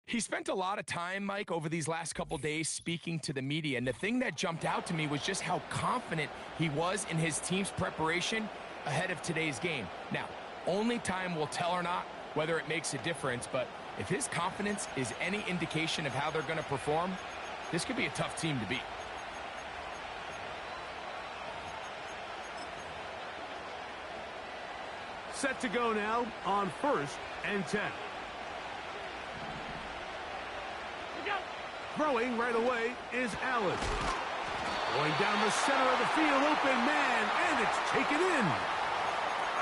He spent a lot of time, Mike, over these last couple days speaking to the media, and the thing that jumped out to me was just how confident he was in his team's preparation ahead of today's game. Now, only time will tell or not whether it makes a difference, but if his confidence is any indication of how they're going to perform, this could be a tough team to beat. Set to go now on 1st and 10. Throwing right away is Allen. Going down the center of the field, open man, and it's taken in.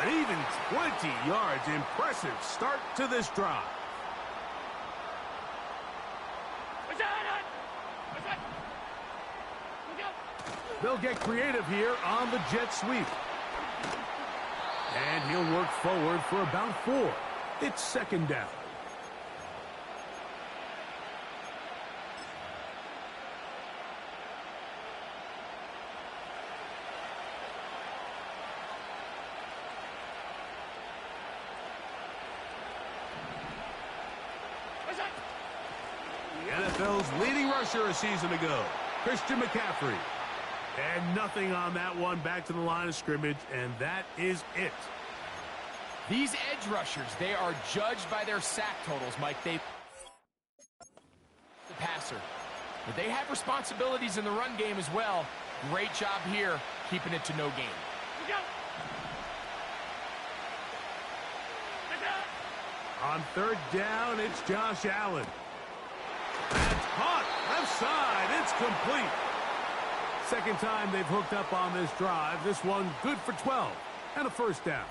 An even 20 yards. Impressive start to this drive. They'll get creative here on the jet sweep. And he'll work forward for about 4. It's 2nd down. The NFL's leading rusher a season ago, Christian McCaffrey. And nothing on that one, back to the line of scrimmage, and that is it. These edge rushers, they are judged by their sack totals, Mike. The passer. But they have responsibilities in the run game as well. Great job here, keeping it to no gain. On 3rd down, it's Josh Allen. That's caught. Left side. It's complete. 2nd time they've hooked up on this drive. This one good for 12 and a 1st down.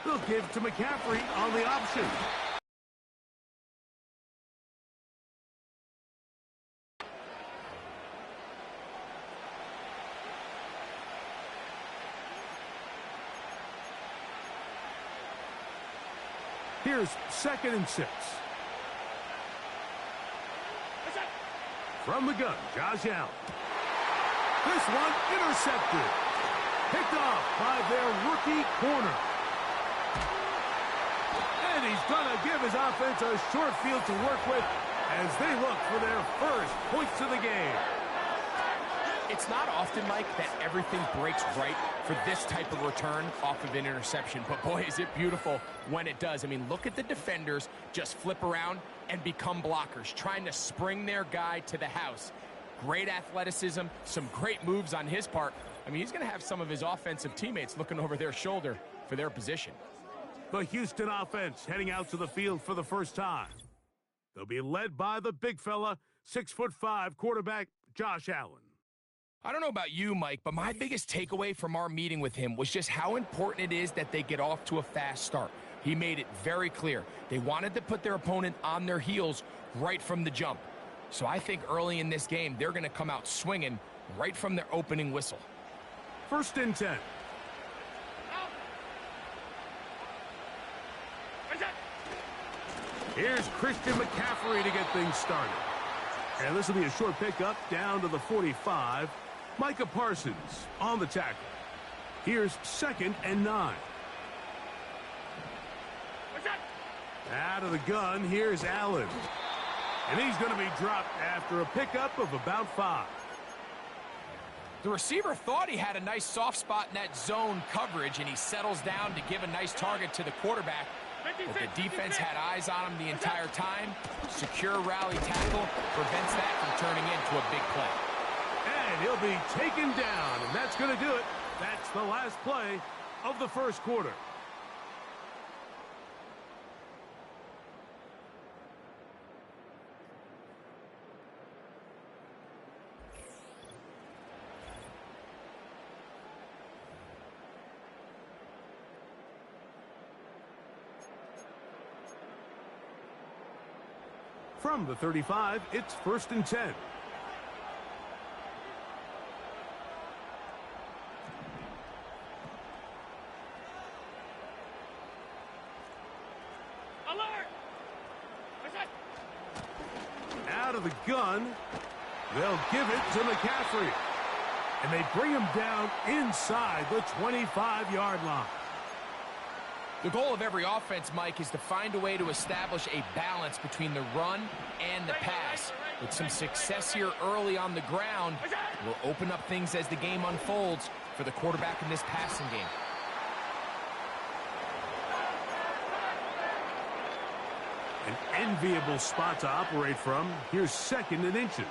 They'll give to McCaffrey on the option. Here's 2nd and 6. From the gun, Josh Allen. This one intercepted. Picked off by their rookie corner. And he's going to give his offense a short field to work with as they look for their first points of the game. It's not often, Mike, that everything breaks right for this type of return off of an interception. But, boy, is it beautiful when it does. I mean, look at the defenders just flip around and become blockers, trying to spring their guy to the house. Great athleticism, some great moves on his part. I mean, he's going to have some of his offensive teammates looking over their shoulder for their position. The Houston offense heading out to the field for the first time. They'll be led by the big fella, 6'5" quarterback Josh Allen. I don't know about you, Mike, but my biggest takeaway from our meeting with him was just how important it is that they get off to a fast start. He made it very clear. They wanted to put their opponent on their heels right from the jump. So I think early in this game, they're going to come out swinging right from their opening whistle. 1st and 10. Here's Christian McCaffrey to get things started. And this will be a short pickup down to the 45. Micah Parsons on the tackle. Here's 2nd and 9. Out of the gun, here's Allen. And he's going to be dropped after a pickup of about 5. The receiver thought he had a nice soft spot in that zone coverage, and he settles down to give a nice target to the quarterback. But the defense had eyes on him the entire time. Secure rally tackle prevents that from turning into a big play. And he'll be taken down, and that's going to do it. That's the last play of the first quarter. From the 35, it's 1st and 10. Out of the gun, they'll give it to McCaffrey. And they bring him down inside the 25-yard line. The goal of every offense, Mike, is to find a way to establish a balance between the run and the pass. With some success here early on the ground, will open up things as the game unfolds for the quarterback in this passing game. An enviable spot to operate from. Here's 2nd and inches.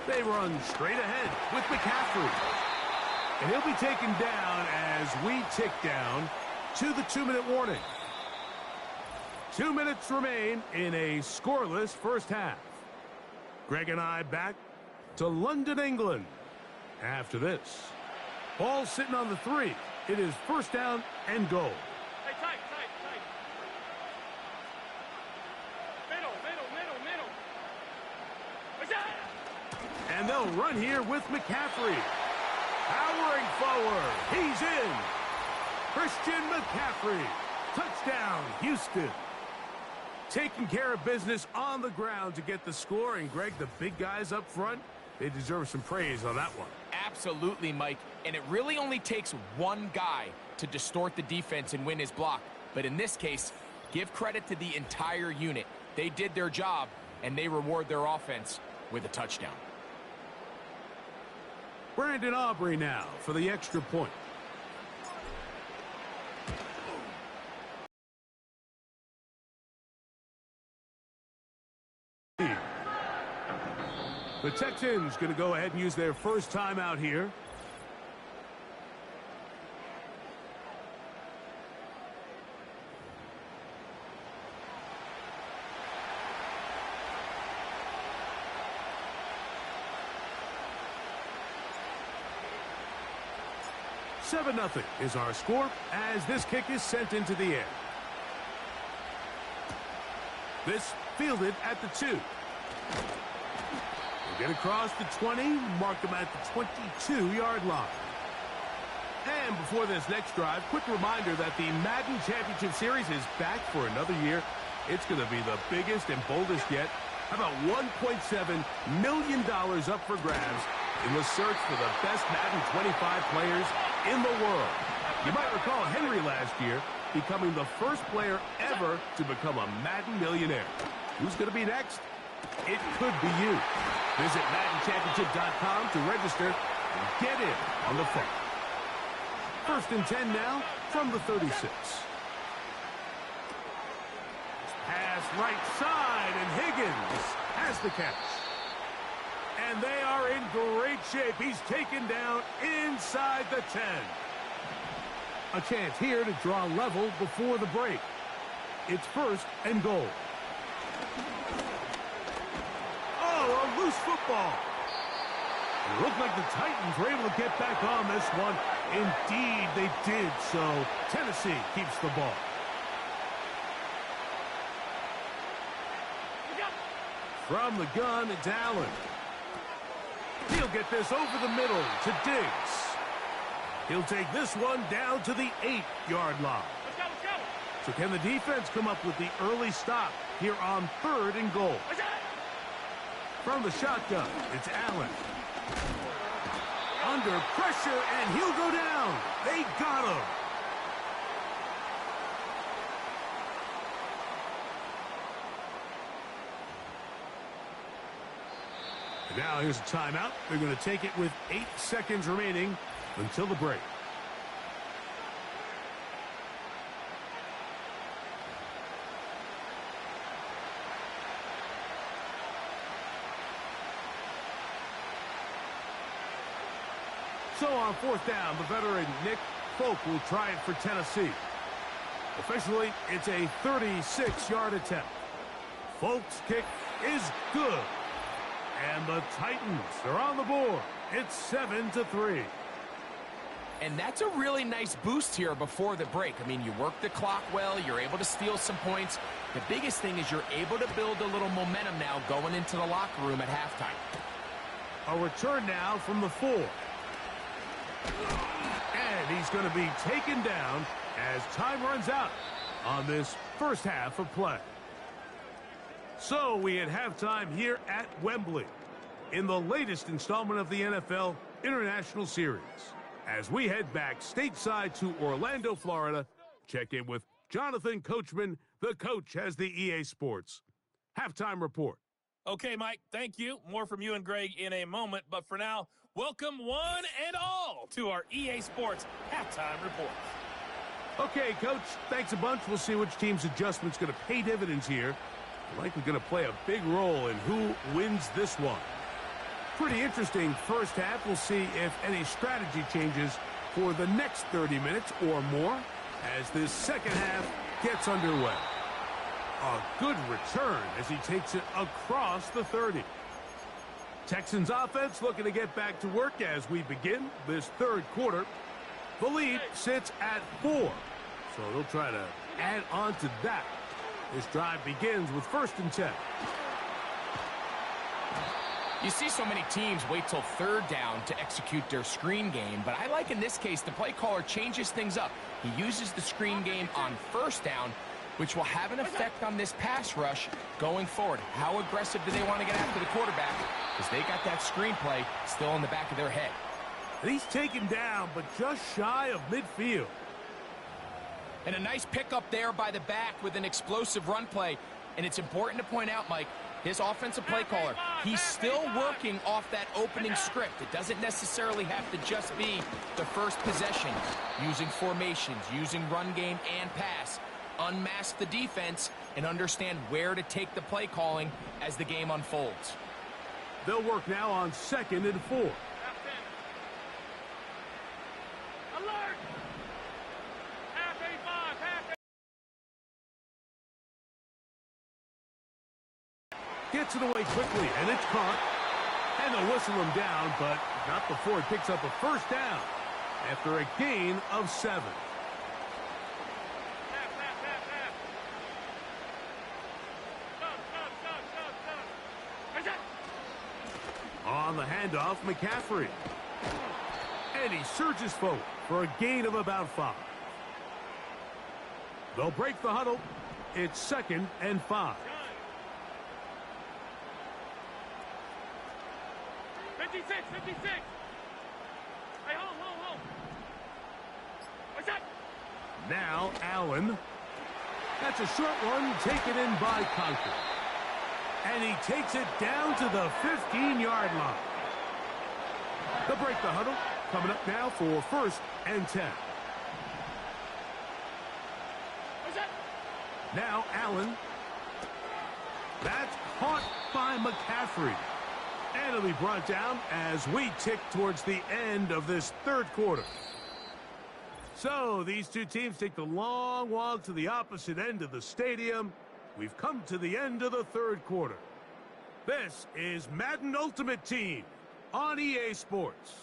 They run straight ahead with McCaffrey. And he'll be taken down as we tick down to the 2-minute warning. 2 minutes remain in a scoreless first half. Greg and I back to London, England. After this, ball sitting on the 3. It is 1st down and goal. And they'll run here with McCaffrey. Powering forward. He's in. Christian McCaffrey. Touchdown, Houston. Taking care of business on the ground to get the score. And, Greg, the big guys up front, they deserve some praise on that one. Absolutely, Mike. And it really only takes one guy to distort the defense and win his block. But in this case, give credit to the entire unit. They did their job, and they reward their offense with a touchdown. Brandon Aubrey now for the extra point. The Texans going to go ahead and use their first timeout here. Seven 0 is our score as this kick is sent into the air. This fielded at the 2. We'll get across the 20, mark them at the 22-yard line. And before this next drive, quick reminder that the Madden Championship Series is back for another year. It's going to be the biggest and boldest yet. How about $1.7 million up for grabs in the search for the best Madden 25 players in the world? You might recall Henry last year becoming the first player ever to become a Madden millionaire. Who's going to be next? It could be you. Visit MaddenChampionship.com to register and get in on the fun. 1st and 10 now from the 36. Pass right side, and Higgins has the catch. And they are in great shape. He's taken down inside the 10. A chance here to draw level before the break. It's 1st and goal. Oh, a loose football. It looked like the Titans were able to get back on this one. Indeed, they did so. Tennessee keeps the ball. From the gun, it's Allen. He'll get this over the middle to Diggs. He'll take this one down to the 8-yard line. So can the defense come up with the early stop here on 3rd and goal? From the shotgun, it's Allen. Under pressure, and he'll go down. They got him. Now here's a timeout. They're going to take it with 8 seconds remaining until the break. So on 4th down, the veteran Nick Folk will try it for Tennessee. Officially, it's a 36-yard attempt. Folk's kick is good. And the Titans are on the board. It's 7-3. And that's a really nice boost here before the break. I mean, you work the clock well, you're able to steal some points, The biggest thing is you're able to build a little momentum now going into the locker room at halftime. A return now from the 4. And he's going to be taken down as time runs out on this first half of play. So we at halftime here at Wembley in the latest installment of the NFL International Series. As we head back stateside to Orlando, Florida, check in with Jonathan Coachman. The coach has the EA Sports halftime report. Okay, Mike, thank you. More from you and Greg in a moment. But for now, welcome one and all to our EA Sports halftime report. Okay, Coach, thanks a bunch. We'll see which team's adjustment's going to pay dividends here. Likely going to play a big role in who wins this one. Pretty interesting first half. We'll see if any strategy changes for the next 30 minutes or more as this second half gets underway. A good return as he takes it across the 30. Texans offense looking to get back to work as we begin this third quarter. The lead sits at 4, so they'll try to add on to that. This drive begins with 1st and 10. You see so many teams wait till 3rd down to execute their screen game, but I like in this case the play caller changes things up. He uses the screen game on 1st down, which will have an effect on this pass rush going forward. How aggressive do they want to get after the quarterback? Because they got that screen play still in the back of their head. And he's taken down, but just shy of midfield. And a nice pickup there by the back with an explosive run play. And it's important to point out, Mike, his offensive play caller, he's still working off that opening script. It doesn't necessarily have to just be the first possession. Using formations, using run game and pass. Unmask the defense and understand where to take the play calling as the game unfolds. They'll work now on 2nd and 4. Gets it away quickly, and it's caught. And they'll whistle him down, but not before he picks up a 1st down after a gain of 7. On the handoff, McCaffrey. And he surges forward for a gain of about 5. They'll break the huddle. It's 2nd and 5. 56. Hey, hold. What's that? Now Allen. That's a short one taken in by Conker. And he takes it down to the 15-yard line. They'll break the huddle. Coming up now for 1st and 10. What's that? Now Allen. That's caught by McCaffrey. And it'll be brought down as we tick towards the end of this 3rd quarter. So these two teams take the long walk to the opposite end of the stadium. We've come to the end of the 3rd quarter. This is Madden Ultimate Team on EA Sports.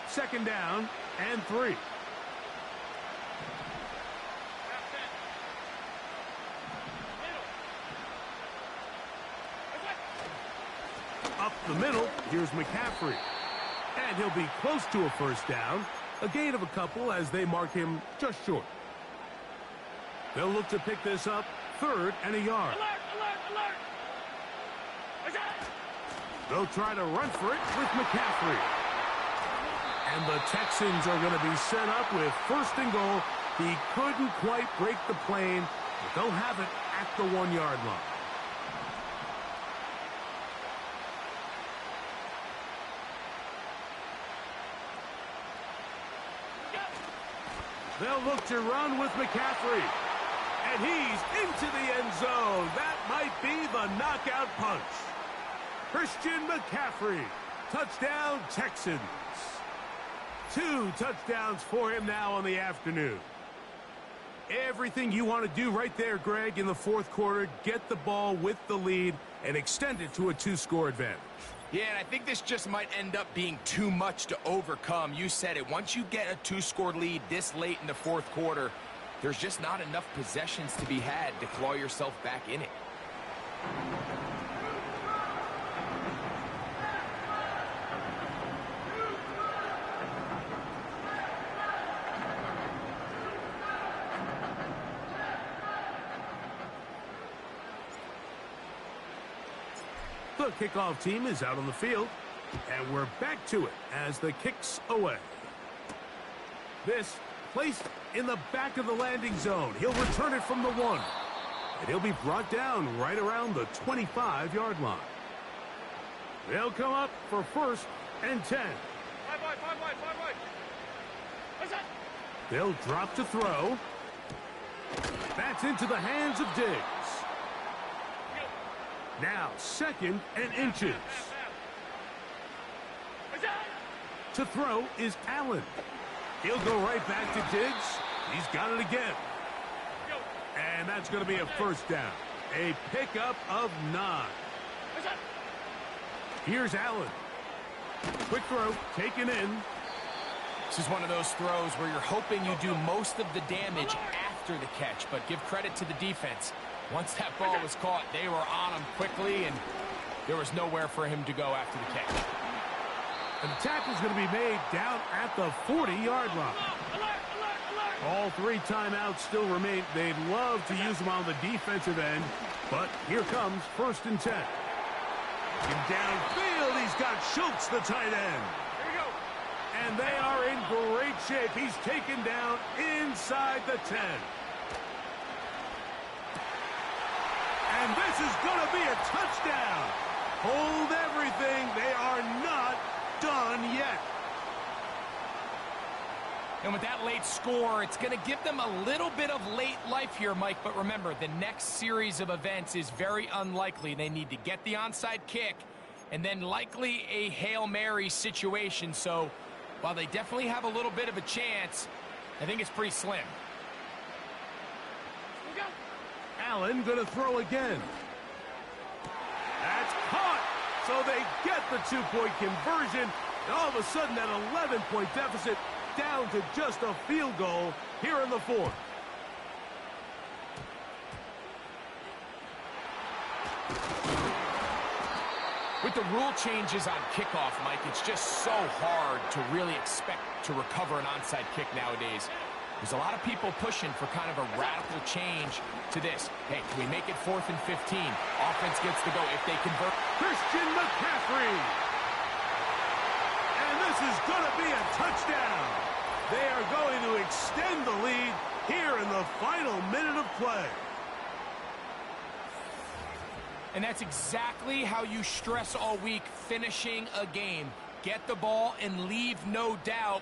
Second down and 3. Up the middle, here's McCaffrey. And he'll be close to a 1st down. A gain of a couple as they mark him just short. They'll look to pick this up 3rd and a yard. Alert! They'll try to run for it with McCaffrey. And the Texans are going to be set up with 1st and goal. He couldn't quite break the plane, but they'll have it at the 1-yard line. They'll look to run with McCaffrey. And he's into the end zone. That might be the knockout punch. Christian McCaffrey. Touchdown, Texans. 2 touchdowns for him now on the afternoon. Everything you want to do right there, Greg, in the 4th quarter. Get the ball with the lead and extend it to a 2-score advantage. Yeah, and I think this just might end up being too much to overcome. You said it. Once you get a two-score lead this late in the fourth quarter, there's just not enough possessions to be had to claw yourself back in it. The kickoff team is out on the field, and we're back to it as the kick's away. This placed in the back of the landing zone. He'll return it from the 1, and he'll be brought down right around the 25-yard line. They'll come up for 1st and 10. Five wide. What's that? They'll drop to throw. That's into the hands of Diggs. Now 2nd and inches. To throw is Allen. He'll go right back to Diggs. He's got it again. And that's going to be a 1st down. A pickup of 9. Here's Allen. Quick throw, taken in. This is one of those throws where you're hoping you do most of the damage after the catch, but give credit to the defense. Once that ball was caught, they were on him quickly, and there was nowhere for him to go after the catch. And the tackle's going to be made down at the 40-yard line. All 3 timeouts still remain. They'd love to use them on the defensive end, but here comes 1st and 10. And downfield, he's got Schultz, the tight end. Here we go. And they are in great shape. He's taken down inside the 10. And this is going to be a touchdown. Hold everything. They are not done yet. And with that late score, it's going to give them a little bit of late life here, Mike. But remember, the next series of events is very unlikely. They need to get the onside kick and then likely a Hail Mary situation. So while they definitely have a little bit of a chance, I think it's pretty slim. Allen going to throw again. That's caught. So they get the 2-point conversion. And all of a sudden, that 11-point deficit down to just a field goal here in the 4th. With the rule changes on kickoff, Mike, it's just so hard to really expect to recover an onside kick nowadays. There's a lot of people pushing for kind of a radical change to this. Hey, can we make it 4th and 15? Offense gets to go if they convert. Christian McCaffrey. And this is going to be a touchdown. They are going to extend the lead here in the final minute of play. And that's exactly how you stress all week, finishing a game. Get the ball and leave no doubt.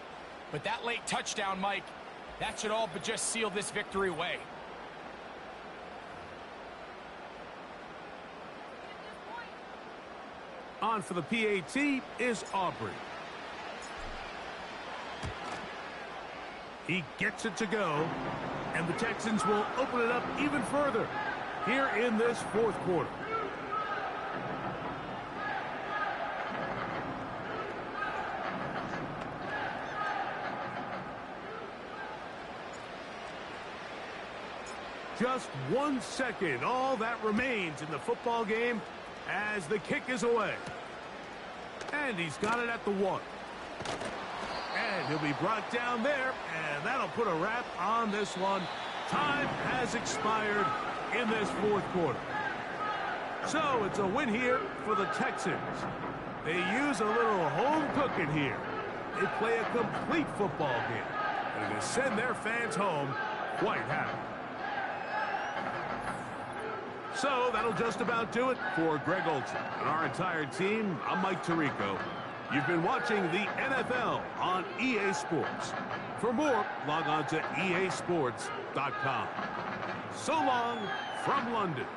But that late touchdown, Mike, that should all but just seal this victory away. On for the PAT is Aubrey. He gets it to go, and the Texans will open it up even further here in this 4th quarter. Just 1 second, all that remains in the football game as the kick is away. And he's got it at the 1. And he'll be brought down there, and that'll put a wrap on this one. Time has expired in this 4th quarter. So it's a win here for the Texans. They use a little home cooking here. They play a complete football game, and they send their fans home quite happy. So that'll just about do it for Greg Olson and our entire team. I'm Mike Tirico. You've been watching the NFL on EA Sports. For more, log on to easports.com. So long from London.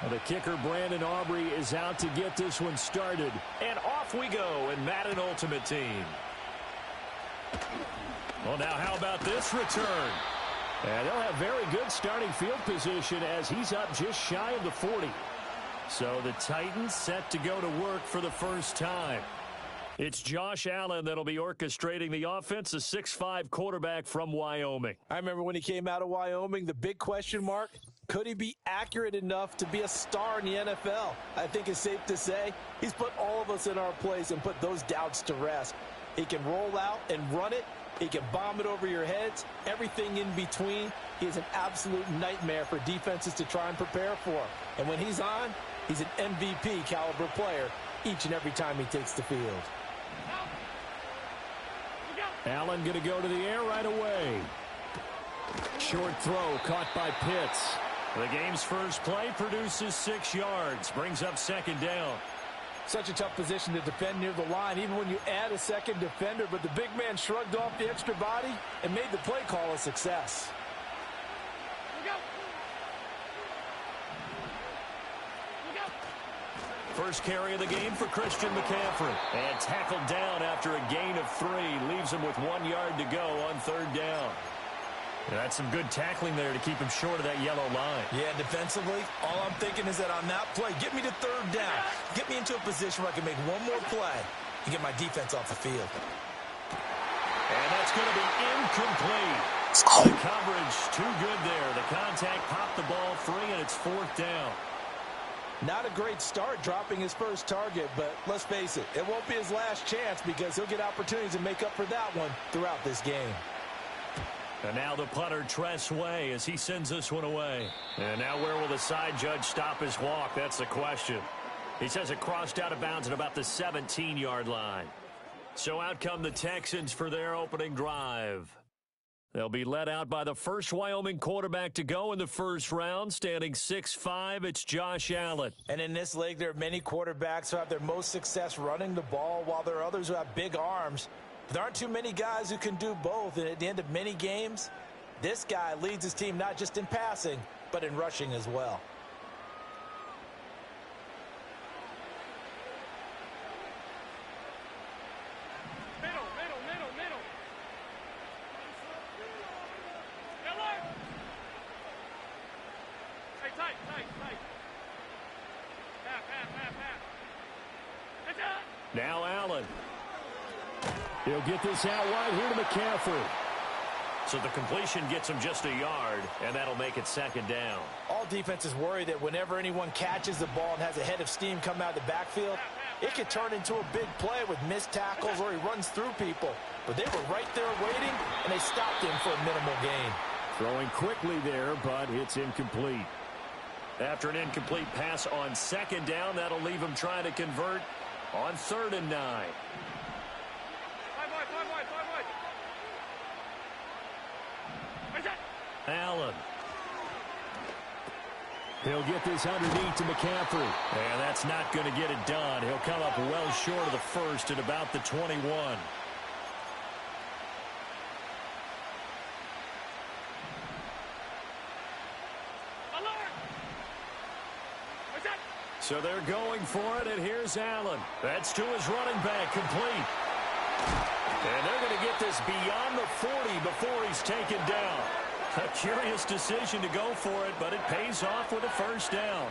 Well, the kicker, Brandon Aubrey, is out to get this one started. And off we go in Madden Ultimate Team. Well, now how about this return? And they'll have very good starting field position as he's up just shy of the 40. So the Titans set to go to work for the first time. It's Josh Allen that'll be orchestrating the offense, a 6'5" quarterback from Wyoming. I remember when he came out of Wyoming, the big question mark, could he be accurate enough to be a star in the NFL? I think it's safe to say he's put all of us in our place and put those doubts to rest. He can roll out and run it. He can bomb it over your heads. Everything in between. He is an absolute nightmare for defenses to try and prepare for. And when he's on, he's an MVP caliber player each and every time he takes the field. Allen going to go to the air right away. Short throw caught by Pitts. The game's first play produces 6 yards. Brings up second down. Such a tough position to defend near the line, even when you add a second defender. But the big man shrugged off the extra body and made the play call a success. First carry of the game for Christian McCaffrey. And tackled down after a gain of 3. Leaves him with 1 yard to go on third down. That's some good tackling there to keep him short of that yellow line. Yeah, defensively, all I'm thinking is that on that play, get me to third down. Get me into a position where I can make one more play and get my defense off the field. And that's going to be incomplete. The coverage too good there. The contact popped the ball free, and it's fourth down. Not a great start dropping his first target, but let's face it, it won't be his last chance because he'll get opportunities to make up for that one throughout this game. And now the punter, Tress Way, as he sends this one away. And now where will the side judge stop his walk? That's the question. He says it crossed out of bounds at about the 17-yard line. So out come the Texans for their opening drive. They'll be led out by the first Wyoming quarterback to go in the first round, standing 6'5". It's Josh Allen. And in this league, there are many quarterbacks who have their most success running the ball, while there are others who have big arms. There aren't too many guys who can do both, and at the end of many games, this guy leads his team not just in passing, but in rushing as well. Middle. Miller! Hey, tight. Pass. That's it! Now Allen. He'll get this out wide here to McCaffrey. So the completion gets him just a yard, and that'll make it second down. All defenses worry that whenever anyone catches the ball and has a head of steam come out of the backfield, it could turn into a big play with missed tackles or he runs through people. But they were right there waiting, and they stopped him for a minimal gain. Throwing quickly there, but it's incomplete. After an incomplete pass on second down, that'll leave him trying to convert on 3rd and 9. Allen. He'll get this underneath to McCaffrey. And that's not going to get it done. He'll come up well short of the first at about the 21. So they're going for it, and here's Allen. That's to his running back, complete. And they're going to get this beyond the 40 before he's taken down. A curious decision to go for it, but it pays off with a first down.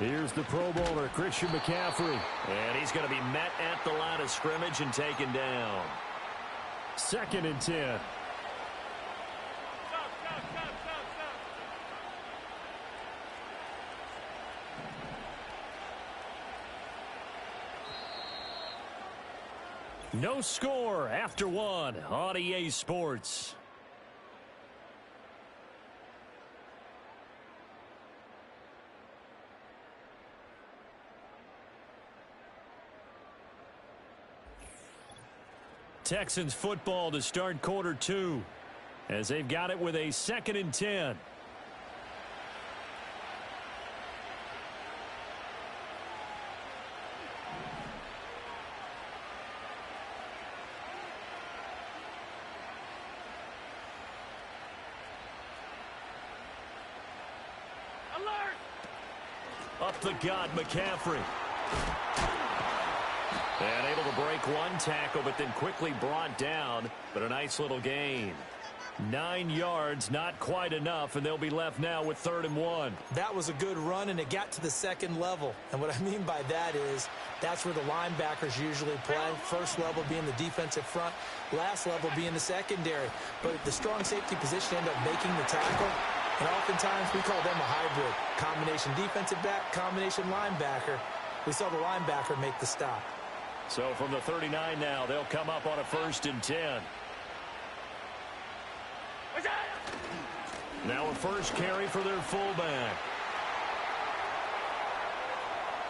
Here's the Pro Bowler, Christian McCaffrey. And he's going to be met at the line of scrimmage and taken down. 2nd and 10. No score after 1 on EA Sports. Texans football to start quarter 2 as they've got it with a 2nd and 10. Up the gut, McCaffrey. And able to break one tackle, but then quickly brought down. But a nice little gain. 9 yards, not quite enough, and they'll be left now with 3rd and 1. That was a good run, and it got to the second level. And what I mean by that is that's where the linebackers usually play. First level being the defensive front, last level being the secondary. But the strong safety position ended up making the tackle. And oftentimes we call them a hybrid. Combination defensive back, combination linebacker. We saw the linebacker make the stop. So from the 39 now, they'll come up on a 1st and 10. Now a first carry for their fullback.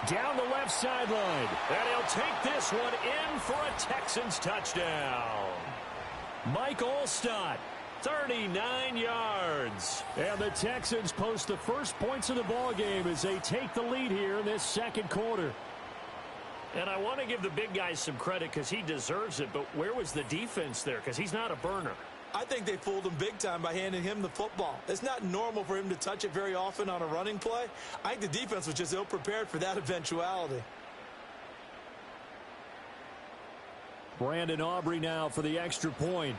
Down the left sideline. And he'll take this one in for a Texans touchdown. Mike Allstott, 39 yards. And the Texans post the first points of the ballgame as they take the lead here in this second quarter. And I want to give the big guy some credit because he deserves it, but where was the defense there? Because he's not a burner. I think they fooled him big time by handing him the football. It's not normal for him to touch it very often on a running play. I think the defense was just ill-prepared for that eventuality. Brandon Aubrey now for the extra point.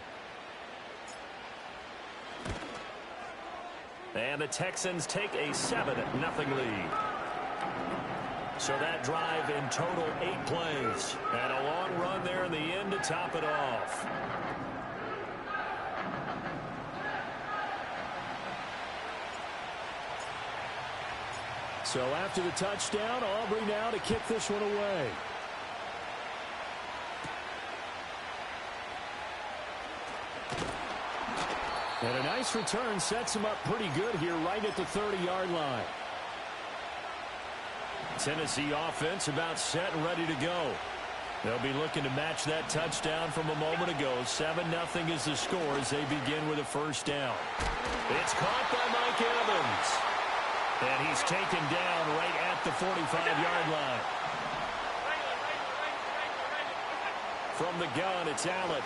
And the Texans take a 7-0 lead. So that drive in total 8 plays. And a long run there in the end to top it off. So after the touchdown, Aubrey now to kick this one away. And a nice return sets him up pretty good here right at the 30-yard line. Tennessee offense about set and ready to go. They'll be looking to match that touchdown from a moment ago. 7-0 is the score as they begin with a first down. It's caught by Mike Evans. And he's taken down right at the 45-yard line. From the gun, it's Allen.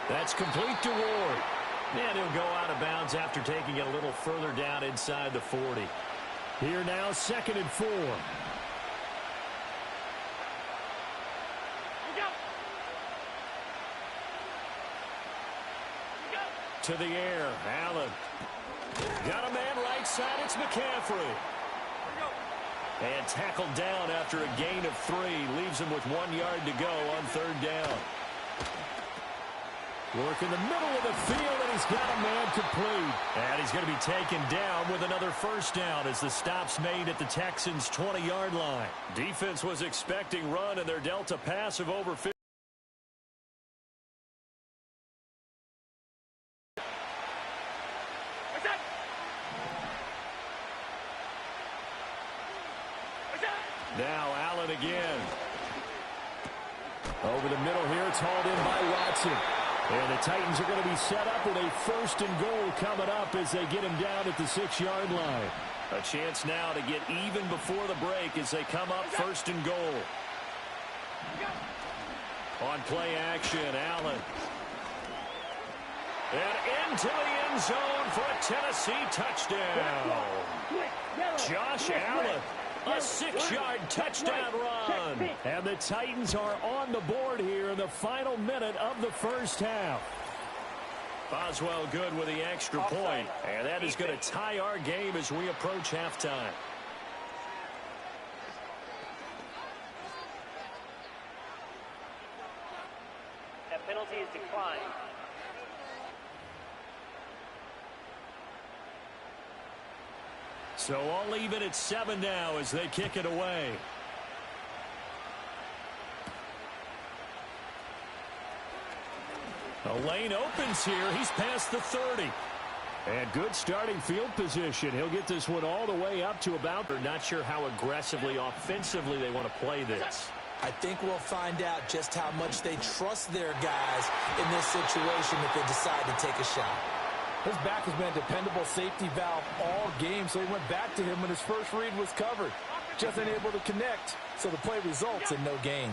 That's complete to Ward. And he'll go out of bounds after taking it a little further down inside the 40. Here now, 2nd and 4. To the air, Allen. Got a man right side, it's McCaffrey. And tackled down after a gain of 3. Leaves him with 1 yard to go on 3rd down. Work in the middle of the field, and he's got a man complete. And he's going to be taken down with another first down as the stop's made at the Texans' 20-yard line. Defense was expecting run, and they're dealt a pass of over 50. Now Allen again. Over the middle here, it's hauled in by Watson. And the Titans are going to be set up with a 1st and goal coming up as they get him down at the 6-yard line. A chance now to get even before the break as they come up 1st and goal. On play action, Allen. And into the end zone for a Tennessee touchdown. Josh Allen. A 6-yard touchdown run. And the Titans are on the board here in the final minute of the first half. Boswell good with the extra point. And that is going to tie our game as we approach halftime. That penalty is declined. So all even at 7 now as they kick it away. A lane opens here. He's past the 30. And good starting field position. He'll get this one all the way up to about. They're not sure how aggressively, offensively they want to play this. I think we'll find out just how much they trust their guys in this situation if they decide to take a shot. His back has been a dependable safety valve all game, so he went back to him when his first read was covered. Just unable to connect, so the play results in no gain.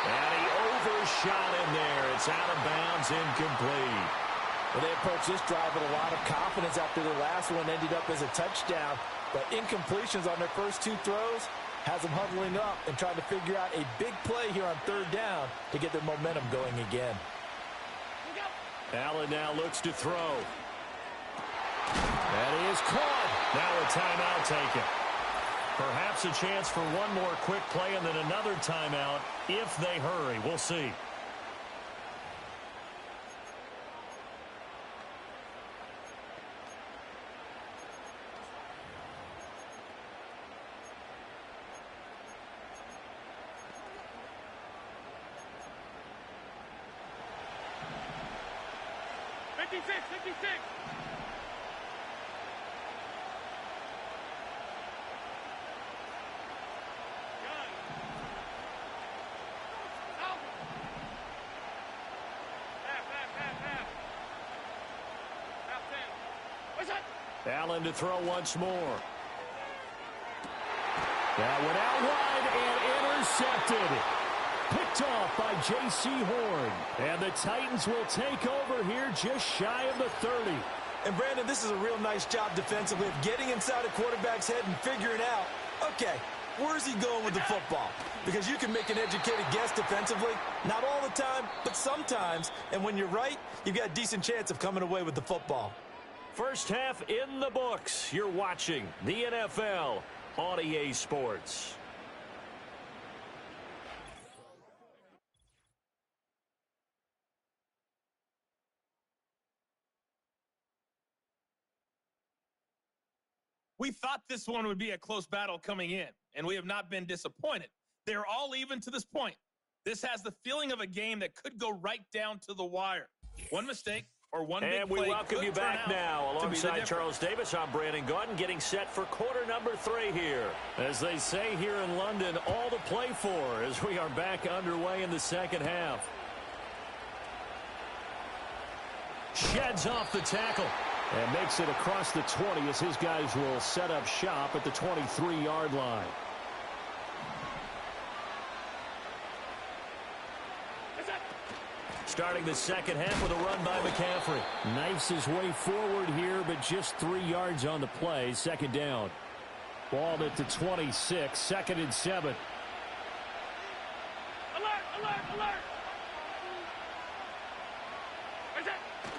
And he overshot in there. It's out of bounds, incomplete. Well, they approached this drive with a lot of confidence after their last one ended up as a touchdown. But incompletions on their first two throws has them huddling up and trying to figure out a big play here on third down to get their momentum going again. Allen now looks to throw. That is caught. Now a timeout taken. Perhaps a chance for one more quick play and then another timeout if they hurry. We'll see. Allen to throw once more. That went out wide and intercepted. Picked off by J.C. Horn. And the Titans will take over here just shy of the 30. And, Brandon, this is a real nice job defensively of getting inside a quarterback's head and figuring out, okay, where's he going with the football? Because you can make an educated guess defensively. Not all the time, but sometimes. And when you're right, you've got a decent chance of coming away with the football. First half in the books. You're watching the NFL on EA Sports. We thought this one would be a close battle coming in, and we have not been disappointed. They're all even to this point. This has the feeling of a game that could go right down to the wire. One mistake or one big play. And we welcome you back now. Alongside Charles Davis, I'm Brandon Gaudin, getting set for quarter number 3 here. As they say here in London, all to play for as we are back underway in the second half. Sheds off the tackle. And makes it across the 20 as his guys will set up shop at the 23-yard line. Starting the second half with a run by McCaffrey. Knifes his way forward here, but just 3 yards on the play. Second down. Ball at the 26, 2nd and 7. Alert, alert, alert.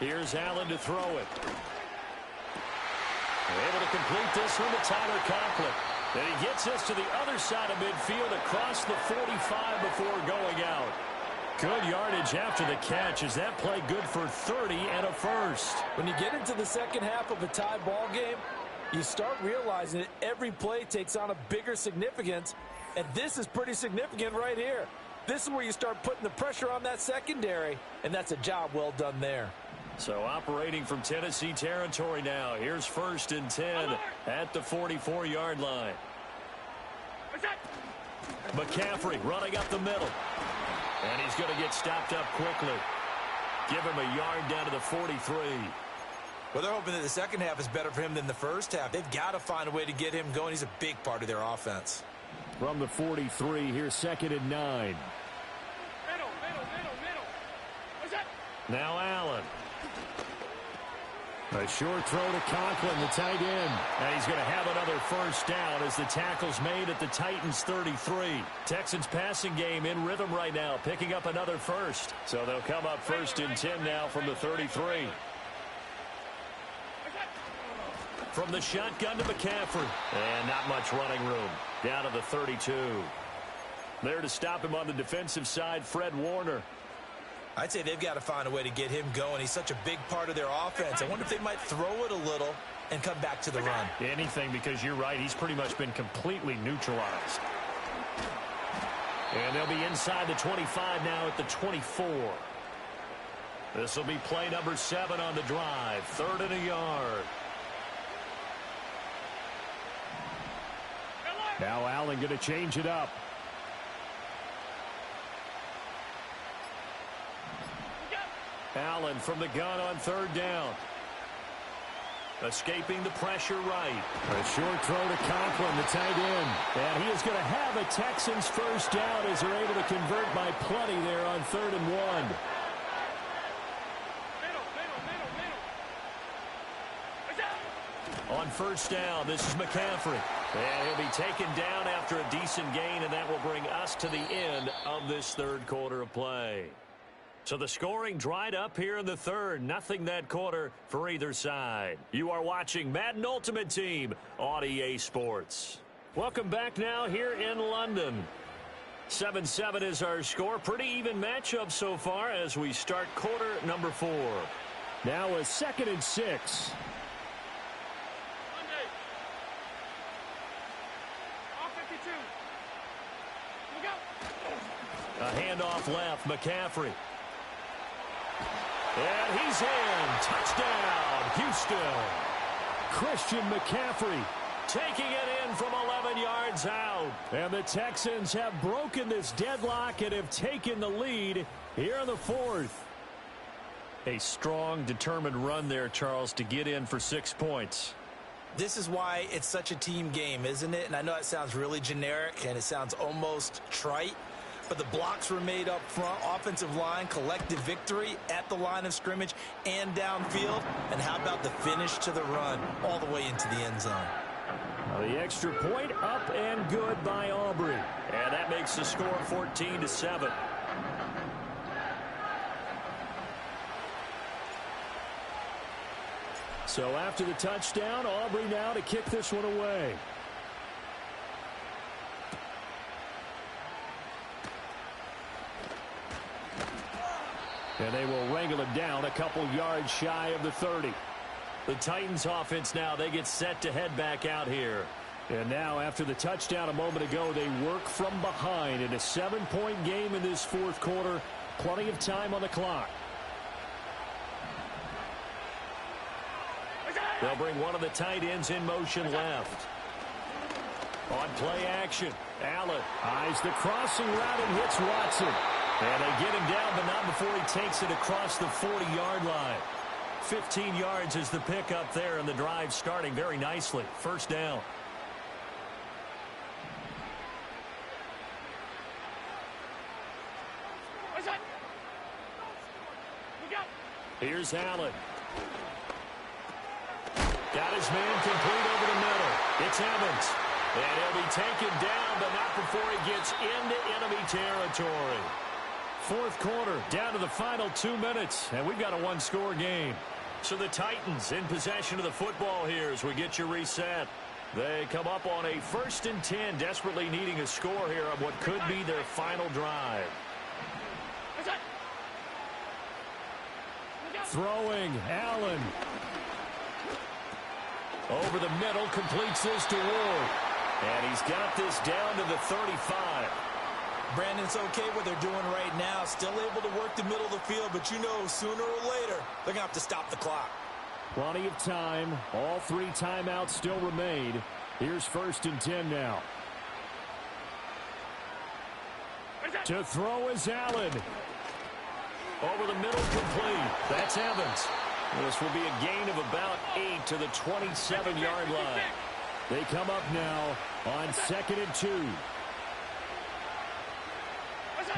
Here's Allen to throw it. Able to complete this one to Tyler Conklin. And he gets us to the other side of midfield across the 45 before going out. Good yardage after the catch. Is that play good for 30 and a first? When you get into the second half of a tie ball game, you start realizing that every play takes on a bigger significance, and this is pretty significant right here. This is where you start putting the pressure on that secondary, and that's a job well done there. So operating from Tennessee territory now. Here's 1st and 10 at the 44-yard line. McCaffrey running up the middle. And he's going to get stopped up quickly. Give him a yard down to the 43. Well, they're hoping that the second half is better for him than the first half. They've got to find a way to get him going. He's a big part of their offense. From the 43, here's 2nd and 9. Middle. Now Allen. A short throw to Conklin, the tight end. And he's going to have another first down as the tackle's made at the Titans 33. Texans passing game in rhythm right now, picking up another first. So they'll come up 1st and 10 now from the 33. From the shotgun to McCaffrey. And not much running room. Down to the 32. There to stop him on the defensive side, Fred Warner. I'd say they've got to find a way to get him going. He's such a big part of their offense. I wonder if they might throw it a little and come back to the run. Anything, because you're right. He's pretty much been completely neutralized. And they'll be inside the 25 now at the 24. This will be play number 7 on the drive. 3rd and a yard. Now Allen going to change it up. Allen from the gun on 3rd down. Escaping the pressure right. A short throw to Conklin, the tight end. And he is going to have a Texans first down as they're able to convert by plenty there on 3rd and 1. first down. This is McCaffrey. And he'll be taken down after a decent gain, and that will bring us to the end of this third quarter of play. So the scoring dried up here in the third. Nothing that quarter for either side. You are watching Madden Ultimate Team on EA Sports. Welcome back now here in London. 7-7 is our score. Pretty even matchup so far as we start quarter number 4. Now a 2nd and 6. A handoff left, McCaffrey. And he's in. Touchdown, Houston. Christian McCaffrey taking it in from 11 yards out. And the Texans have broken this deadlock and have taken the lead here in the 4th. A strong, determined run there, Charles, to get in for 6 points. This is why it's such a team game, isn't it? And I know it sounds really generic and it sounds almost trite, but the blocks were made up front, offensive line, collective victory at the line of scrimmage and downfield. And how about the finish to the run all the way into the end zone? The extra point up and good by Aubrey. And that makes the score 14-7. So after the touchdown, Aubrey now to kick this one away. And they will wrangle it down a couple yards shy of the 30. The Titans offense now, they get set to head back out here. And now after the touchdown a moment ago, they work from behind in a 7-point game in this 4th quarter. Plenty of time on the clock. They'll bring one of the tight ends in motion left. On play action, Allen eyes the crossing route and hits Watson. And they get him down, but not before he takes it across the 40-yard line. 15 yards is the pickup there, and the drive starting very nicely. First down. Here's Allen. Got his man complete over the middle. It's Evans. And he'll be taken down, but not before he gets into enemy territory. 4th quarter, down to the final 2 minutes, and we've got a 1-score game. So the Titans in possession of the football here as we get you reset. They come up on a 1st and 10, desperately needing a score here on what could be their final drive. Throwing, Allen. Over the middle, completes this to Ward. And he's got this down to the 35. Brandon, it's okay what they're doing right now. Still able to work the middle of the field, but you know sooner or later they're going to have to stop the clock. Plenty of time. All 3 timeouts still remain. Here's 1st and 10 now. To throw is Allen. Over the middle, complete. That's Evans. This will be a gain of about 8 to the 27-yard line. They come up now on 2nd and 2.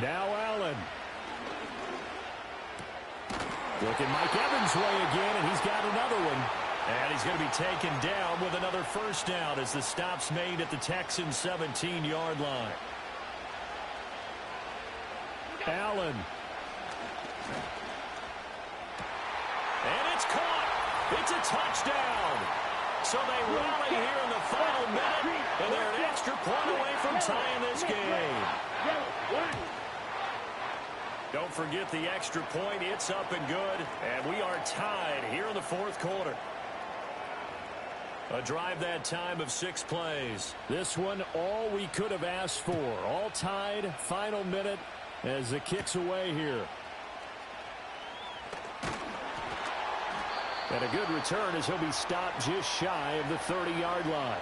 Now Allen. Looking Mike Evans' way again, and he's got another one. And he's going to be taken down with another first down as the stop's made at the Texans' 17-yard line. Allen. And it's caught. It's a touchdown. So they rally here in the final minute, and they're an extra point away from tying this game. Don't forget the extra point. It's up and good, and we are tied here in the 4th quarter. A drive that time of 6 plays. This one, all we could have asked for. All tied, final minute as the kick's away here. And a good return as he'll be stopped just shy of the 30-yard line.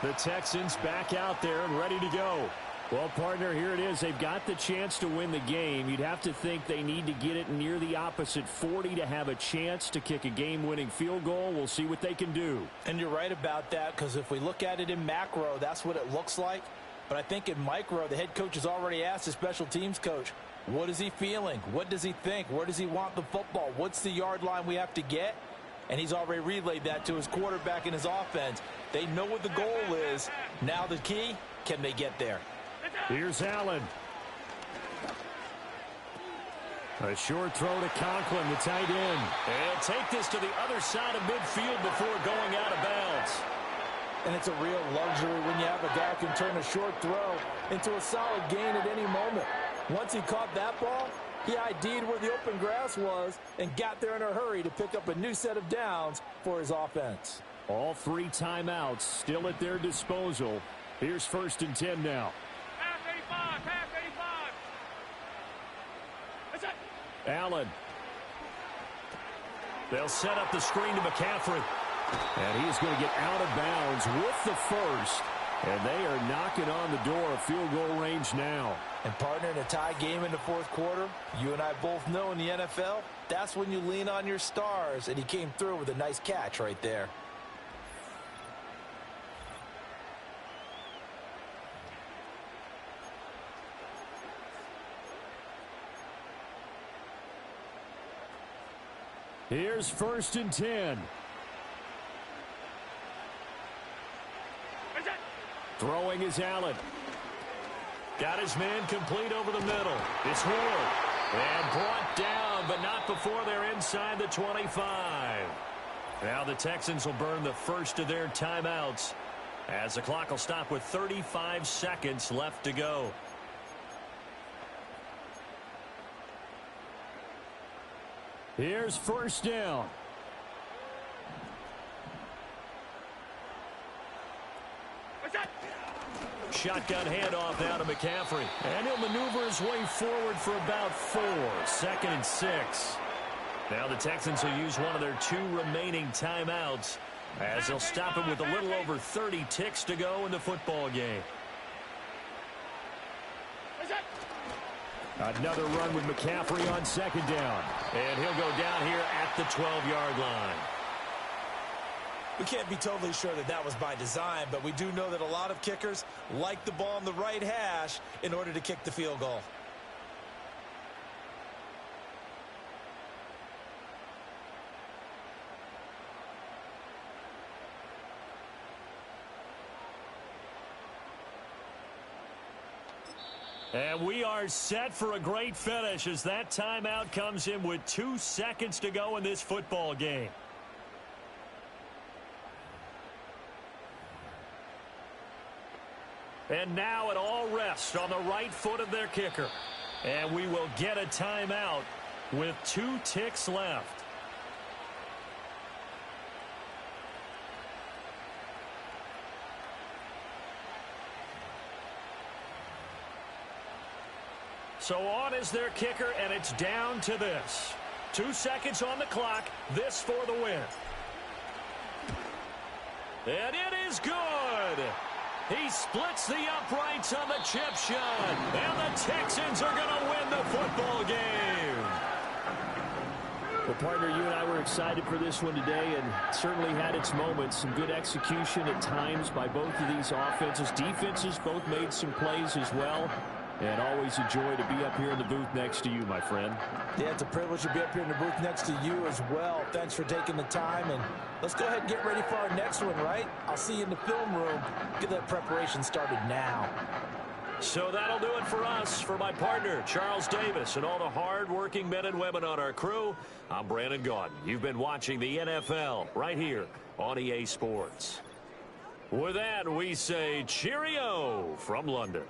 The Texans back out there and ready to go. Well, partner, here it is. They've got the chance to win the game. You'd have to think they need to get it near the opposite 40 to have a chance to kick a game-winning field goal. We'll see what they can do. And you're right about that, because if we look at it in macro, that's what it looks like. But I think in micro, the head coach has already asked the special teams coach, what is he feeling? What does he think? Where does he want the football? What's the yard line we have to get? and he's already relayed that to his quarterback and his offense. They know what the goal is. Now the key, can they get there? Here's Allen. A short throw to Conklin, the tight end. And take this to the other side of midfield before going out of bounds. And it's a real luxury when you have a guy who can turn a short throw into a solid gain at any moment. Once he caught that ball, he ID'd where the open grass was and got there in a hurry to pick up a new set of downs for his offense. All 3 timeouts still at their disposal. Here's 1st and 10 now. Pass 85, pass 85. That's it. Allen. They'll set up the screen to McCaffrey. And he's going to get out of bounds with the first. And they are knocking on the door of field goal range now. And partner, in a tie game in the 4th quarter, you and I both know in the NFL, that's when you lean on your stars. And he came through with a nice catch right there. Here's 1st and 10. That's it. Throwing is Allen. Got his man complete over the middle. It's Ward. And brought down, but not before they're inside the 25. Now the Texans will burn the first of their timeouts as the clock will stop with 35 seconds left to go. Here's 1st down. That's it. Shotgun handoff now to McCaffrey. And he'll maneuver his way forward for about 4. 2nd and 6. Now the Texans will use one of their 2 remaining timeouts as they'll stop it with a little over 30 ticks to go in the football game. That's it. Another run with McCaffrey on 2nd down. And he'll go down here at the 12-yard line. We can't be totally sure that that was by design, but we do know that a lot of kickers like the ball on the right hash in order to kick the field goal. And we are set for a great finish as that timeout comes in with 2 seconds to go in this football game. And now it all rests on the right foot of their kicker. And we will get a timeout with 2 ticks left. So on is their kicker, and it's down to this. 2 seconds on the clock. This for the win. And it is good. He splits the uprights on the chip shot. And the Texans are going to win the football game. Well, partner, you and I were excited for this one today and certainly had its moments. Some good execution at times by both of these offenses. Defenses both made some plays as well. And always a joy to be up here in the booth next to you, my friend. Yeah, it's a privilege to be up here in the booth next to you as well. Thanks for taking the time, and let's go ahead and get ready for our next one, right? I'll see you in the film room. Get that preparation started now. So that'll do it for us. For my partner, Charles Davis, and all the hard-working men and women on our crew, I'm Brandon Gaudin. You've been watching the NFL right here on EA Sports. With that, we say cheerio from London.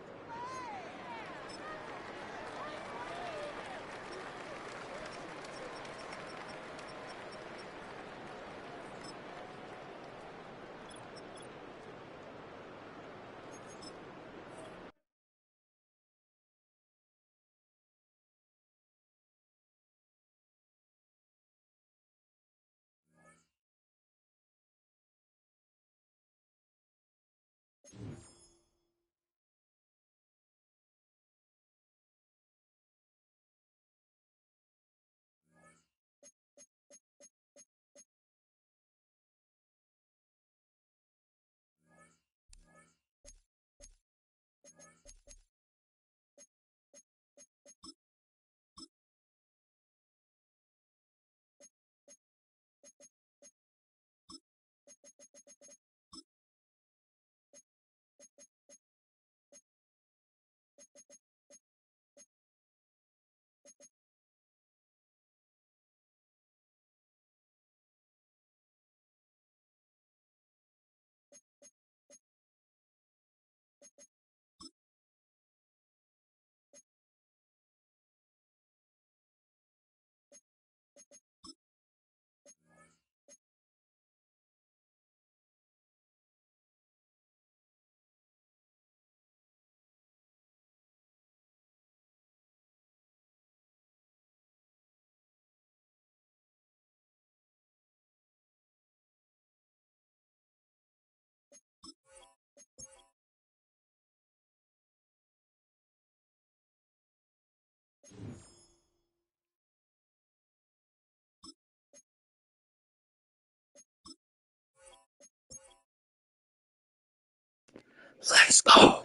Let's go.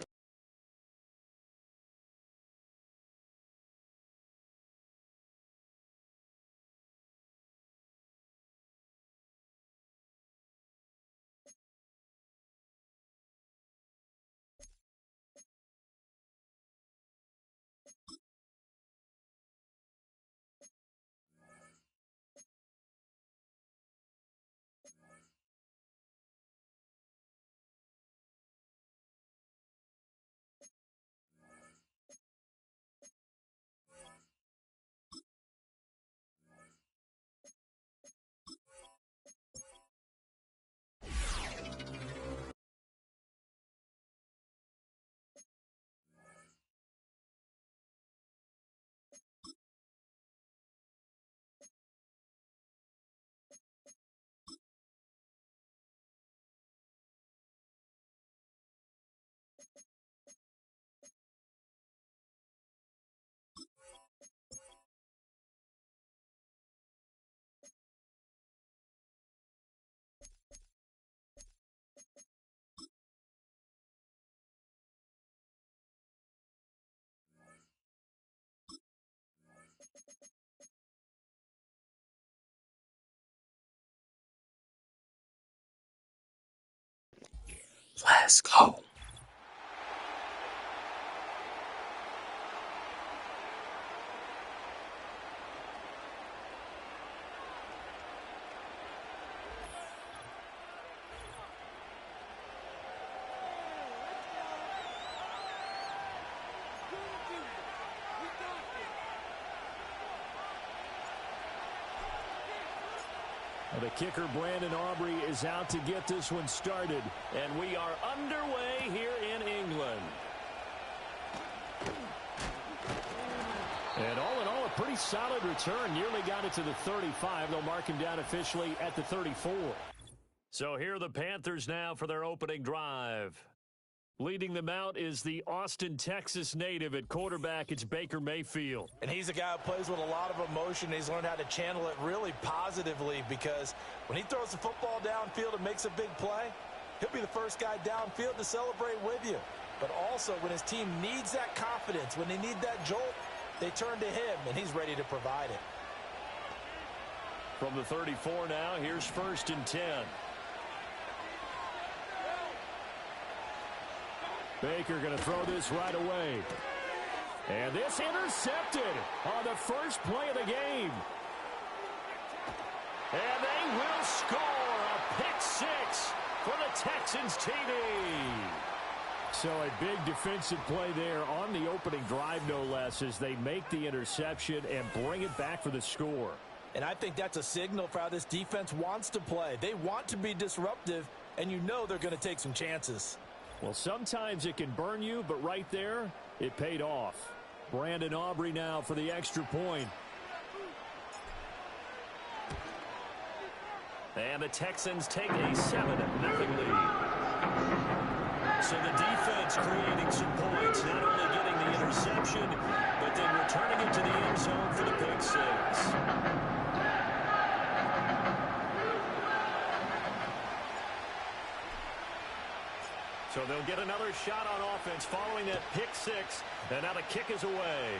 Let's go. The kicker, Brandon Aubrey, is out to get this one started. And we are underway here in England. And all in all, a pretty solid return. Nearly got it to the 35. They'll mark him down officially at the 34. So here are the Panthers now for their opening drive. Leading them out is the Austin, Texas native at quarterback. It's Baker Mayfield. And he's a guy who plays with a lot of emotion. He's learned how to channel it really positively because when he throws the football downfield and makes a big play, he'll be the first guy downfield to celebrate with you. But also when his team needs that confidence, when they need that jolt, they turn to him, and he's ready to provide it. From the 34 now, here's 1st and 10. Baker going to throw this right away. And this intercepted on the first play of the game. And they will score a pick six for the Texans TD. So a big defensive play there on the opening drive, no less, as they make the interception and bring it back for the score. And I think that's a signal for how this defense wants to play. They want to be disruptive, and you know they're going to take some chances. Well, sometimes it can burn you, but right there, it paid off. Brandon Aubrey now for the extra point. And the Texans take a 7-0 lead. So the defense creating some points, not only getting the interception, but then returning it to the end zone for the pick six. So they'll get another shot on offense following that pick six. And now the kick is away.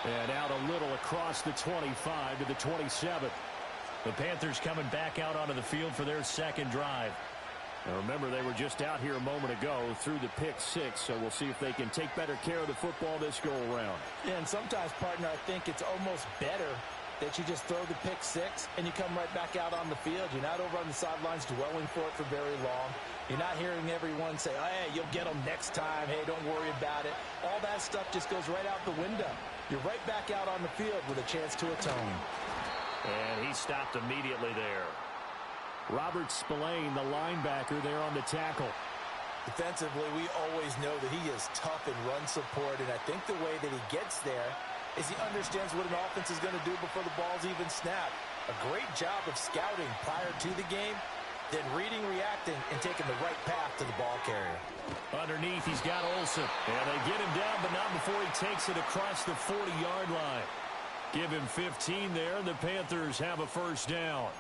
And out a little across the 25 to the 27. The Panthers coming back out onto the field for their second drive. Now remember, they were just out here a moment ago through the pick six, so we'll see if they can take better care of the football this go-around. Yeah, and sometimes, partner, I think it's almost better that you just throw the pick six and you come right back out on the field. You're not over on the sidelines dwelling for it for very long. You're not hearing everyone say, oh, hey, you'll get them next time. Hey, don't worry about it. All that stuff just goes right out the window. You're right back out on the field with a chance to atone. And he stopped immediately there. Robert Spillane, the linebacker, there on the tackle. Defensively, we always know that he is tough in run support, and I think the way that he gets there is he understands what an offense is going to do before the ball's even snapped. A great job of scouting prior to the game, then reading, reacting, and taking the right path to the ball carrier. Underneath, he's got Olsen. And they get him down, but not before he takes it across the 40-yard line. Give him 15 there, and the Panthers have a first down.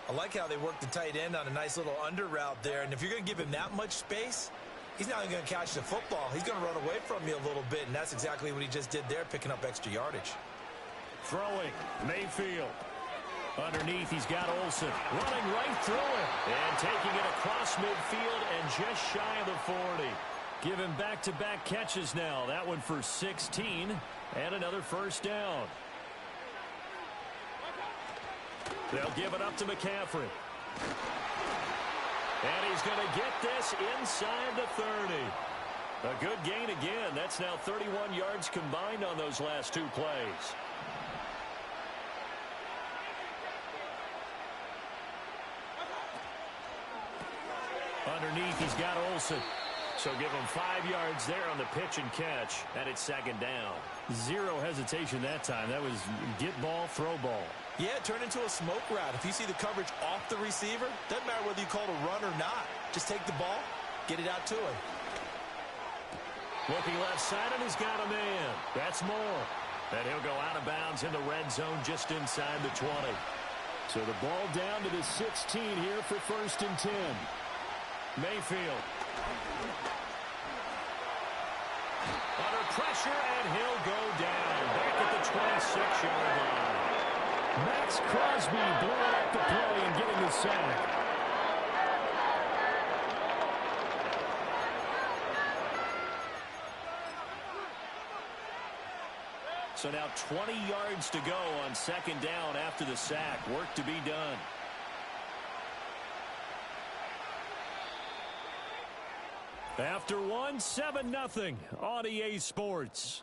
I like how they work the tight end on a nice little under route there. And if you're going to give him that much space, he's not even going to catch the football. He's going to run away from you a little bit, and that's exactly what he just did there, picking up extra yardage. Throwing, Mayfield. Underneath, he's got Olsen. Running right through it. And taking it across midfield and just shy of the 40. Give him back-to-back catches now. That one for 16 and another first down. They'll give it up to McCaffrey. And he's going to get this inside the 30. A good gain again. That's now 31 yards combined on those last two plays. Underneath, he's got Olsen. So give him 5 yards there on the pitch and catch, and it's second down. Zero hesitation that time. That was get ball, throw ball. Yeah, it turned into a smoke route. If you see the coverage off the receiver, doesn't matter whether you call it a run or not. Just take the ball, get it out to him. Looking left side, and he's got a man. That's Moore. And he'll go out of bounds in the red zone just inside the 20. So the ball down to the 16 here for 1st and 10. Mayfield. Under pressure, and he'll go down. Back at the 26-yard line. Max Crosby blowing up the play and getting the sack. So now 20 yards to go on second down after the sack. Work to be done. After one, 7-0 on EA Sports.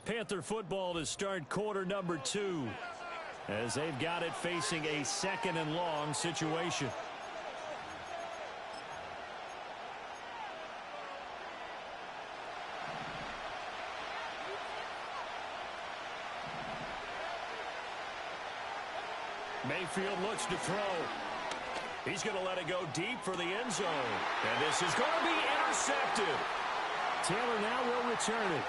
Panther football to start quarter number 2 as they've got it facing a 2nd and long situation. Mayfield looks to throw. He's going to let it go deep for the end zone. And this is going to be intercepted. Taylor now will return it.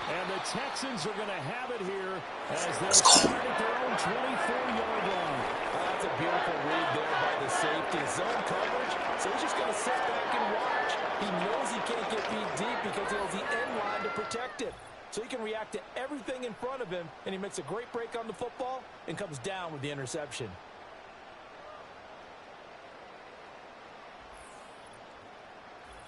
And the Texans are going to have it here as they're starting at their own 24-yard line. That's a beautiful read there by the safety. Zone coverage, so he's just going to sit back and watch. He knows he can't get beat deep because he has the end line to protect it. So he can react to everything in front of him, and he makes a great break on the football and comes down with the interception.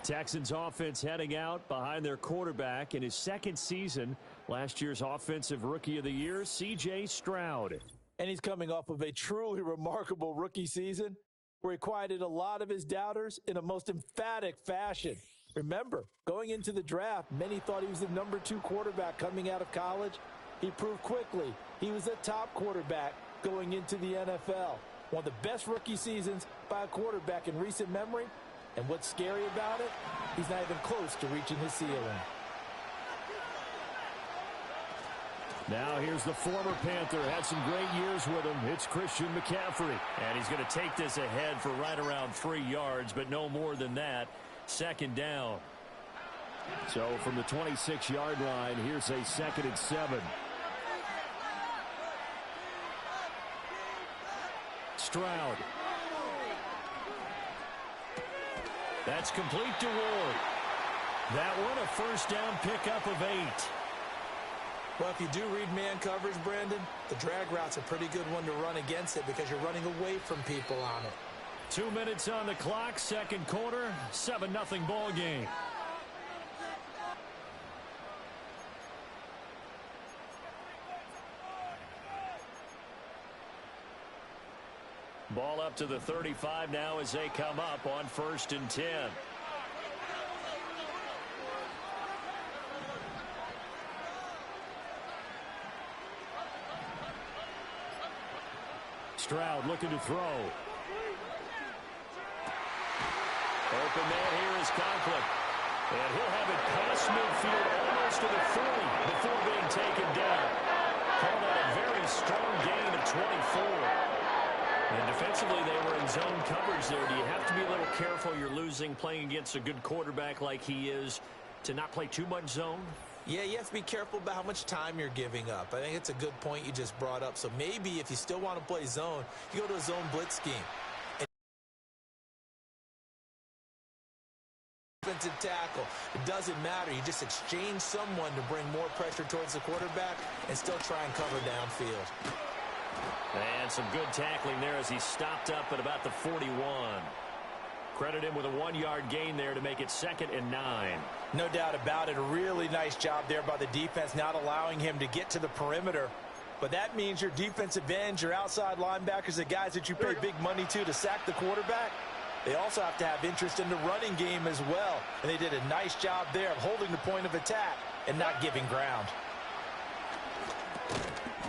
Texans offense heading out behind their quarterback in his 2nd season. Last year's Offensive Rookie of the Year, C.J. Stroud. And he's coming off of a truly remarkable rookie season where he quieted a lot of his doubters in a most emphatic fashion. Remember, going into the draft, many thought he was the number 2 quarterback coming out of college. He proved quickly he was a top quarterback going into the NFL. One of the best rookie seasons by a quarterback in recent memory. And what's scary about it, he's not even close to reaching his ceiling. Now here's the former Panther. Had some great years with him. It's Christian McCaffrey. And he's going to take this ahead for right around 3 yards, but no more than that. Second down. So from the 26-yard line, here's a 2nd and 7. Stroud. That's complete to Ward. That one a first down pickup of 8. Well, if you do read man coverage, Brandon, the drag route's a pretty good one to run against it because you're running away from people on it. 2 minutes on the clock, second quarter, 7-0 ball game. Ball up to the 35 now as they come up on 1st and 10. Stroud looking to throw. Open man here is Conklin. And he'll have it past midfield almost to the 40 before being taken down. Called out a very strong gain of 24. And defensively, they were in zone coverage there. Do you have to be a little careful? You're losing playing against a good quarterback like he is to not play too much zone? Yeah, you have to be careful about how much time you're giving up. I think it's a good point you just brought up. So maybe if you still want to play zone, you go to a zone blitz scheme. Defensive tackle. It doesn't matter. You just exchange someone to bring more pressure towards the quarterback and still try and cover downfield. And some good tackling there as he stopped up at about the 41. Credit him with a 1-yard gain there to make it 2nd and 9. No doubt about it. A really nice job there by the defense, not allowing him to get to the perimeter. But that means your defensive ends, your outside linebackers, the guys that you pay big money to sack the quarterback, they also have to have interest in the running game as well. And they did a nice job there of holding the point of attack and not giving ground.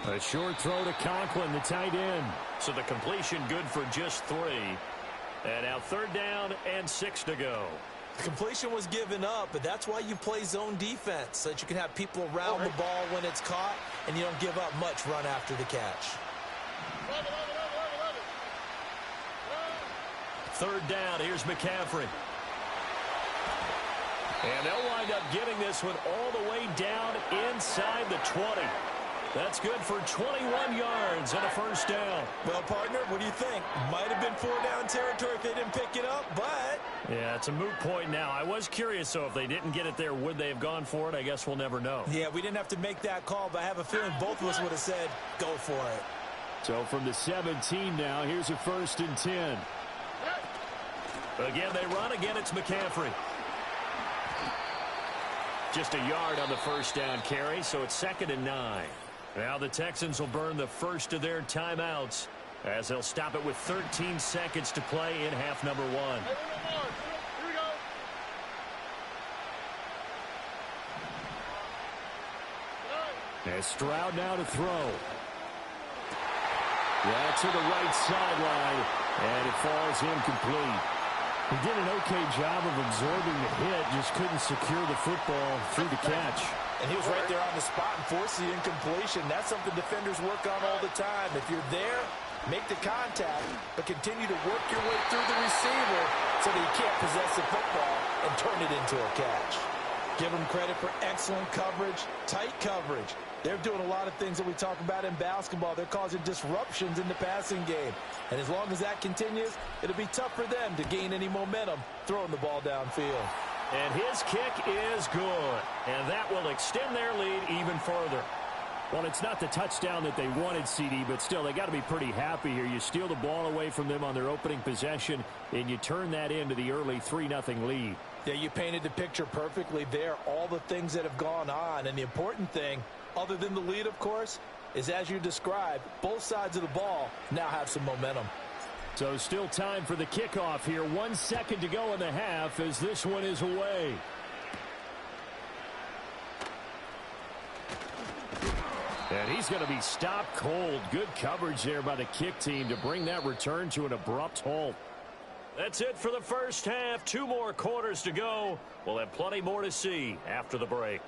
A short throw to Conklin, the tight end. So the completion good for just 3. And now 3rd down and 6 to go. The completion was given up, but that's why you play zone defense, so that you can have people around the ball when it's caught, and you don't give up much run after the catch. 3rd down, here's McCaffrey. And they'll wind up getting this one all the way down inside the 20. That's good for 21 yards and a 1st down. Well, partner, what do you think? Might have been 4-down territory if they didn't pick it up, but... Yeah, it's a moot point now. I was curious, so if they didn't get it there, would they have gone for it? I guess we'll never know. Yeah, we didn't have to make that call, but I have a feeling both of us would have said, go for it. So from the 17 now, here's a 1st and 10. Again, they run. Again, it's McCaffrey. Just a yard on the 1st down carry, so it's 2nd and 9. Now the Texans will burn the first of their timeouts as they'll stop it with 13 seconds to play in half number 1. As Stroud now to throw. Yeah, to the right sideline, and it falls incomplete. He did an okay job of absorbing the hit, just couldn't secure the football through the catch. And he was right there on the spot and forced the incompletion. That's something defenders work on all the time. If you're there, make the contact, but continue to work your way through the receiver so that you can't possess the football and turn it into a catch. Give them credit for excellent coverage, tight coverage. They're doing a lot of things that we talk about in basketball. They're causing disruptions in the passing game. And as long as that continues, it'll be tough for them to gain any momentum throwing the ball downfield. And his kick is good. And that will extend their lead even further. Well, it's not the touchdown that they wanted, CD, but still, they got to be pretty happy here. You steal the ball away from them on their opening possession, and you turn that into the early 3-0 lead. Yeah, you painted the picture perfectly there. All the things that have gone on. And the important thing, other than the lead, of course, is as you described, both sides of the ball now have some momentum. So still time for the kickoff here. 1 second to go in the half as this one is away. And he's going to be stopped cold. Good coverage there by the kick team to bring that return to an abrupt halt. That's it for the first half. 2 more quarters to go. We'll have plenty more to see after the break.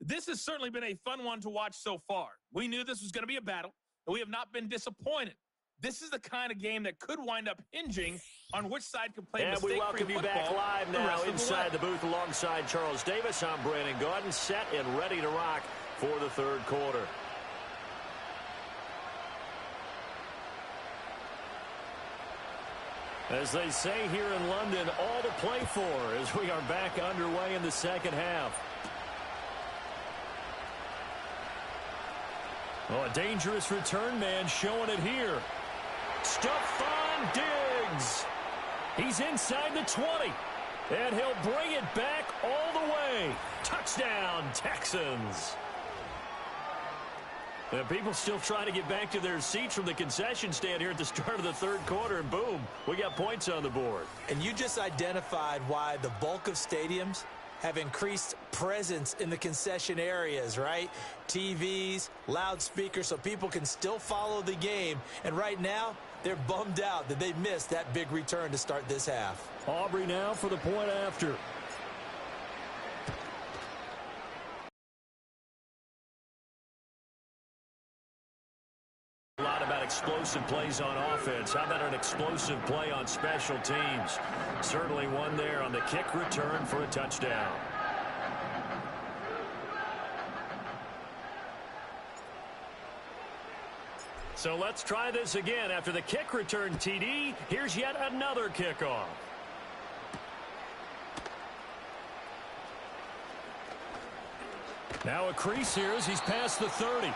This has certainly been a fun one to watch so far. We knew this was going to be a battle, and we have not been disappointed. This is the kind of game that could wind up hinging on which side can play mistake-free football. And we welcome you back live now inside the booth alongside Charles Davis. I'm Brandon Gaudin, set and ready to rock for the 3rd quarter. As they say here in London, all to play for as we are back underway in the 2nd half. Oh, a dangerous return man showing it here. Stephon Diggs. He's inside the 20. And he'll bring it back all the way. Touchdown, Texans. And people still trying to get back to their seats from the concession stand here at the start of the 3rd quarter. And boom, we got points on the board. And you just identified why the bulk of stadiums have increased presence in the concession areas, right? TVs, loudspeakers, so people can still follow the game. And right now, They're bummed out that they missed that big return to start this half. Aubrey now for the point after. A lot about explosive plays on offense. How about an explosive play on special teams? Certainly one there on the kick return for a touchdown. So let's try this again. After the kick return TD, here's yet another kickoff. Now a crease here as he's past the 30.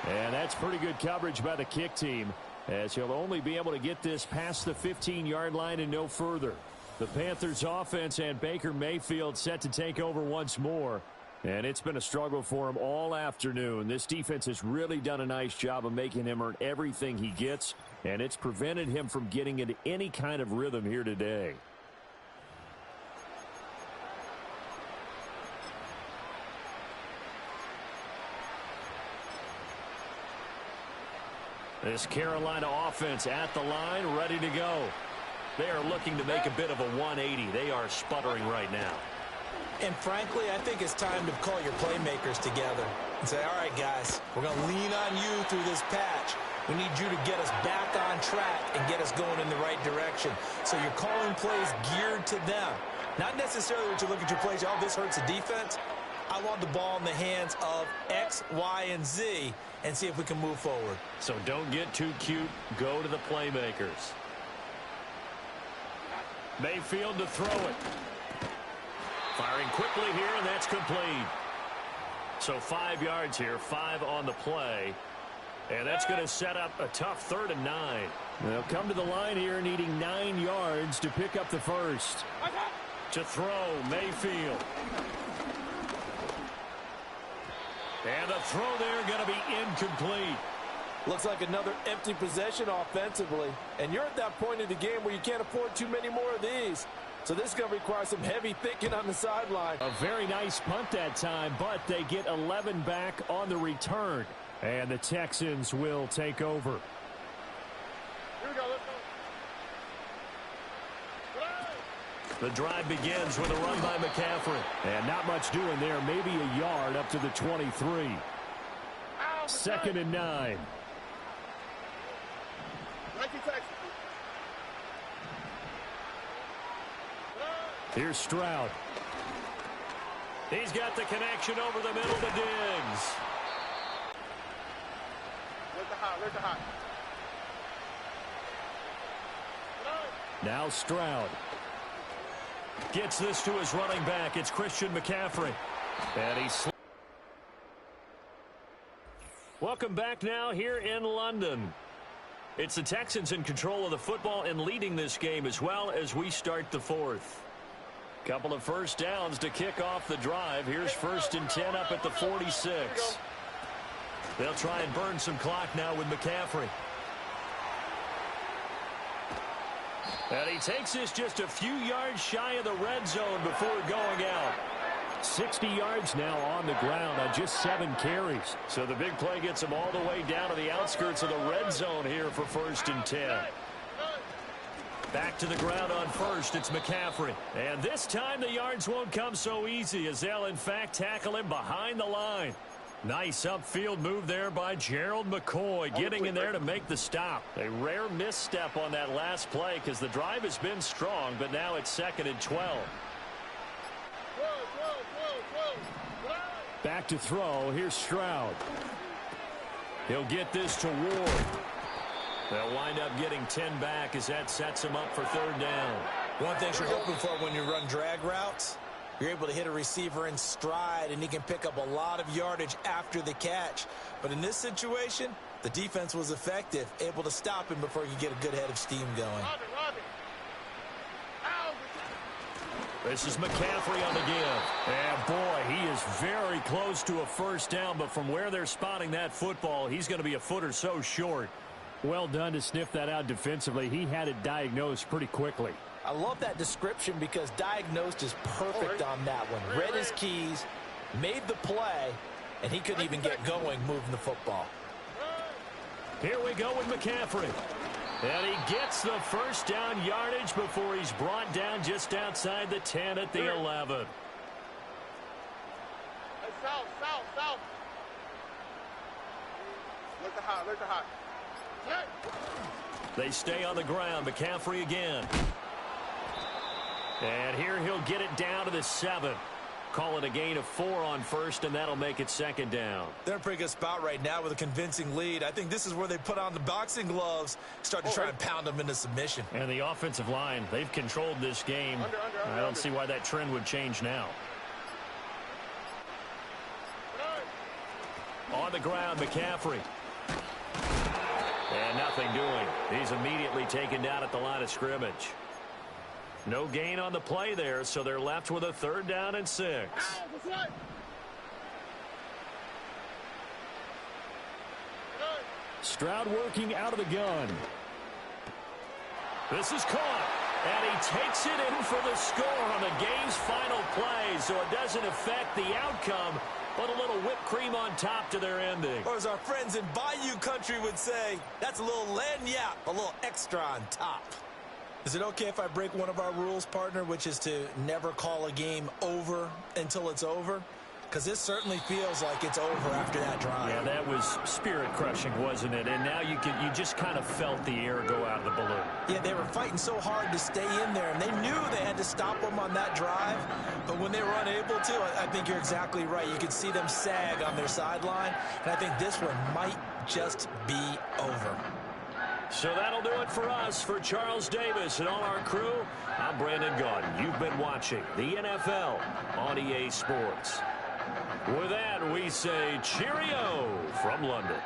And that's pretty good coverage by the kick team, as he'll only be able to get this past the 15-yard line and no further. The Panthers offense and Baker Mayfield set to take over once more. And it's been a struggle for him all afternoon. This defense has really done a nice job of making him earn everything he gets, and it's prevented him from getting into any kind of rhythm here today. This Carolina offense at the line, ready to go. They are looking to make a bit of a 180. They are sputtering right now. And frankly, I think it's time to call your playmakers together and say, all right, guys, we're going to lean on you through this patch. We need you to get us back on track and get us going in the right direction. So you're calling plays geared to them. Not necessarily when you look at your plays, oh, this hurts the defense. I want the ball in the hands of X, Y, and Z and see if we can move forward. So don't get too cute. Go to the playmakers. Mayfield to throw it. Firing quickly here, and that's complete. So 5 yards here, 5 on the play. And that's going to set up a tough 3rd and 9. They'll come to the line here needing 9 yards to pick up the first. To throw, Mayfield. And the throw there going to be incomplete. Looks like another empty possession offensively. And you're at that point in the game where you can't afford too many more of these. So this is going to require some heavy thinking on the sideline. A very nice punt that time, but they get 11 back on the return. And the Texans will take over. Here we go, let's go. The drive begins with a run by McCaffrey. And not much doing there. Maybe a yard up to the 23. 2nd and 9. Here's Stroud. He's got the connection over the middle to Diggs. Where's the hot? Now Stroud. Gets this to his running back. It's Christian McCaffrey. And he's... Welcome back now here in London. It's the Texans in control of the football and leading this game as well as we start the 4th. Couple of first downs to kick off the drive. Here's 1st and 10 up at the 46. They'll try and burn some clock now with McCaffrey. And he takes this just a few yards shy of the red zone before going out. 60 yards now on the ground on just 7 carries. So the big play gets him all the way down to the outskirts of the red zone here for 1st and 10. Back to the ground on 1st, it's McCaffrey. And this time the yards won't come so easy as they'll in fact tackle him behind the line. Nice upfield move there by Gerald McCoy, getting in there to make the stop. A rare misstep on that last play because the drive has been strong, but now it's 2nd and 12. Back to throw. Here's Stroud. He'll get this to Ward. They'll wind up getting 10 back as that sets him up for 3rd down. One thing you're hoping for when you run drag routes, you're able to hit a receiver in stride, and he can pick up a lot of yardage after the catch. But in this situation, the defense was effective, able to stop him before he could get a good head of steam going. This is McCaffrey on the give. And boy, he is very close to a first down, but from where they're spotting that football, he's going to be a foot or so short. Well done to sniff that out defensively. He had it diagnosed pretty quickly. I love that description because diagnosed is perfect on that one. Read his keys, made the play, and he couldn't even get going moving the football. Here we go with McCaffrey. And he gets the first down yardage before he's brought down just outside the 10 at the 11. Hey, south, south, south. Look to hot, look to hot. They stay on the ground. McCaffrey again. And here he'll get it down to the 7. Call it a gain of 4 on first, and that'll make it second down. They're in a pretty good spot right now with a convincing lead. I think this is where they put on the boxing gloves, start to try and pound them into submission. And the offensive line, they've controlled this game. I don't see why that trend would change now. On the ground, McCaffrey. And nothing doing. He's immediately taken down at the line of scrimmage. No gain on the play there, so they're left with a 3rd down and 6. Stroud working out of the gun. This is caught, and he takes it in for the score on the game's final play, so it doesn't affect the outcome, but a little whipped cream on top to their ending. Or as our friends in Bayou Country would say, that's a little lagniappe, a little extra on top. Is it okay if I break one of our rules, partner, which is to never call a game over until it's over? Because this certainly feels like it's over after that drive. Yeah, that was spirit-crushing, wasn't it? And now you just kind of felt the air go out of the balloon. Yeah, they were fighting so hard to stay in there, and they knew they had to stop them on that drive. But when they were unable to, I think you're exactly right. You could see them sag on their sideline, and I think this one might just be over. So that'll do it for us. For Charles Davis and all our crew, I'm Brandon Gaudin. You've been watching the NFL on EA Sports. With that, we say cheerio from London.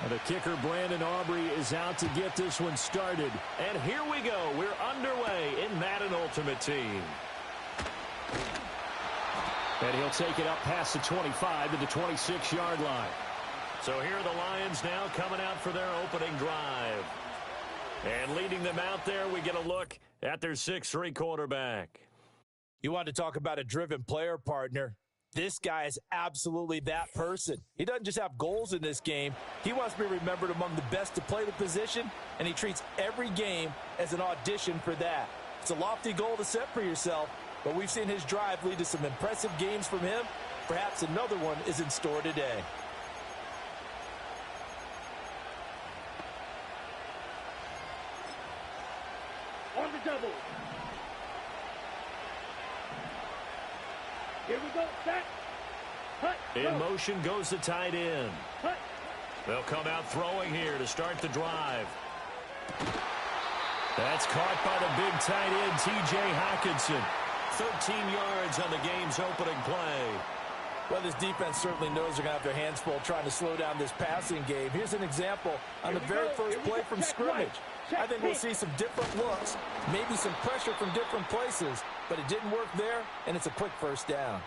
The kicker, Brandon Aubrey, is out to get this one started. And here we go. We're underway in Madden Ultimate Team. And he'll take it up past the 25 to the 26-yard line. So here are the Lions now coming out for their opening drive. And leading them out there, we get a look at their 6'3" quarterback. You want to talk about a driven player, partner. This guy is absolutely that person. He doesn't just have goals in this game. He wants to be remembered among the best to play the position, and he treats every game as an audition for that. It's a lofty goal to set for yourself, but we've seen his drive lead to some impressive games from him. Perhaps another one is in store today. On the double. Here we go, set. Hut, in motion goes the tight end. Hut. They'll come out throwing here to start the drive. That's caught by the big tight end, T.J. Hockenson. 13 yards on the game's opening play. Well, this defense certainly knows they're going to have their hands full trying to slow down this passing game. Here's an example on the very first play from scrimmage. I think we'll see some different looks, maybe some pressure from different places, but it didn't work there, and it's a quick first down.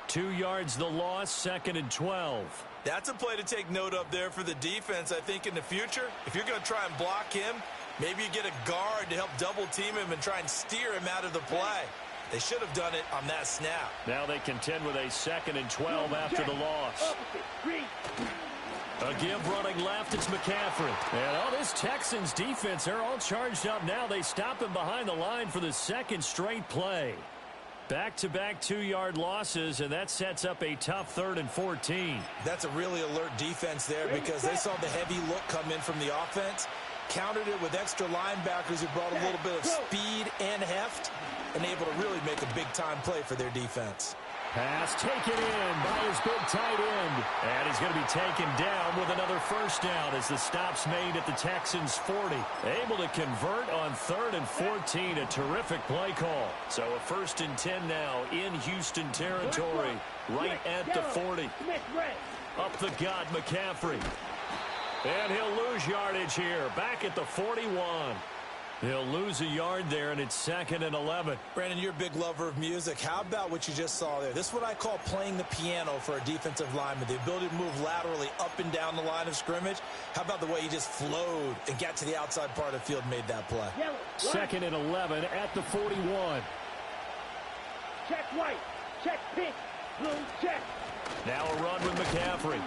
2 yards the loss, 2nd and 12. That's a play to take note of there for the defense, I think, in the future. If you're going to try and block him, maybe you get a guard to help double team him and try and steer him out of the play. They should have done it on that snap. Now they contend with a 2nd and 12 after the loss. A give running left, it's McCaffrey. And all this Texans defense, they're all charged up now. They stop him behind the line for the second straight play. Back-to-back 2-yard losses, and that sets up a tough 3rd and 14. That's a really alert defense there because they saw the heavy look come in from the offense, countered it with extra linebackers who brought a little bit of speed and heft, and able to really make a big-time play for their defense. Pass taken in by his big tight end. And he's going to be taken down with another first down as the stop's made at the Texans' 40. Able to convert on 3rd and 14. A terrific play call. So a 1st and 10 now in Houston territory, right at the 40. Up the gut, McCaffrey. And he'll lose yardage here, back at the 41. He'll lose a yard there, and it's 2nd and 11. Brandon, you're a big lover of music. How about what you just saw there? This is what I call playing the piano for a defensive lineman, the ability to move laterally up and down the line of scrimmage. How about the way he just flowed and got to the outside part of the field and made that play? 2nd and 11 at the 41. Check white, check pink, blue, check. Now a run with McCaffrey.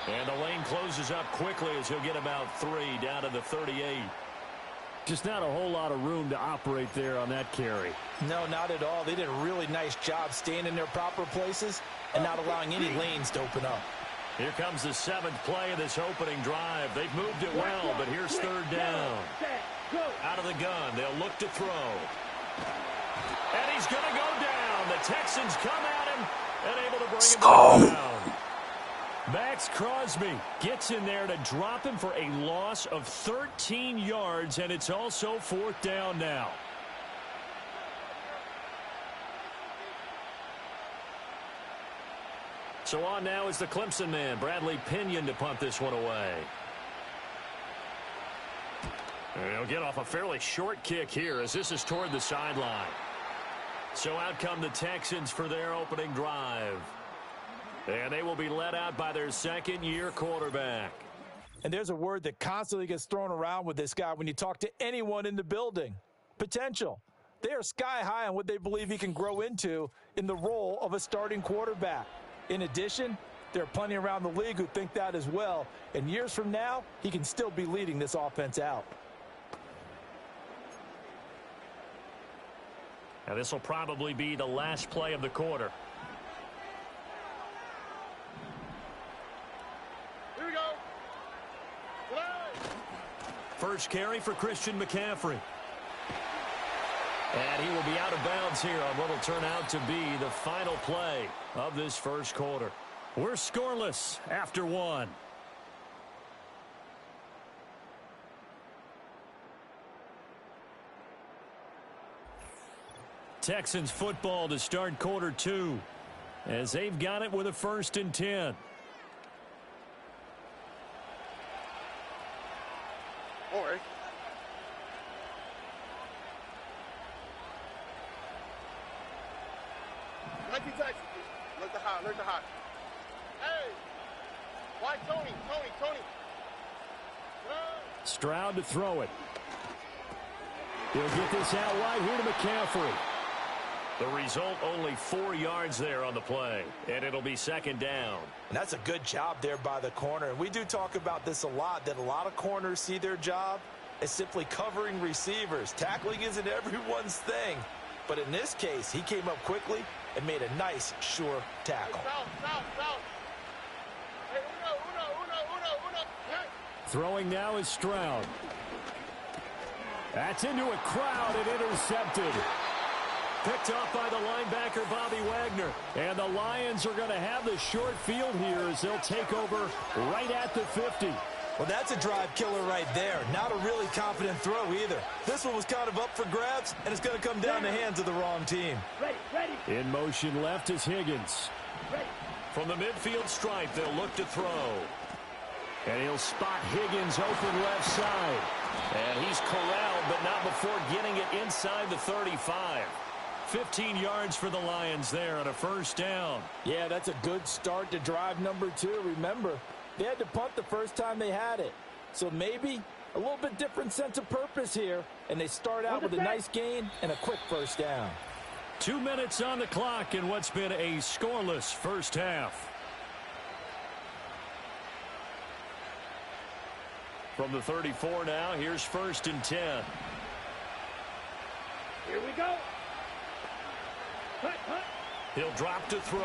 And the lane closes up quickly as he'll get about 3 down to the 38. Just not a whole lot of room to operate there on that carry. No, not at all. They did a really nice job staying in their proper places and not allowing any lanes to open up. Here comes the 7th play of this opening drive. They've moved it well, but here's 3rd down. Out of the gun, they'll look to throw. And he's going to go down. The Texans come at him and able to bring him down. Max Crosby gets in there to drop him for a loss of 13 yards, and it's also 4th down now. So on now is the Clemson man, Bradley Pinion, to punt this one away. And he'll get off a fairly short kick here as this is toward the sideline. So out come the Texans for their opening drive. And they will be led out by their 2nd-year quarterback. And there's a word that constantly gets thrown around with this guy when you talk to anyone in the building. Potential. They are sky high on what they believe he can grow into in the role of a starting quarterback. In addition, there are plenty around the league who think that as well. And years from now, he can still be leading this offense out. Now this will probably be the last play of the quarter. First carry for Christian McCaffrey. And he will be out of bounds here on what will turn out to be the final play of this first quarter. We're scoreless after 1. Texans football to start quarter 2 as they've got it with a 1st and 10. All right. Mikey Texas. Look the hot, look the hot. Hey! Why Tony? Stroud to throw it. He'll get this out wide here to McCaffrey. The result, only 4 yards there on the play, and it'll be 2nd down. And that's a good job there by the corner. And we do talk about this a lot, that a lot of corners see their job as simply covering receivers. Tackling isn't everyone's thing. But in this case, he came up quickly and made a nice, sure tackle. South. Hey, uno. Hey. Throwing now is Stroud. That's into a crowd and intercepted. Picked off by the linebacker, Bobby Wagner. And the Lions are going to have the short field here as they'll take over right at the 50. Well, that's a drive killer right there. Not a really confident throw either. This one was kind of up for grabs, and it's going to come down the hands of the wrong team. Ready. In motion left is Higgins. From the midfield stripe, they'll look to throw. And he'll spot Higgins open left side. And he's corralled, but not before getting it inside the 35. 15 yards for the Lions there on a 1st down. Yeah, that's a good start to drive number 2. Remember, they had to punt the first time they had it. So maybe a little bit different sense of purpose here. And they start out with a nice gain and a quick 1st down. 2 minutes on the clock in what's been a scoreless first half. From the 34 now, here's 1st and 10. Here we go. He'll drop to throw.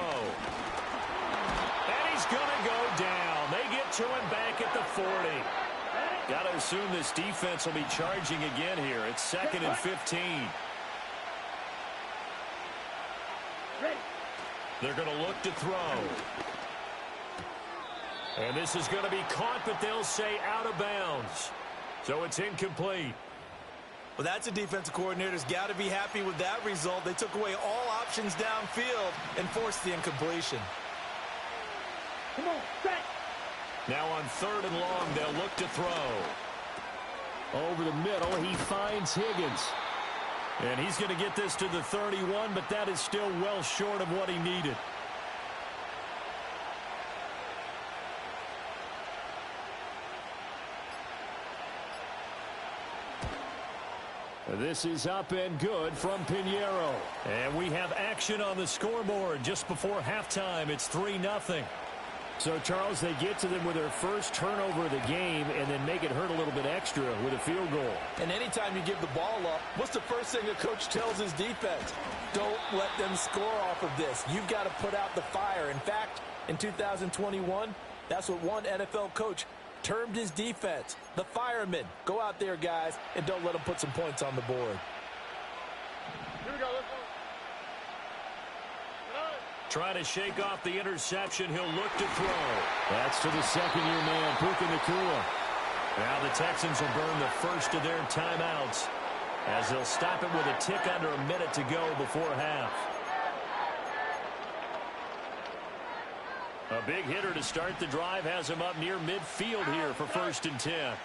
And he's going to go down. They get to him back at the 40. Got to assume this defense will be charging again here. It's 2nd and 15. They're going to look to throw. And this is going to be caught, but they'll say out of bounds. So it's incomplete. Well, that's a defensive coordinator's got to be happy with that result. They took away all options downfield and forced the incompletion. Come on, set. Now on 3rd and long, they'll look to throw. Over the middle, he finds Higgins. And he's going to get this to the 31, but that is still well short of what he needed. This is up and good from Pinheiro. And we have action on the scoreboard just before halftime. It's 3-0. So, Charles, they get to them with their first turnover of the game and then make it hurt a little bit extra with a field goal. And anytime you give the ball up, what's the first thing a coach tells his defense? Don't let them score off of this. You've got to put out the fire. In fact, in 2021, that's what one NFL coach termed his defense, the firemen. Go out there, guys, and don't let them put some points on the board. Here we go. Let's go. Trying to shake off the interception. He'll look to throw. That's to the second-year man, Puka Nacua. Now the Texans will burn the first of their timeouts as they'll stop it with a tick under a minute to go before half. A big hitter to start the drive has him up near midfield here for 1st and 10.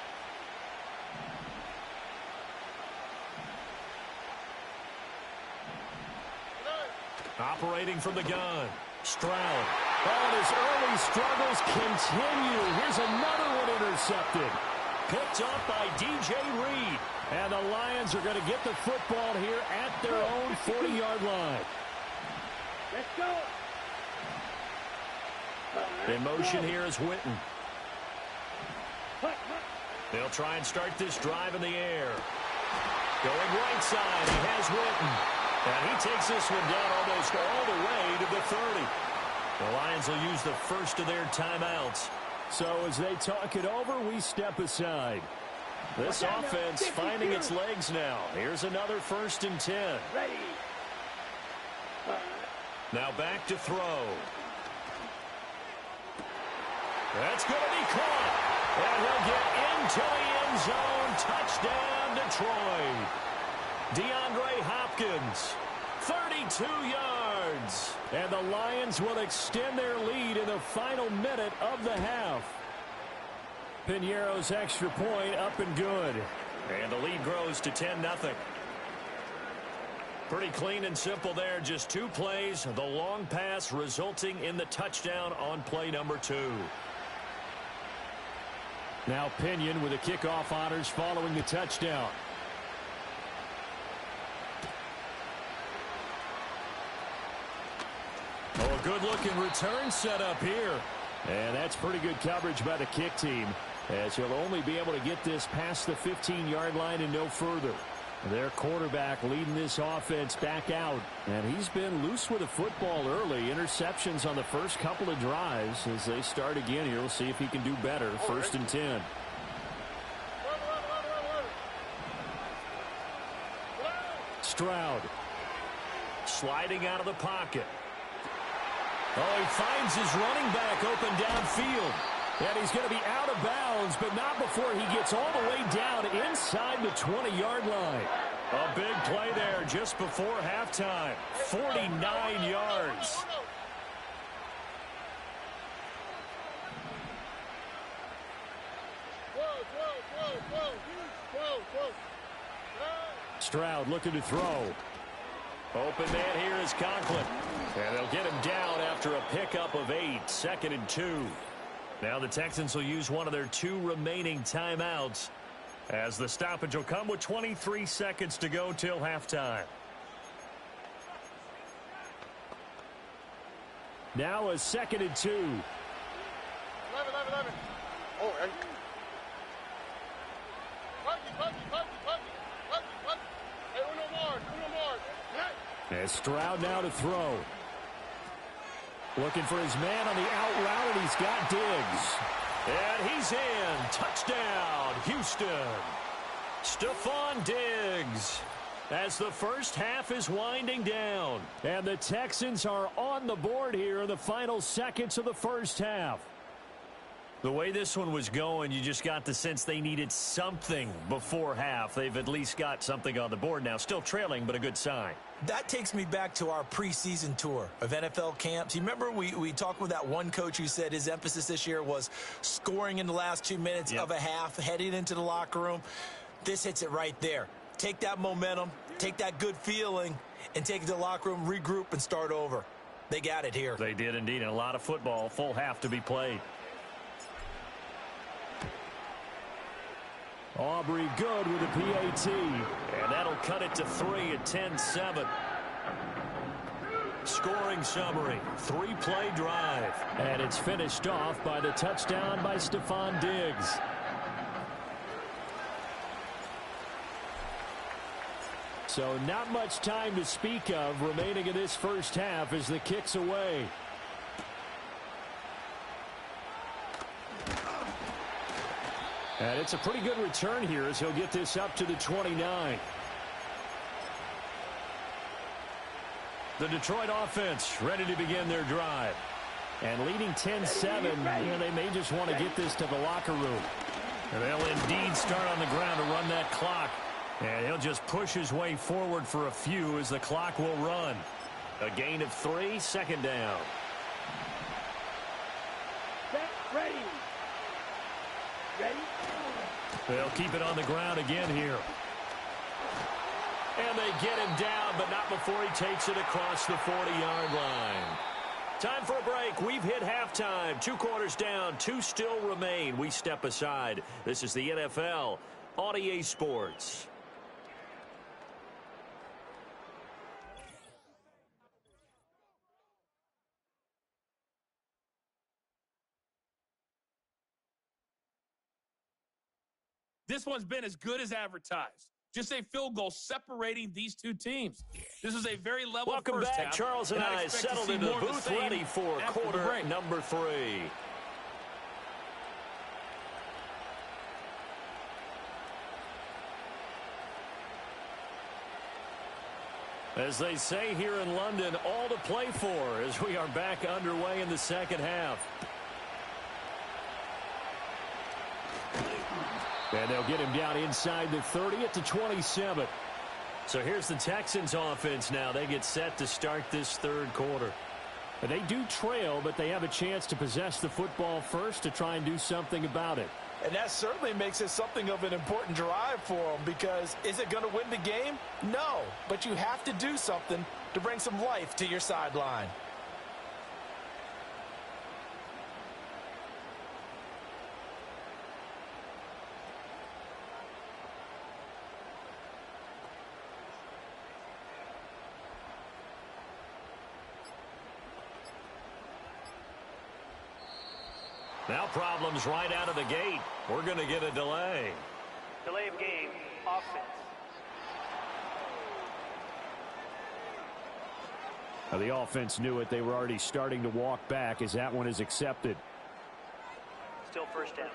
Operating from the gun, Stroud. Oh, and his early struggles continue. Here's another one intercepted. Picked up by DJ Reed. And the Lions are going to get the football here at their own 40-yard line. Let's go. In motion here is Witten. They'll try and start this drive in the air. Going right side, he has Witten. And he takes this one down almost all the way to the 30. The Lions will use the first of their timeouts. So as they talk it over, we step aside. This offense finding its legs now. Here's another 1st and 10. Ready. Now back to throw. That's going to be caught. And he'll get into the end zone. Touchdown, Detroit. DeAndre Hopkins, 32 yards. And the Lions will extend their lead in the final minute of the half. Pinheiro's extra point up and good. And the lead grows to 10-0. Pretty clean and simple there. Just 2 plays. The long pass resulting in the touchdown on play number 2. Now Pinion with the kickoff honors following the touchdown. Oh, a good-looking return set up here. And that's pretty good coverage by the kick team, as he'll only be able to get this past the 15-yard line and no further. Their quarterback leading this offense back out, and he's been loose with the football early. Interceptions on the first couple of drives. As they start again here, we'll see if he can do better. 1st and 10. Stroud. Sliding out of the pocket. Oh, he finds his running back open downfield. And he's going to be out of bounds, but not before he gets all the way down inside the 20-yard line. A big play there just before halftime. 49 yards. Stroud looking to throw. Open man here is Conklin. And they'll get him down after a pickup of 8. 2nd and 2. Now the Texans will use one of their 2 remaining timeouts, as the stoppage will come with 23 seconds to go till halftime. Now a 2nd and 2. 11. Oh, Hey, uno more. And Stroud now to throw. Looking for his man on the out route, and he's got Diggs. And he's in. Touchdown, Houston. Stephon Diggs. As the first half is winding down. And the Texans are on the board here in the final seconds of the first half. The way this one was going, you just got the sense they needed something before half. They've at least got something on the board now. Still trailing, but a good sign. That takes me back to our preseason tour of NFL camps. You remember we talked with that one coach who said his emphasis this year was scoring in the last 2 minutes of a half, heading into the locker room. This hits it right there. Take that momentum, take that good feeling, and take it to the locker room, regroup, and start over. They got it here. They did indeed, and a lot of football, full half to be played. Aubrey good with a PAT. And that'll cut it to 3 at 10-7. Scoring summary, 3-play drive. And it's finished off by the touchdown by Stephon Diggs. So not much time to speak of remaining in this first half as the kick's away. And it's a pretty good return here as he'll get this up to the 29. The Detroit offense ready to begin their drive. And leading 10-7, they may just want to get this to the locker room. And they'll indeed start on the ground to run that clock. And he'll just push his way forward for a few as the clock will run. A gain of 3, second down. Set, ready. Ready? They'll keep it on the ground again here. And they get him down, but not before he takes it across the 40-yard line. Time for a break. We've hit halftime. 2 quarters down, 2 still remain. We step aside. This is the NFL on EA Sports. This one's been as good as advertised. Just a field goal separating these two teams. This is a very level Welcome first back. half. Charles and I settled into the booth ready for quarter number 3. As they say here in London, all to play for as we are back underway in the second half. And they'll get him down inside the 30 at the 27. So here's the Texans offense now. They get set to start this third quarter. And they do trail, but they have a chance to possess the football first to try and do something about it. And that certainly makes it something of an important drive for them, because is it going to win the game? No, but you have to do something to bring some life to your sideline. Now problems right out of the gate. We're going to get a delay. Delay of game, offense. Now the offense knew it. They were already starting to walk back as that one is accepted. Still first down.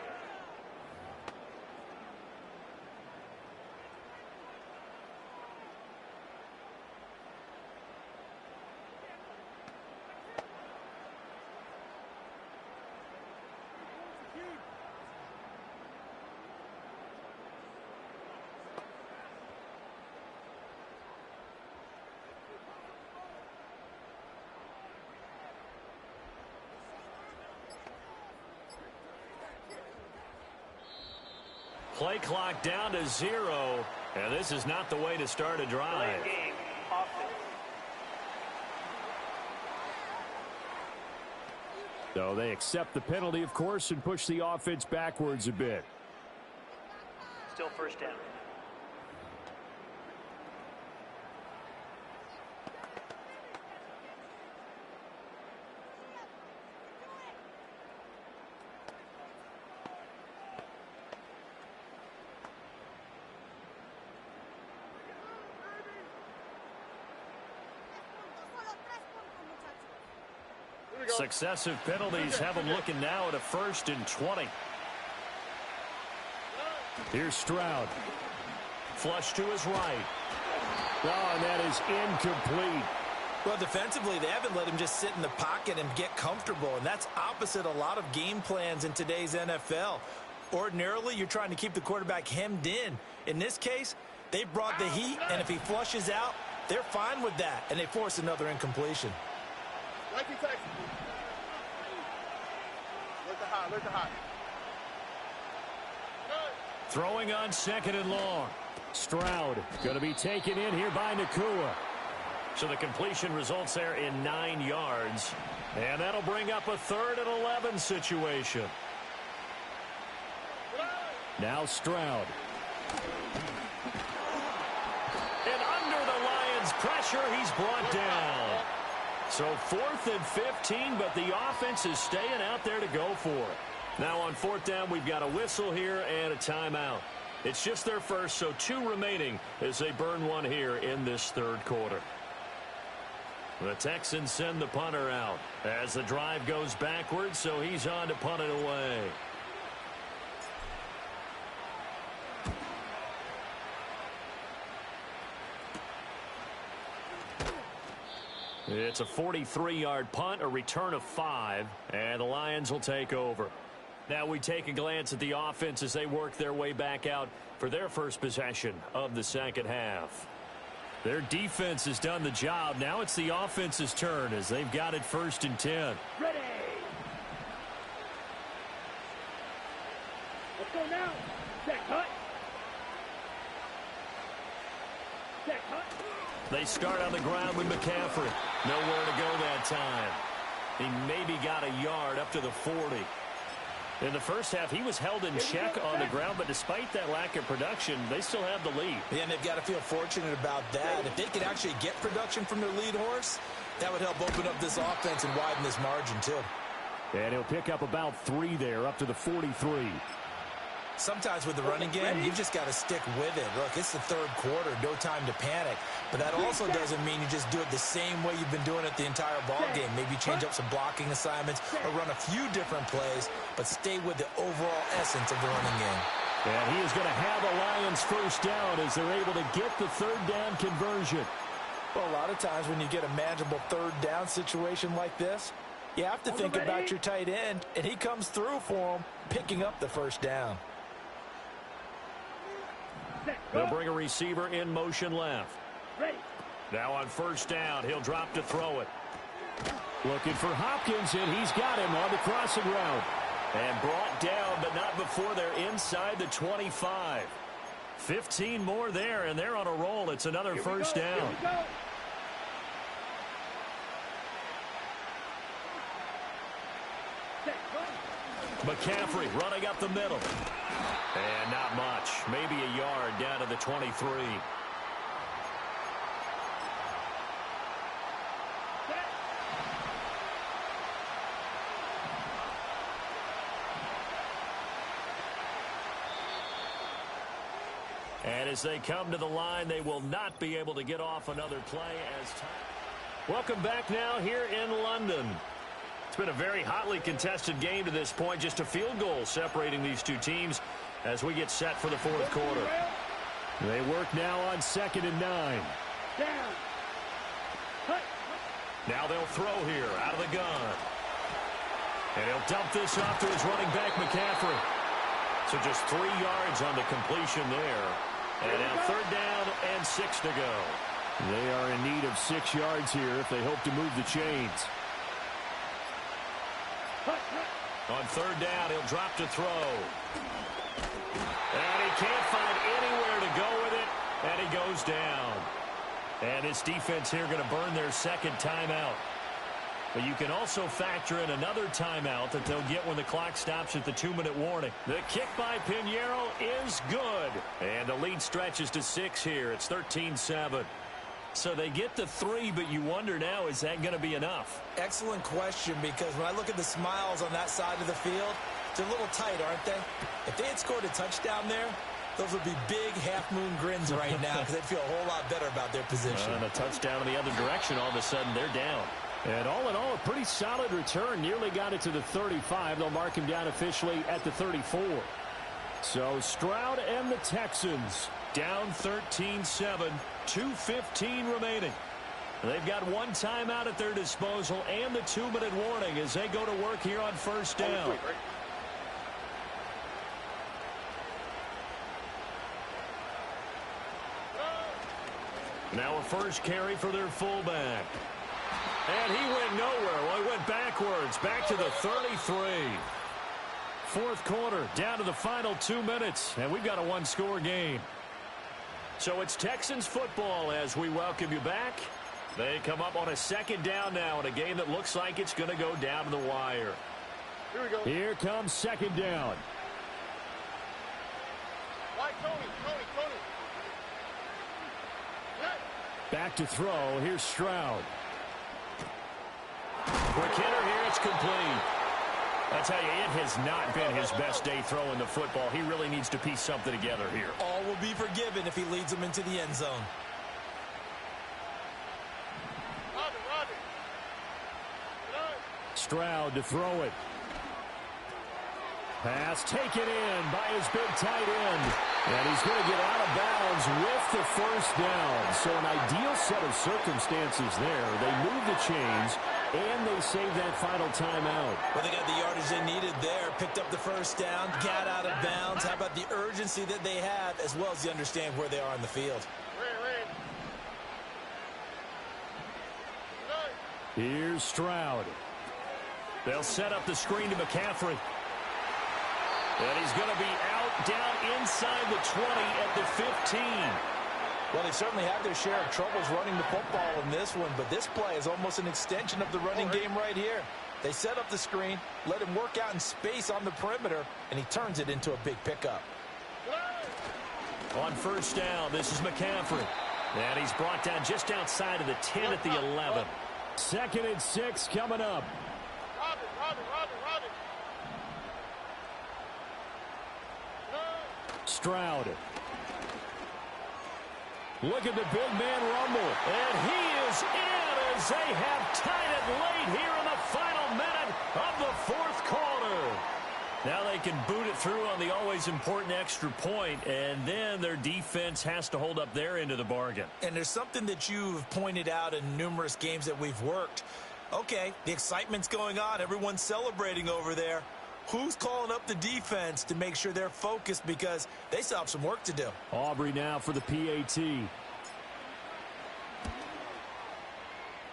Play clock down to 0, and this is not the way to start a drive. Delay of game, offense. So they accept the penalty, of course, and push the offense backwards a bit. Still first down. Successive penalties have them looking now at a 1st and 20. Here's Stroud. Flush to his right. Oh, and that is incomplete. Well, defensively, they haven't let him just sit in the pocket and get comfortable, and that's opposite a lot of game plans in today's NFL. Ordinarily, you're trying to keep the quarterback hemmed in. In this case, they brought the heat, and if he flushes out, they're fine with that, and they force another incompletion. Like you text. Look the hot, look the hot. Throwing on 2nd and long. Stroud going to be taken in here by Nakua. So the completion results there in 9 yards. And that'll bring up a 3rd and 11 situation. Now Stroud. And under the Lions' pressure, he's brought down. So 4th and 15, but the offense is staying out there to go for it. Now on 4th down, we've got a whistle here and a timeout. It's just their first, so 2 remaining as they burn one here in this 3rd quarter. The Texans send the punter out as the drive goes backwards, so he's on to punt it away. It's a 43-yard punt, a return of 5, and the Lions will take over. Now we take a glance at the offense as they work their way back out for their first possession of the 2nd half. Their defense has done the job. Now it's the offense's turn as they've got it 1st and 10. Ready. Let's go now. Set cut. Set cut. They start on the ground with McCaffrey. Nowhere to go that time. He maybe got a yard up to the 40. In the first half, he was held in check on the ground, but despite that lack of production, they still have the lead. Yeah, and they've got to feel fortunate about that. If they could actually get production from their lead horse, that would help open up this offense and widen this margin, too. And he'll pick up about 3 there, up to the 43. Sometimes with the running game, you've just got to stick with it. Look, it's the 3rd quarter, no time to panic. But that also doesn't mean you just do it the same way you've been doing it the entire ball game. Maybe change up some blocking assignments or run a few different plays, but stay with the overall essence of the running game. And he is going to have the Lions 1st down as they're able to get the 3rd down conversion. Well, a lot of times when you get a manageable 3rd down situation like this, you have to think about your tight end, and he comes through for him, picking up the 1st down. They'll bring a receiver in motion left. Ready. Now on 1st down, he'll drop to throw it. Looking for Hopkins, and he's got him on the crossing route. And brought down, but not before they're inside the 25. 15 more there, and they're on a roll. It's another 1st down. McCaffrey running up the middle. And not much. Maybe a yard down to the 23. And as they come to the line, they will not be able to get off another play as time. Welcome back now here in London. It's been a very hotly contested game to this point. Just a field goal separating these two teams as we get set for the 4th quarter. They work now on 2nd and 9. Down. Now they'll throw here out of the gun. And he'll dump this off to his running back, McCaffrey. So just 3 yards on the completion there. And now 3rd down and 6 to go. They are in need of 6 yards here if they hope to move the chains. On 3rd down, he'll drop to throw. And he can't find anywhere to go with it, and he goes down. And this defense here going to burn their 2nd timeout. But you can also factor in another timeout that they'll get when the clock stops at the 2-minute warning. The kick by Pinheiro is good. And the lead stretches to 6 here. It's 13-7. So they get to 3, but you wonder now, is that going to be enough? Excellent question, because when I look at the smiles on that side of the field, they're a little tight, aren't they? If they had scored a touchdown there, those would be big half-moon grins right now because they'd feel a whole lot better about their position. And a touchdown in the other direction, all of a sudden they're down. And all in all, a pretty solid return. Nearly got it to the 35. They'll mark him down officially at the 34. So Stroud and the Texans down 13-7, 2:15 remaining. They've got one timeout at their disposal and the 2-minute warning as they go to work here on first down. Now a first carry for their fullback. And he went nowhere. Well, he went backwards, back to the 33. Fourth quarter, down to the final 2 minutes, and we've got a one-score game. So it's Texans football as we welcome you back. They come up on a second down now in a game that looks like it's going to go down to the wire. Here we go. Here comes second down. White, Tony. Back to throw. Here's Stroud. Quick hitter here. It's complete. I tell you, it has not been his best day throwing the football. He really needs to piece something together here. All will be forgiven if he leads them into the end zone. Stroud to throw it. Pass taken in by his big tight end. And he's going to get out of bounds with the first down. So an ideal set of circumstances there. They move the chains, and they save that final timeout. Well, they got the yardage they needed there. Picked up the first down, got out of bounds. How about the urgency that they have, as well as you understand where they are on the field. Here's Stroud. They'll set up the screen to McCaffrey. And he's going to be out down inside the 20 at the 15. Well, they certainly have their share of troubles running the football in this one, but this play is almost an extension of the running game right here. They set up the screen, let him work out in space on the perimeter, and he turns it into a big pickup. On first down, this is McCaffrey. And he's brought down just outside of the 10 at the 11. 2nd and 6 coming up. Stroud. Look at the big man rumble. And he is in as they have tied it late here in the final minute of the fourth quarter. Now they can boot it through on the always important extra point, and then their defense has to hold up their end of the bargain. And there's something that you've pointed out in numerous games that we've worked. Okay, the excitement's going on. Everyone's celebrating over there. Who's calling up the defense to make sure they're focused, because they still have some work to do? Aubrey now for the PAT.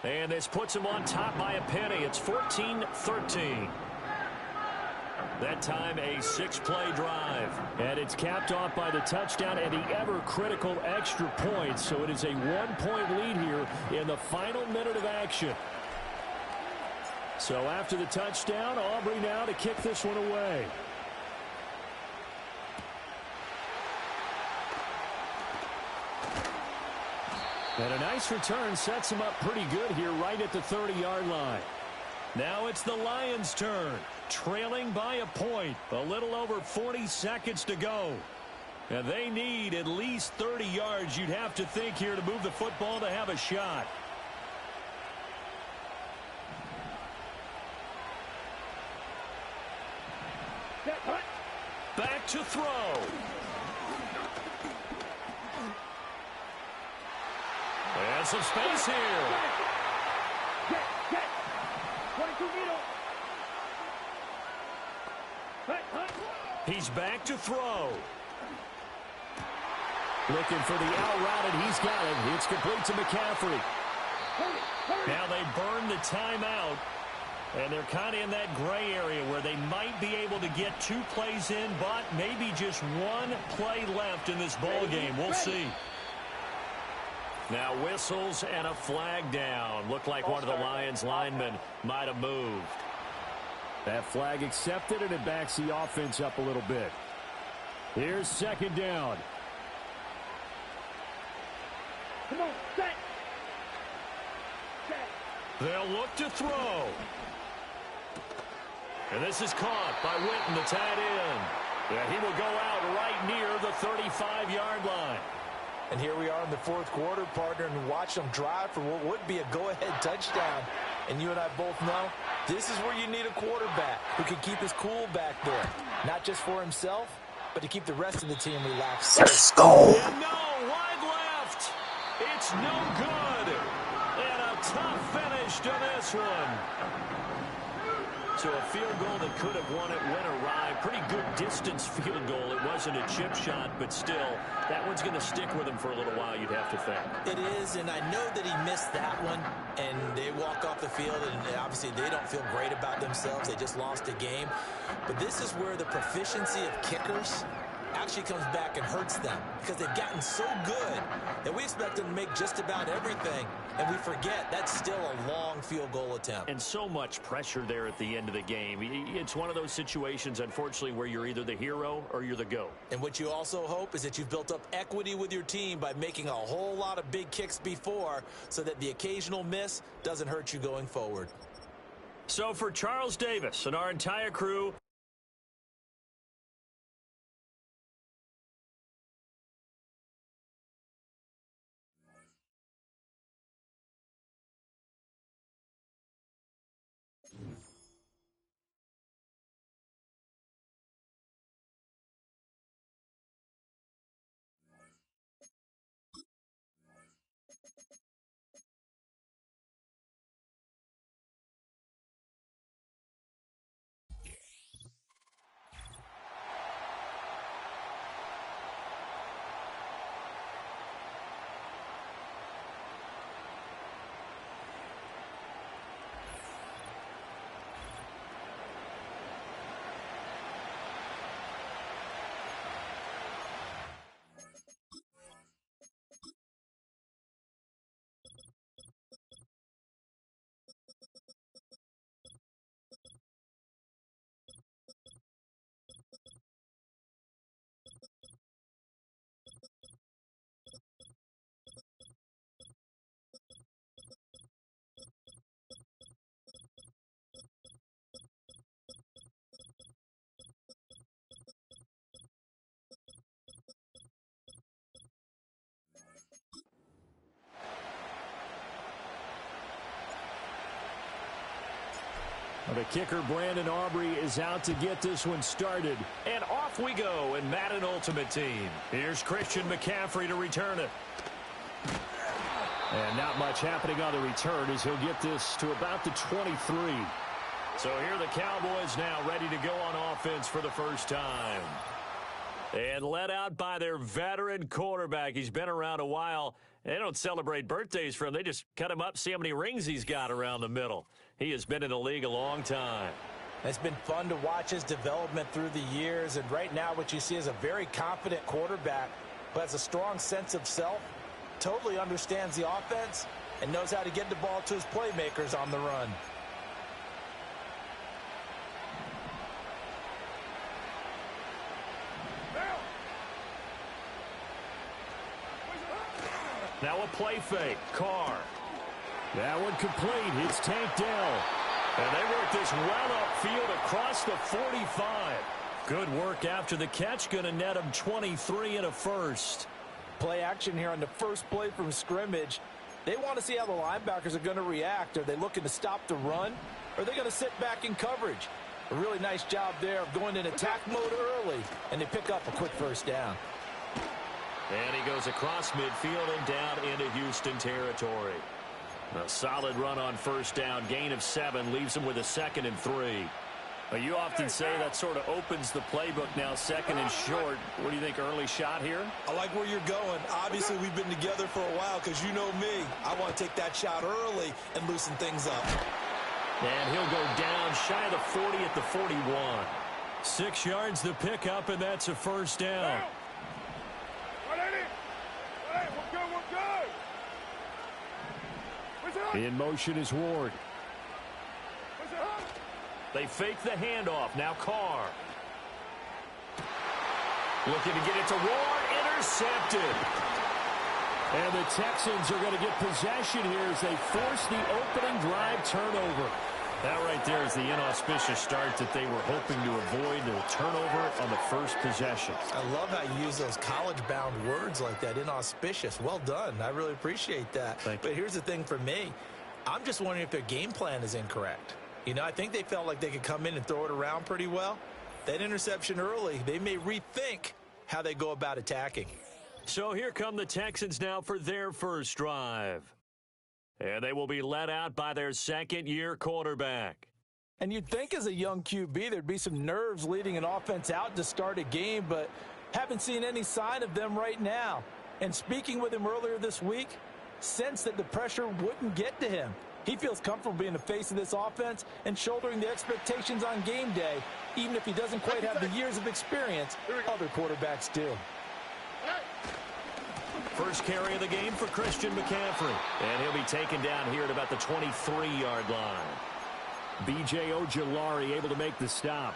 And this puts them on top by a penny. It's 14-13. That time a 6-play drive. And it's capped off by the touchdown and the ever-critical extra point. So it is a 1-point lead here in the final minute of action. So after the touchdown, Aubrey now to kick this one away. And a nice return sets him up pretty good here right at the 30-yard line. Now it's the Lions' turn, trailing by a point. A little over 40 seconds to go. And they need at least 30 yards, you'd have to think, here to move the football to have a shot. Back to throw. And some space here. He's back to throw. Looking for the out route, and he's got it. It's complete to McCaffrey. Now they burn the timeout. And they're kind of in that gray area where they might be able to get 2 plays in, but maybe just 1 play left in this ball game. We'll see. Now whistles and a flag down. Looked like one of the Lions linemen might have moved. That flag accepted, and it backs the offense up a little bit. Here's second down. Come on, set. They'll look to throw. And this is caught by Witten, the tight end. Yeah, he will go out right near the 35-yard line. And here we are in the fourth quarter, partner, and watch them drive for what would be a go-ahead touchdown. And you and I both know this is where you need a quarterback who can keep his cool back there. Not just for himself, but to keep the rest of the team relaxed. Let's go. And no, wide left. It's no good. And a tough finish to this one. So a field goal that could have won it went awry. Pretty good distance field goal. It wasn't a chip shot, but still, that one's going to stick with him for a little while, you'd have to think. It is, and I know that he missed that one, and they walk off the field, and obviously they don't feel great about themselves. They just lost a game. But this is where the proficiency of kickers actually comes back and hurts them because they've gotten so good that we expect them to make just about everything, and we forget that's still a long field goal attempt. And so much pressure there at the end of the game. It's one of those situations, unfortunately, where you're either the hero or you're the GOAT. And what you also hope is that you've built up equity with your team by making a whole lot of big kicks before so that the occasional miss doesn't hurt you going forward. So for Charles Davis and our entire crew, the kicker, Brandon Aubrey, is out to get this one started. And off we go in Madden Ultimate Team. Here's Christian McCaffrey to return it. And not much happening on the return as he'll get this to about the 23. So here are the Cowboys now ready to go on offense for the first time. And led out by their veteran quarterback. He's been around a while. They don't celebrate birthdays for him. They just cut him up, see how many rings he's got around the middle. He has been in the league a long time. It's been fun to watch his development through the years, and right now what you see is a very confident quarterback who has a strong sense of self, totally understands the offense, and knows how to get the ball to his playmakers on the run. Now a play fake. Carr. That one complete. It's Tank Dell. And they work this well upfield across the 45. Good work after the catch. Going to net him 23 and a first. Play action here on the first play from scrimmage. They want to see how the linebackers are going to react. Are they looking to stop the run? Or are they going to sit back in coverage? A really nice job there of going in attack mode early. And they pick up a quick first down. And he goes across midfield and down into Houston territory. A solid run on first down. Gain of 7 leaves him with a 2nd and 3. You often say that sort of opens the playbook now, 2nd and short. What do you think, early shot here? I like where you're going. Obviously, we've been together for a while because you know me. I want to take that shot early and loosen things up. And he'll go down shy of the 40 at the 41. 6 yards the pickup, and that's a first down. In motion is Ward. They fake the handoff. Now Carr. Looking to get it to Ward. Intercepted. And the Texans are going to get possession here as they force the opening drive turnover. That right there is the inauspicious start that they were hoping to avoid, the turnover on the first possession. I love how you use those college-bound words like that, inauspicious. Well done. I really appreciate that. Thank you. But here's the thing for me. I'm just wondering if their game plan is incorrect. You know, I think they felt like they could come in and throw it around pretty well. That interception early, they may rethink how they go about attacking. So here come the Texans now for their first drive. And they will be led out by their second-year quarterback. And you'd think as a young QB there'd be some nerves leading an offense out to start a game, but haven't seen any sign of them right now. And speaking with him earlier this week, sensed that the pressure wouldn't get to him. He feels comfortable being the face of this offense and shouldering the expectations on game day, even if he doesn't quite have the years of experience other quarterbacks do. First carry of the game for Christian McCaffrey. And he'll be taken down here at about the 23-yard line. B.J. Ojulari able to make the stop.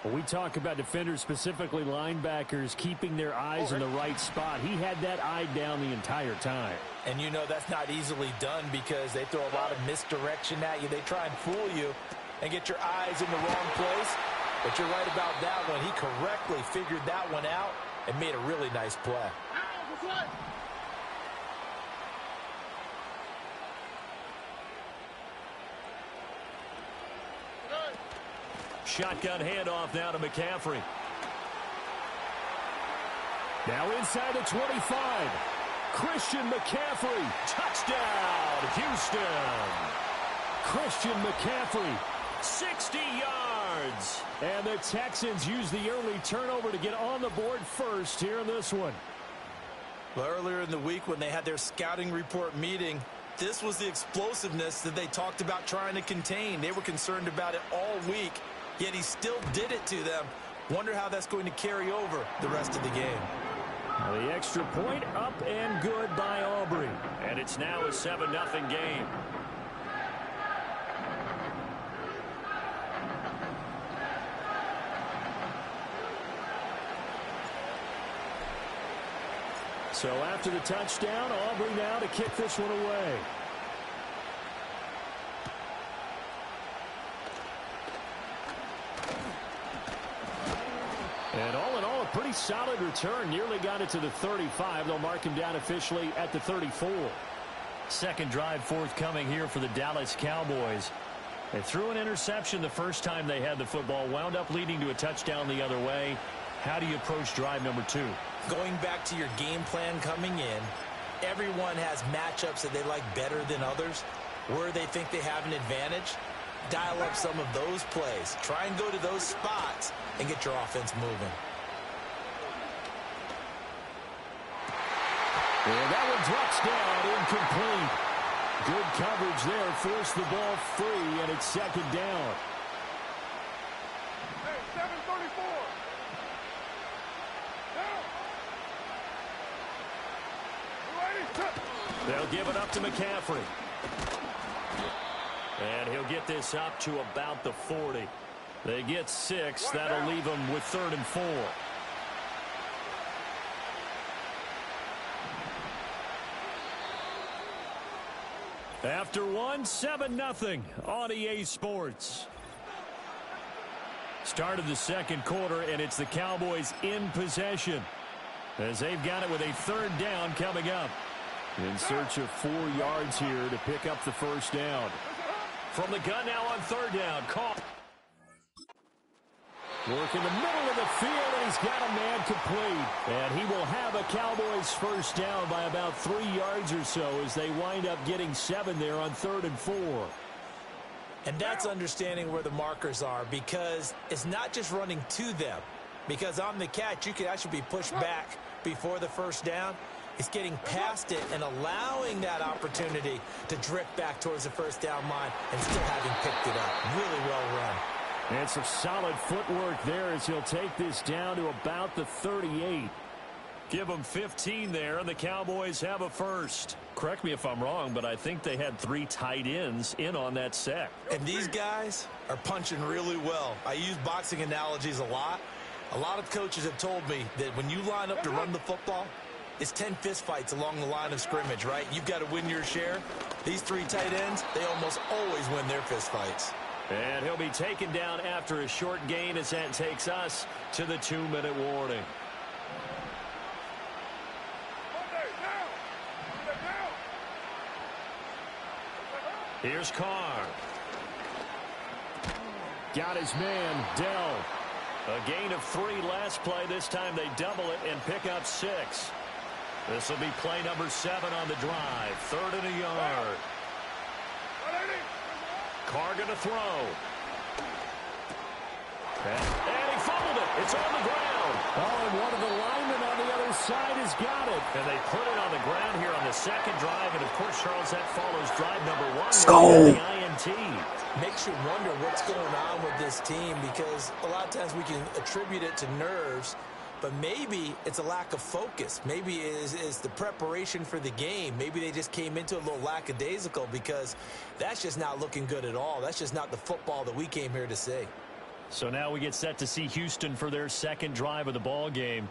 When we talk about defenders, specifically linebackers, keeping their eyes in the right spot, he had that eye down the entire time. And you know that's not easily done because they throw a lot of misdirection at you. They try and fool you and get your eyes in the wrong place. But you're right about that one. He correctly figured that one out and made a really nice play. Shotgun handoff now to McCaffrey. Now inside the 25. Christian McCaffrey. Touchdown, Houston. Christian McCaffrey. 60 yards. And the Texans use the early turnover to get on the board first here in this one. Well, earlier in the week when they had their scouting report meeting, this was the explosiveness that they talked about trying to contain. They were concerned about it all week, yet he still did it to them. Wonder how that's going to carry over the rest of the game. The extra point up and good by Aubrey. And it's now a 7-0 game. So after the touchdown, Aubrey now to kick this one away. And all in all, a pretty solid return. Nearly got it to the 35. They'll mark him down officially at the 34. Second drive forthcoming here for the Dallas Cowboys. They threw an interception the first time they had the football, wound up leading to a touchdown the other way. How do you approach drive number 2? Going back to your game plan coming in, everyone has matchups that they like better than others. Where they think they have an advantage, dial up some of those plays. Try and go to those spots and get your offense moving. And that one drops down, incomplete. Good coverage there, forced the ball free, and it's second down. Hey, 734. They'll give it up to McCaffrey. And he'll get this up to about the 40. They get 6. That'll leave them with 3rd and 4. After one, 7-0 on EA Sports. Started the second quarter, and it's the Cowboys in possession as they've got it with a 3rd down coming up. In search of 4 yards here to pick up the first down. From the gun now on 3rd down. Call. Work in the middle of the field, and he's got a man complete. And he will have a Cowboys first down by about 3 yards or so as they wind up getting 7 there on 3rd and 4. And that's understanding where the markers are, because it's not just running to them. Because on the catch, you could actually be pushed back before the first down. It's getting past it and allowing that opportunity to drift back towards the first down line and still having picked it up. Really well run. And some solid footwork there as he'll take this down to about the 38. Give them 15 there, and the Cowboys have a first. Correct me if I'm wrong, but I think they had 3 tight ends in on that sack. And these guys are punching really well. I use boxing analogies a lot. A lot of coaches have told me that when you line up to run the football, it's 10 fistfights along the line of scrimmage, right? You've got to win your share. These 3 tight ends, they almost always win their fistfights. And he'll be taken down after a short gain as that takes us to the 2-minute warning. Here's Carr. Got his man, Dell. A gain of 3 last play. This time they double it and pick up 6. This will be play number 7 on the drive. 3rd and a yard. Carr going to throw. And he fumbled it. It's on the ground. Oh, and one of the linemen on the other side has got it. And they put it on the ground here on the second drive. And, of course, Charles, that follows drive number 1. Let's go. The INT. Makes you wonder what's going on with this team, because a lot of times we can attribute it to nerves, but maybe it's a lack of focus. Maybe it's the preparation for the game. Maybe they just came into a little lackadaisical, because that's just not looking good at all. That's just not the football that we came here to see. So now we get set to see Houston for their second drive of the ball game.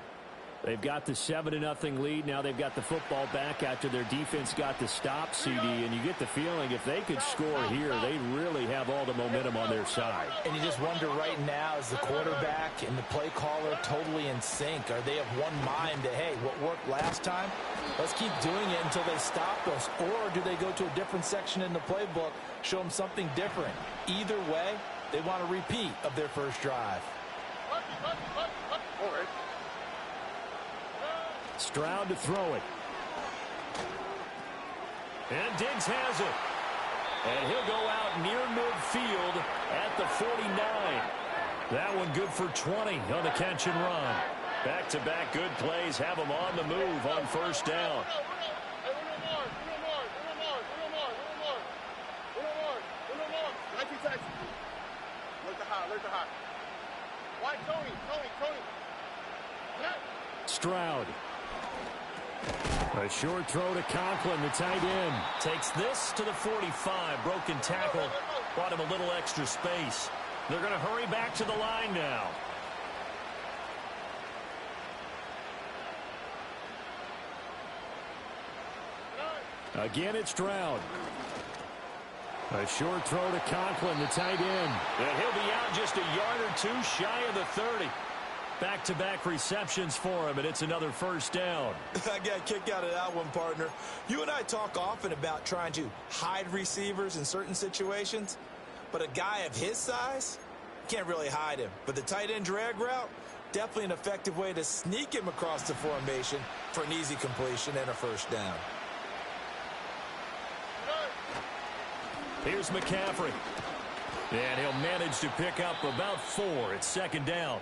They've got the 7-0 lead. Now they've got the football back after their defense got the stop, CD. And you get the feeling if they could score here, they really have all the momentum on their side. And you just wonder right now, is the quarterback and the play caller totally in sync? Are they of one mind that, hey, what worked last time, let's keep doing it until they stop us? Or do they go to a different section in the playbook, show them something different? Either way, they want a repeat of their first drive. Stroud to throw it. And Diggs has it. And he'll go out near midfield at the 49. That one good for 20 on the catch and run. Back-to-back good plays have them on the move on first down. Stroud. A short throw to Conklin, the tight end. Takes this to the 45. Broken tackle. Brought him a little extra space. They're going to hurry back to the line now. Again, it's Stroud. A short throw to Conklin, the tight end. And he'll be out just a yard or 2 shy of the 30. Back-to-back receptions for him, and it's another first down. I got a kick out of that one, partner. You and I talk often about trying to hide receivers in certain situations, but a guy of his size, can't really hide him. But the tight end drag route, definitely an effective way to sneak him across the formation for an easy completion and a first down. Here's McCaffrey. And he'll manage to pick up about 4 at second down.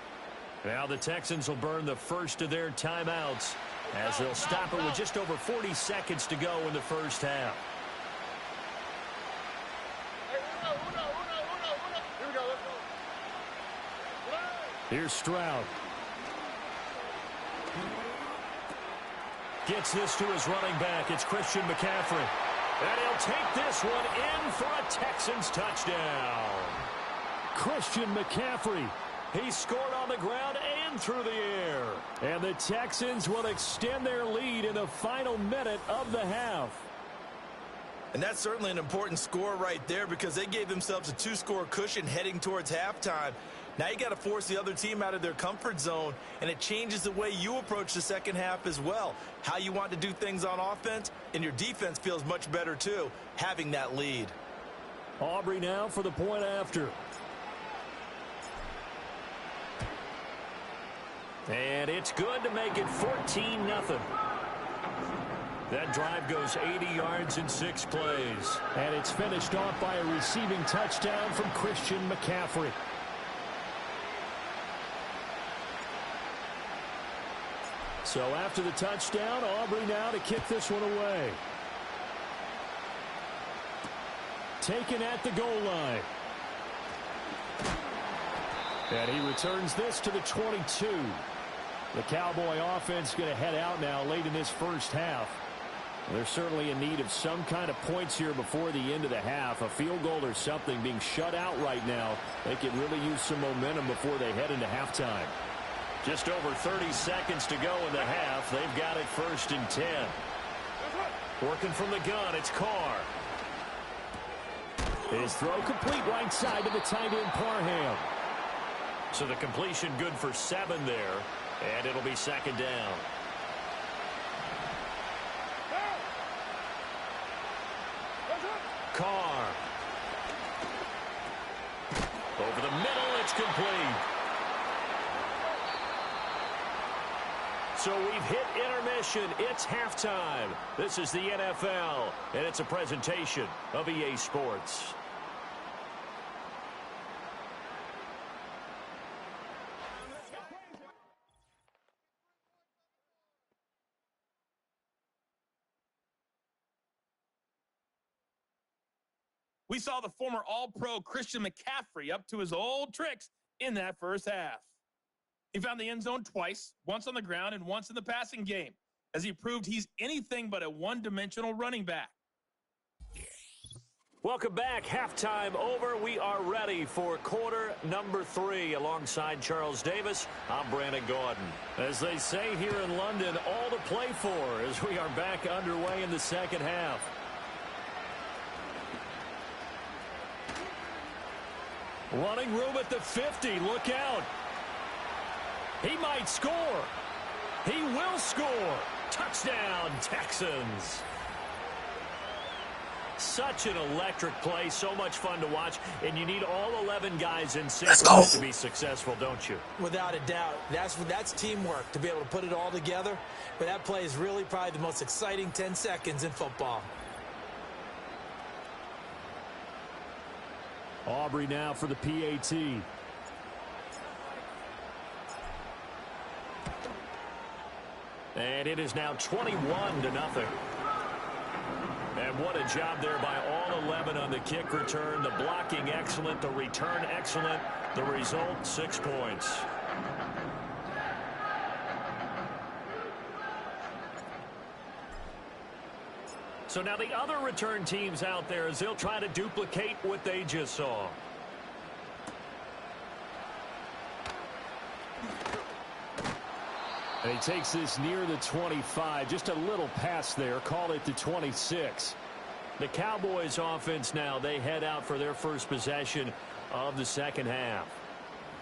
Now the Texans will burn the first of their timeouts as they'll stop it with just over 40 seconds to go in the first half. Here's Stroud. Gets this to his running back. It's Christian McCaffrey. And he'll take this one in for a Texans touchdown. Christian McCaffrey. He scored on the ground and through the air. And the Texans will extend their lead in the final minute of the half. And that's certainly an important score right there, because they gave themselves a 2-score cushion heading towards halftime. Now you got to force the other team out of their comfort zone, and it changes the way you approach the second half as well. How you want to do things on offense, and your defense feels much better too, having that lead. Aubrey now for the point after. And it's good to make it 14-0. That drive goes 80 yards in 6 plays. And it's finished off by a receiving touchdown from Christian McCaffrey. So after the touchdown, Aubrey now to kick this one away. Taken at the goal line. And he returns this to the 22. The Cowboy offense going to head out now late in this first half. They're certainly in need of some kind of points here before the end of the half. A field goal or something, being shut out right now. They could really use some momentum before they head into halftime. Just over 30 seconds to go in the half. They've got it 1st and 10. Working from the gun, it's Carr. His throw complete right side to the tight end Parham. So the completion good for 7 there, and it'll be 2nd down. Carr complete. So we've hit intermission. It's halftime. This is the NFL, and it's a presentation of EA Sports. We saw the former All-Pro Christian McCaffrey up to his old tricks in that first half. He found the end zone twice, once on the ground and once in the passing game, as he proved he's anything but a one-dimensional running back. Welcome back. Halftime over. We are ready for quarter number 3. Alongside Charles Davis, I'm Brandon Gaudin. As they say here in London, all to play for as we are back underway in the second half. Running room at the 50. Look out. He might score. He will score. Touchdown, Texans. Such an electric play. So much fun to watch. And you need all 11 guys in sync to be successful, don't you? Without a doubt. That's teamwork to be able to put it all together. But that play is really probably the most exciting 10 seconds in football. Aubrey now for the PAT. And it is now 21-0. And what a job there by all 11 on the kick return. The blocking excellent, the return excellent. The result, 6 points. So now the other return teams out there as they'll try to duplicate what they just saw. And he takes this near the 25. Just a little pass there. Call it the 26. The Cowboys offense now, they head out for their first possession of the second half.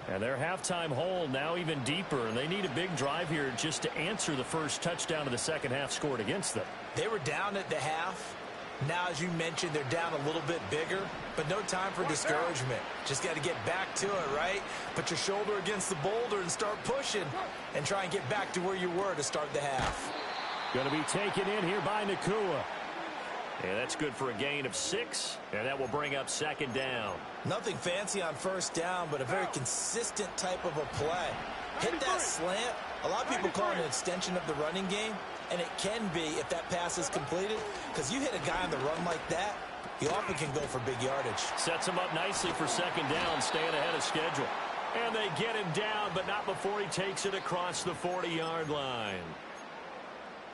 And their halftime hole now even deeper, and they need a big drive here just to answer the first touchdown of the second half scored against them. They were down at the half. Now, as you mentioned, they're down a little bit bigger, but no time for discouragement. Just got to get back to it, right? Put your shoulder against the boulder and start pushing and try and get back to where you were to start the half. Going to be taken in here by Nakua. Yeah, that's good for a gain of 6, and that will bring up second down. Nothing fancy on first down, but a very consistent type of a play. Hit that slant. A lot of people call it an extension of the running game, and it can be if that pass is completed, because you hit a guy on the run like that, he often can go for big yardage. Sets him up nicely for second down, staying ahead of schedule. And they get him down, but not before he takes it across the 40-yard line.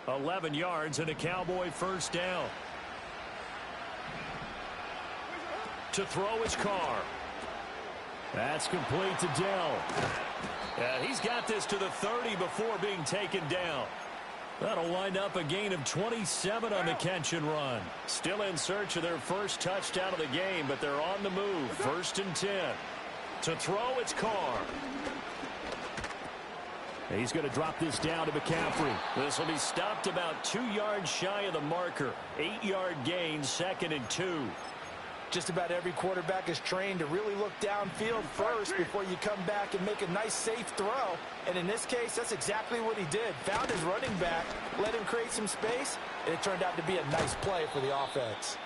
11 yards and a Cowboy first down. To throw his car. That's complete to Dell. Yeah, he's got this to the 30 before being taken down. That'll wind up a gain of 27 on the catch and run. Still in search of their first touchdown of the game, but they're on the move. 1st and 10. To throw, it's Carr. He's going to drop this down to McCaffrey. This will be stopped about 2 yards shy of the marker. 8-yard gain, 2nd and 2. Just about every quarterback is trained to really look downfield first before you come back and make a nice, safe throw. And in this case, that's exactly what he did. Found his running back, let him create some space, and it turned out to be a nice play for the offense.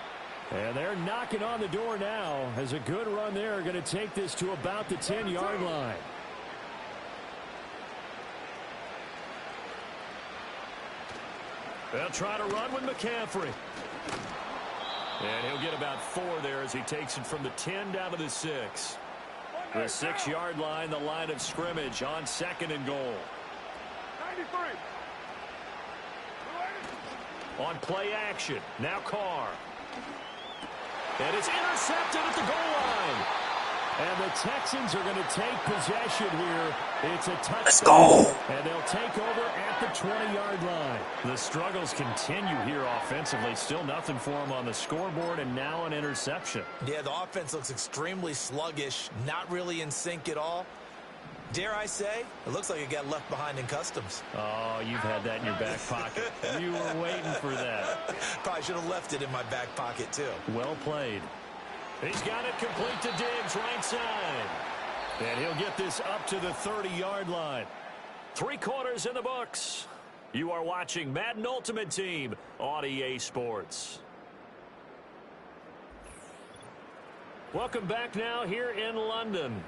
And they're knocking on the door now as a good run there. Going to take this to about the 10-yard line. They'll try to run with McCaffrey. And he'll get about 4 there as he takes it from the 10 down to the 6. The 6-yard line, the line of scrimmage on 2nd and goal. 93. On play action, now Carr. And it's intercepted at the goal line. And the Texans are going to take possession here. It's a touchdown. Let's go. And they'll take over at the 20-yard line. The struggles continue here offensively. Still nothing for them on the scoreboard, and now an interception. Yeah, the offense looks extremely sluggish, not really in sync at all. Dare I say, it looks like it got left behind in customs. Oh, you've had that in your back pocket. You were waiting for that. Probably should have left it in my back pocket, too. Well played. He's got it complete to Diggs, right side. And he'll get this up to the 30-yard line. 3 quarters in the books. You are watching Madden Ultimate Team on EA Sports. Welcome back now here in London.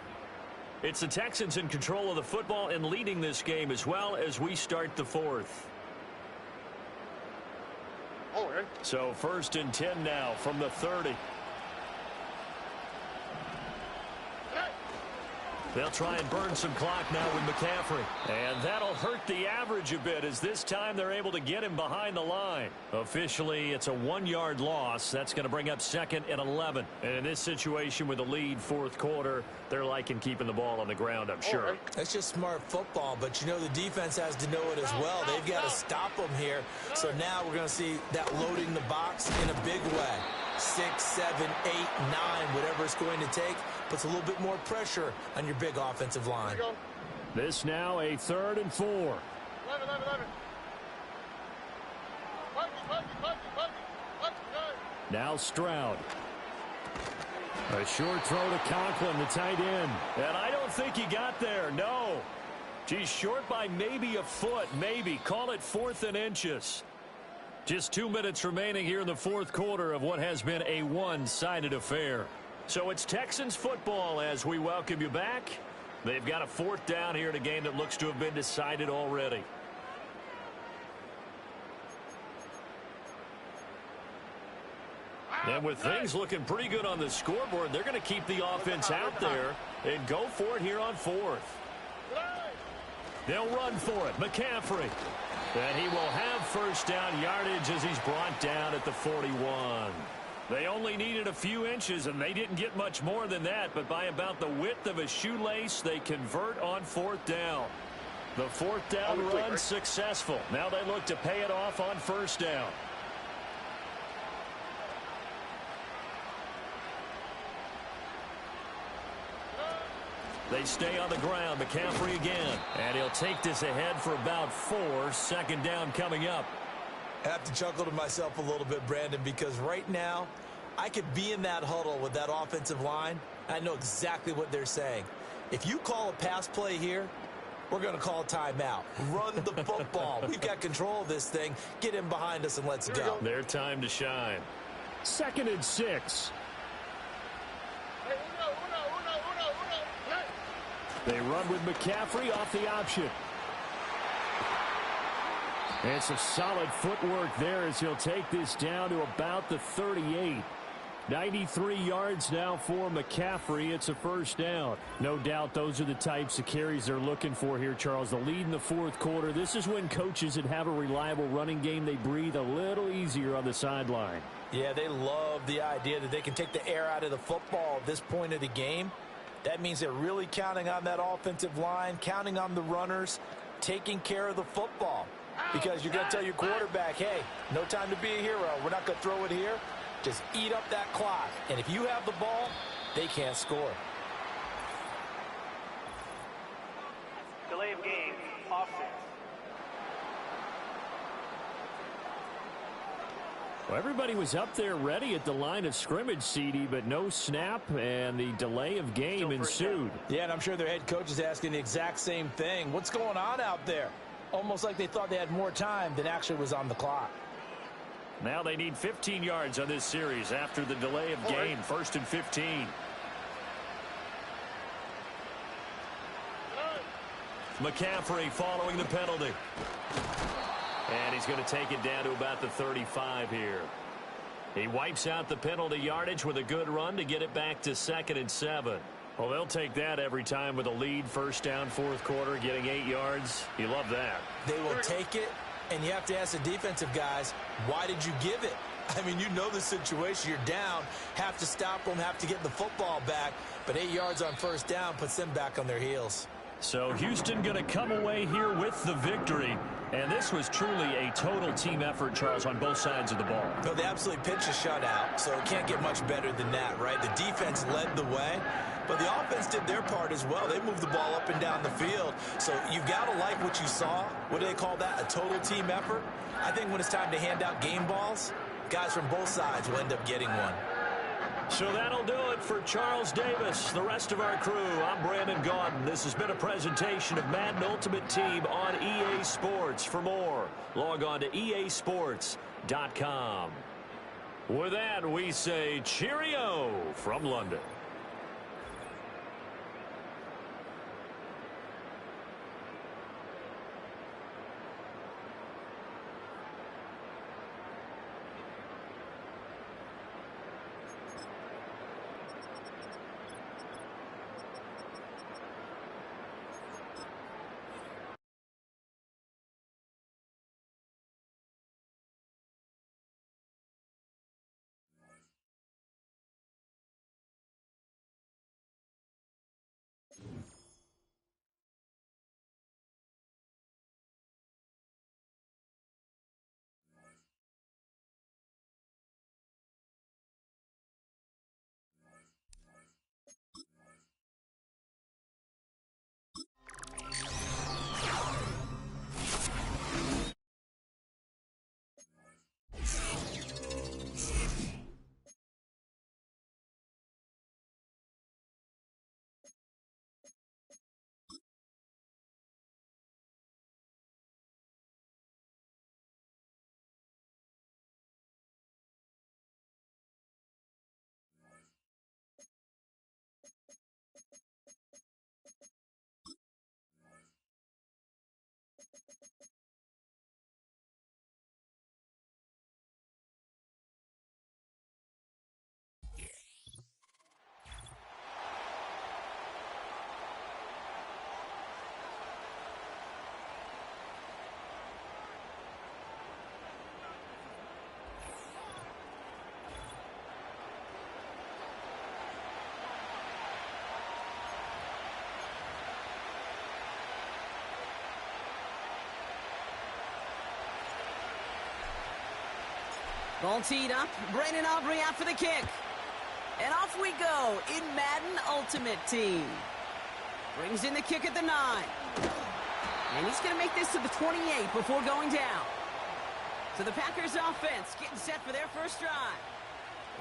It's the Texans in control of the football and leading this game as well as we start the 4th. So 1st and 10 now from the 30. They'll try and burn some clock now with McCaffrey. And that'll hurt the average a bit as this time they're able to get him behind the line. Officially, it's a 1-yard loss. That's going to bring up 2nd and 11. And in this situation with the lead 4th quarter, they're liking keeping the ball on the ground, I'm sure. That's just smart football, but you know the defense has to know it as well. They've got to stop them here. So now we're going to see that loading the box in a big way. 6, 7, 8, 9, whatever it's going to take, puts a little bit more pressure on your big offensive line. This now a 3rd and 4. 11. Now Stroud. A short throw to Conklin, the tight end. And I don't think he got there, no. He's short by maybe a foot, maybe. Call it 4th and inches. Just 2 minutes remaining here in the 4th quarter of what has been a one-sided affair. So it's Texans football as we welcome you back. They've got a 4th down here in a game that looks to have been decided already. And with things looking pretty good on the scoreboard, they're going to keep the offense out there and go for it here on 4th. They'll run for it. McCaffrey. And he will have 1st down yardage as he's brought down at the 41. They only needed a few inches, and they didn't get much more than that. But by about the width of a shoelace, they convert on 4th down. The 4th down run successful. Now they look to pay it off on 1st down. They stay on the ground. McCaffrey again. And he'll take this ahead for about 4. 2nd down coming up. I have to chuckle to myself a little bit, Brandon, because right now I could be in that huddle with that offensive line. I know exactly what they're saying. If you call a pass play here, we're going to call a timeout. Run the football. We've got control of this thing. Get him behind us and let's go. Their time to shine. 2nd and 6. They run with McCaffrey off the option. And some solid footwork there as he'll take this down to about the 38. 93 yards now for McCaffrey. It's a 1st down. No doubt those are the types of carries they're looking for here, Charles. The lead in the 4th quarter. This is when coaches that have a reliable running game, they breathe a little easier on the sideline. Yeah, they love the idea that they can take the air out of the football at this point of the game. That means they're really counting on that offensive line, counting on the runners, taking care of the football. Because you're going to tell your quarterback, hey, no time to be a hero. We're not going to throw it here. Just eat up that clock. And if you have the ball, they can't score. Delay of game, offense. Well, everybody was up there ready at the line of scrimmage, CD, but no snap, and the delay of game ensued. Yeah, and I'm sure their head coach is asking the exact same thing. What's going on out there? Almost like they thought they had more time than actually was on the clock. Now they need 15 yards on this series after the delay of game. 1st and 15. McCaffrey following the penalty. And he's going to take it down to about the 35 here. He wipes out the penalty yardage with a good run to get it back to 2nd and 7. Well, they'll take that every time with a lead. 1st down, 4th quarter, getting 8 yards. You love that. They will take it, and you have to ask the defensive guys, why did you give it? I mean, you know the situation. You're down, have to stop them, have to get the football back. But 8 yards on 1st down puts them back on their heels. So Houston going to come away here with the victory. And this was truly a total team effort, Charles, on both sides of the ball. No, they absolutely pitched a shutout, so it can't get much better than that, right? The defense led the way, but the offense did their part as well. They moved the ball up and down the field. So you've got to like what you saw. What do they call that? A total team effort? I think when it's time to hand out game balls, guys from both sides will end up getting one. So that'll do it for Charles Davis. The rest of our crew, I'm Brandon Gaudin. This has been a presentation of Madden Ultimate Team on EA Sports. For more, log on to easports.com. With that, we say cheerio from London. Ball teed up. Brandon Aubrey out for the kick. And off we go in Madden Ultimate Team. Brings in the kick at the 9. And he's going to make this to the 28 before going down. So the Packers offense getting set for their first drive.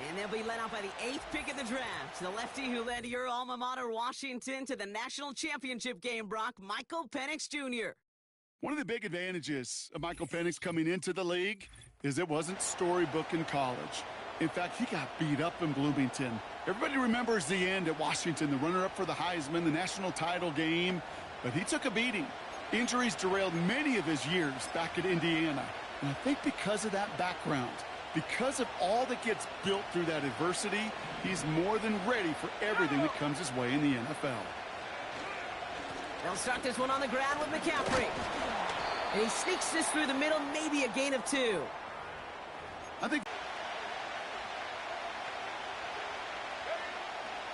And they'll be led out by the 8th pick of the draft. The lefty who led your alma mater, Washington, to the national championship game, Brock, Michael Penix Jr. One of the big advantages of Michael Penix coming into the league is it wasn't storybook in college. In fact, he got beat up in Bloomington. Everybody remembers the end at Washington, the runner-up for the Heisman, the national title game. But he took a beating. Injuries derailed many of his years back at Indiana. And I think because of that background, because of all that gets built through that adversity, he's more than ready for everything that comes his way in the NFL. They'll start this one on the ground with McCaffrey. And he sneaks this through the middle, maybe a gain of 2. I think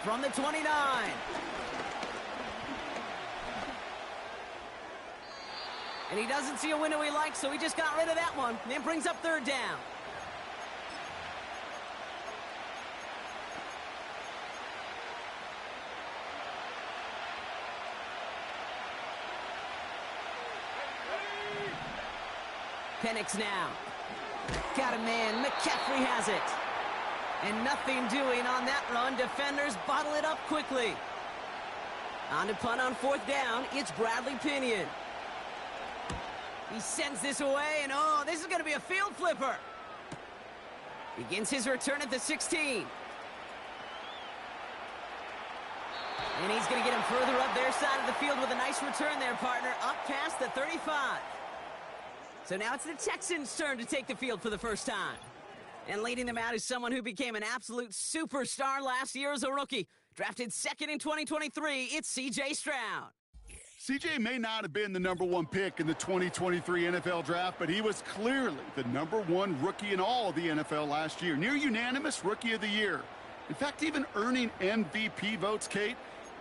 from the 29. And he doesn't see a window he likes, so he just got rid of that one. And then brings up 3rd down. Penix now. Got a man. McCaffrey has it. And nothing doing on that run. Defenders bottle it up quickly. On to punt on 4th down. It's Bradley Pinion. He sends this away, and oh, this is going to be a field flipper. Begins his return at the 16. And he's going to get him further up their side of the field with a nice return there, partner. Up past the 35. So now it's the Texans' turn to take the field for the first time. And leading them out is someone who became an absolute superstar last year as a rookie. Drafted 2nd in 2023, it's C.J. Stroud. C.J. may not have been the #1 pick in the 2023 NFL Draft, but he was clearly the #1 rookie in all of the NFL last year. Near unanimous Rookie of the Year. In fact, even earning MVP votes, Kate,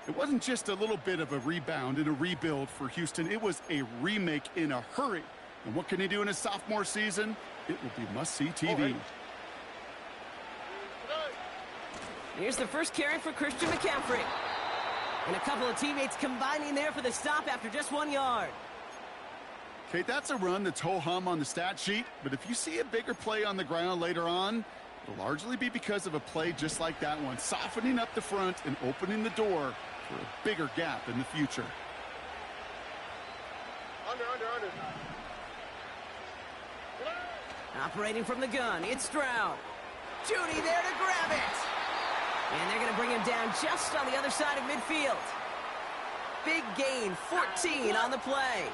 it wasn't just a little bit of a rebound and a rebuild for Houston. It was a remake in a hurry. And what can he do in his sophomore season? It will be must-see TV. Here's the first carry for Christian McCaffrey. And a couple of teammates combining there for the stop after just 1 yard. Kate, that's a run that's ho-hum on the stat sheet, but if you see a bigger play on the ground later on, It'll largely be because of a play just like that one, softening up the front and opening the door for a bigger gap in the future. Under. Operating from the gun, it's Stroud. Judy there to grab it. And they're going to bring him down just on the other side of midfield. Big gain, 14 on the play.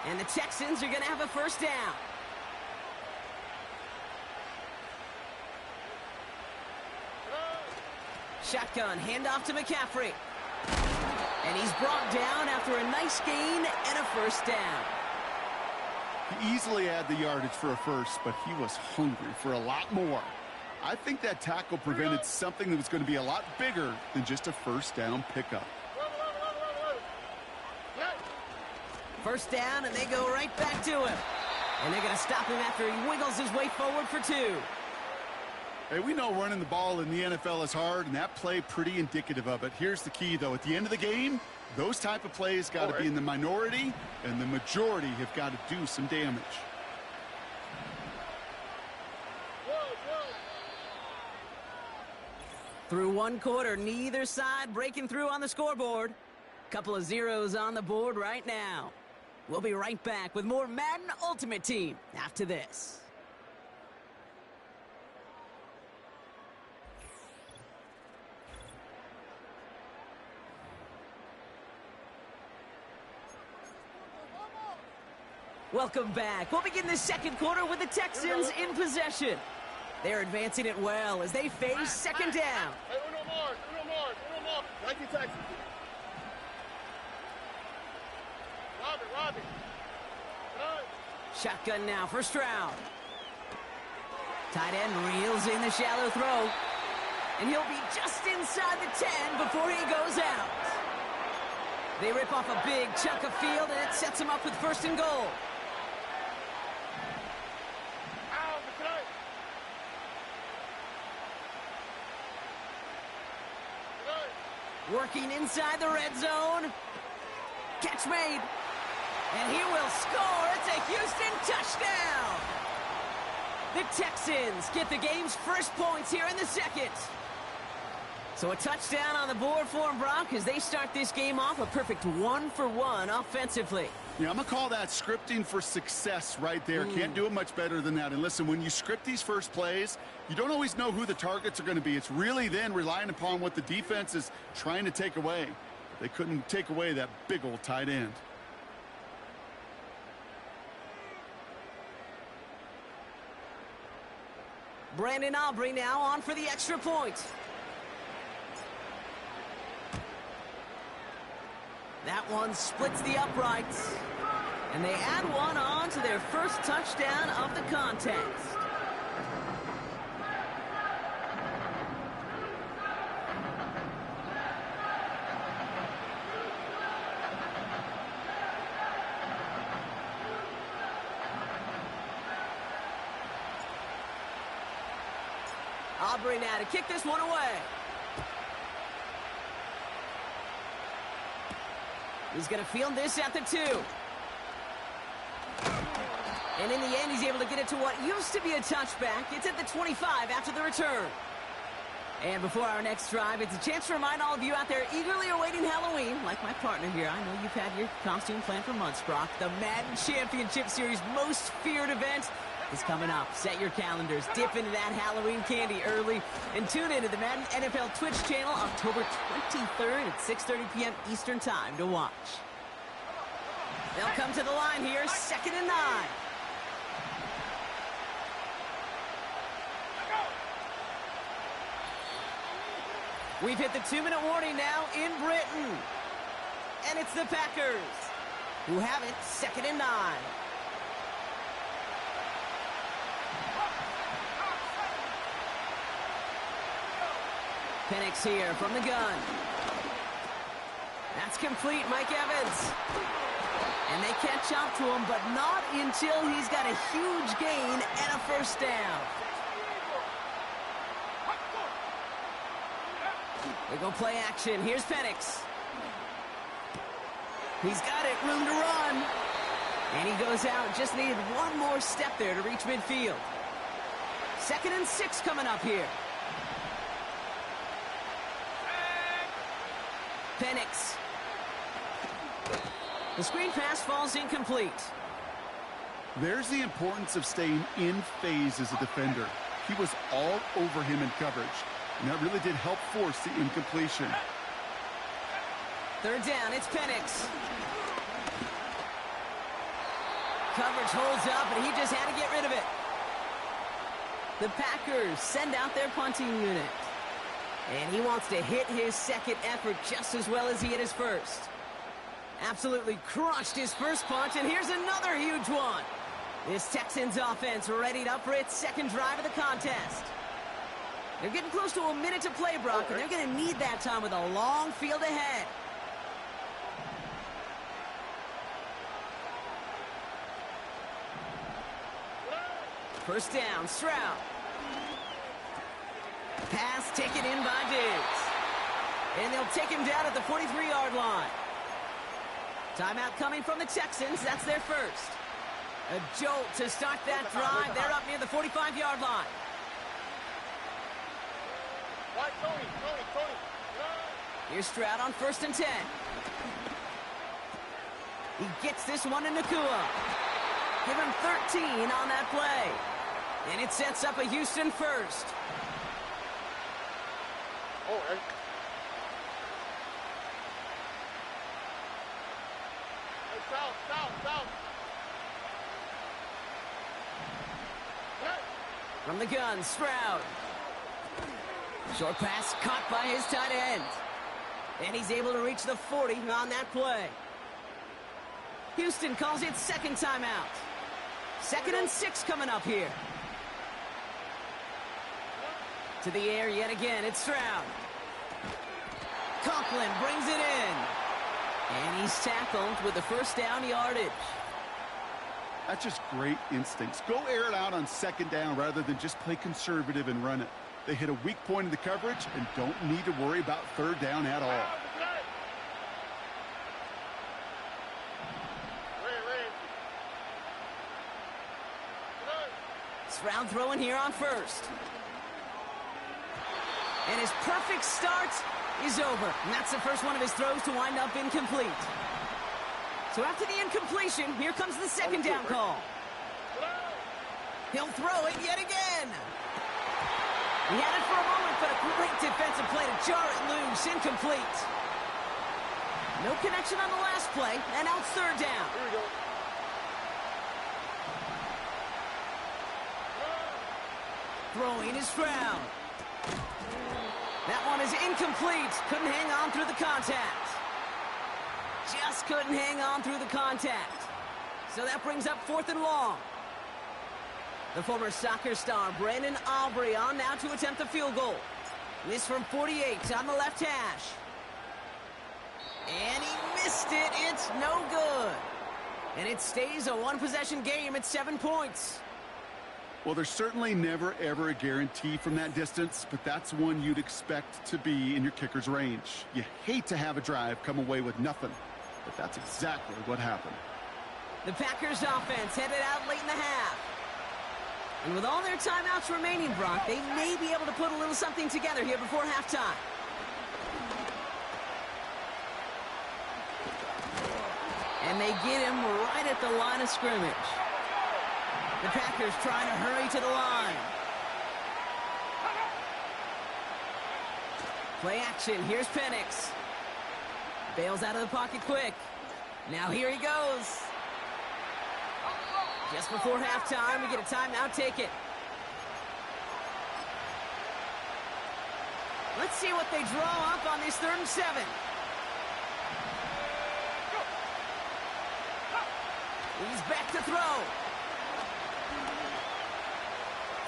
And the Texans are going to have a first down. Shotgun, handoff to McCaffrey. And he's brought down after a nice gain and a first down. He easily had the yardage for a first, but he was hungry for a lot more. I think that tackle prevented something that was going to be a lot bigger than just a first down pickup. First down, and they go right back to him. And they're going to stop him after he wiggles his way forward for 2. Hey, we know running the ball in the NFL is hard, and that play pretty indicative of it. Here's the key, though. At the end of the game, those type of plays got to be in the minority, and the majority have got to do some damage. Through one quarter, neither side breaking through on the scoreboard. Couple of zeros on the board right now. We'll be right back with more Madden Ultimate Team after this. Welcome back. We'll begin the second quarter with the Texans in possession. They're advancing it well as they face second down. Hey, uno more. Thank you, Texans. Robbie. Shotgun now for Stroud. Tight end reels in the shallow throw. And he'll be just inside the 10 before he goes out. They rip off a big chunk of field, and it sets him up with first and goal. Working inside the red zone. Catch made. And he will score. It's a Houston touchdown. The Texans get the game's first points here in the second. So a touchdown on the board for them, Brock, as they start this game off a perfect 1-for-1 offensively. Yeah, I'm going to call that scripting for success right there. Can't do it much better than that. And listen, when you script these first plays, you don't always know who the targets are going to be. It's really then relying upon what the defense is trying to take away. They couldn't take away that big old tight end. Brandon Aubrey now on for the extra point. That one splits the uprights. And they add one on to their first touchdown of the contest. Aubrey now to kick this one away. He's going to field this at the 2. And in the end, he's able to get it to what used to be a touchback. It's at the 25 after the return. And before our next drive, it's a chance to remind all of you out there eagerly awaiting Halloween, like my partner here. I know you've had your costume planned for months, Brock. The Madden Championship Series most feared event is coming up. Set your calendars, dip into that Halloween candy early, and tune into the Madden NFL Twitch channel October 23rd at 6:30 p.m. Eastern Time to watch. They'll come to the line here, 2nd and 9. We've hit the 2-minute warning now in Britain. And it's the Packers who have it, 2nd and 9. Penix here from the gun. That's complete, Mike Evans. And they catch up to him, but not until he's got a huge gain and a first down. They go play action. Here's Penix. He's got it, room to run. And he goes out, just needed one more step there to reach midfield. 2nd and 6 coming up here. Penix. The screen pass falls incomplete. There's the importance of staying in phase as a defender. He was all over him in coverage, and that really did help force the incompletion. 3rd down, it's Penix. Coverage holds up, and he just had to get rid of it. The Packers send out their punting unit. And he wants to hit his second effort just as well as he hit his first. Absolutely crushed his first punch, and here's another huge one. This Texans offense readied up for its second drive of the contest. They're getting close to a minute to play, Brock, and they're going to need that time with a long field ahead. First down, Stroud. Pass taken in by Diggs. And they'll take him down at the 43-yard line. Timeout coming from the Texans. That's their first. A jolt to start that drive. They're up near the 45-yard line. Here's Stroud on 1st and 10. He gets this one to Nakua. Give him 13 on that play. And it sets up a Houston first. From the gun, Stroud. Short pass caught by his tight end. And he's able to reach the 40 on that play. Houston calls it 2nd timeout. 2nd and 6 coming up here. To the air yet again, it's Stroud. Conklin brings it in. And he's tackled with the first down yardage. That's just great instincts. Go air it out on 2nd down rather than just play conservative and run it. They hit a weak point in the coverage and don't need to worry about 3rd down at all. Stroud throwing here on 1st. And his perfect start is over. And that's the first one of his throws to wind up incomplete. So after the incompletion, here comes the 2nd down call. He'll throw it yet again. He had it for a moment, but a great defensive play to jar it loose. Incomplete. No connection on the last play, and now it's 3rd down. Here we go. Throwing is Stroud. That one is incomplete. Couldn't hang on through the contact. Just couldn't hang on through the contact. So that brings up 4th and long. The former soccer star, Brandon Aubrey, on now to attempt the field goal. This from 48 on the left hash. And he missed it. It's no good. And it stays a one-possession game at 7 points. Well, there's certainly never, ever a guarantee from that distance, but that's one you'd expect to be in your kicker's range. You hate to have a drive come away with nothing, but that's exactly what happened. The Packers offense headed out late in the half. And with all their timeouts remaining, Brock, they may be able to put a little something together here before halftime. And they get him right at the line of scrimmage. The Packers trying to hurry to the line. Play action. Here's Penix. Bails out of the pocket quick. Now here he goes. Just before halftime, we get a timeout. Take it. Let's see what they draw up on this 3rd and 7. He's back to throw.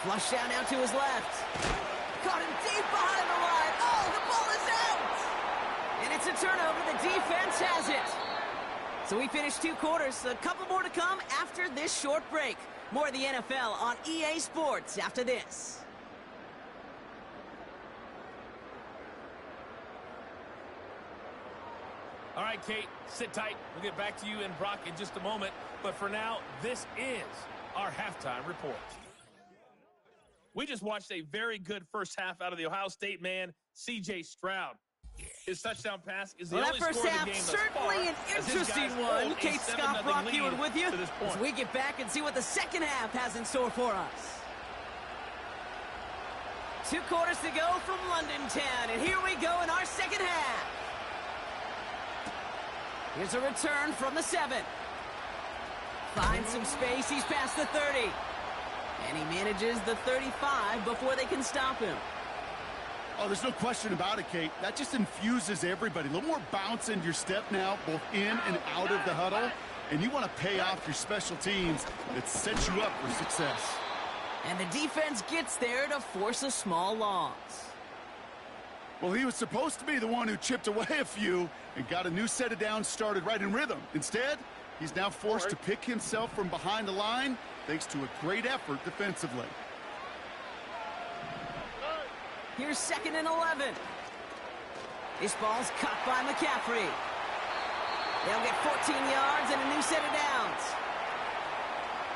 Flush down now to his left. Caught him deep behind the line. Oh, the ball is out! And it's a turnover. The defense has it. So we finished 2 quarters. A couple more to come after this short break. More of the NFL on EA Sports after this. All right, Kate, sit tight. We'll get back to you and Brock in just a moment. But for now, this is our halftime report. We just watched a very good first half out of the Ohio State man, C.J. Stroud. His touchdown pass is the only score of the game thus far. That first half, certainly an interesting one. Kate Scott Brockeward with you as we get back and see what the second half has in store for us. 2 quarters to go from London Town, and here we go in our second half. Here's a return from the 7. Finds some space, he's past the 30. And he manages the 35 before they can stop him. Oh, there's no question about it, Kate. That just infuses everybody. A little more bounce in your step now, both in and out of the huddle. And you want to pay off your special teams that sets you up for success. And the defense gets there to force a small loss. Well, he was supposed to be the one who chipped away a few and got a new set of downs started right in rhythm. Instead, he's now forced to pick himself from behind the line thanks to a great effort defensively. Here's 2nd and 11. This ball's caught by McCaffrey. They'll get 14 yards and a new set of downs.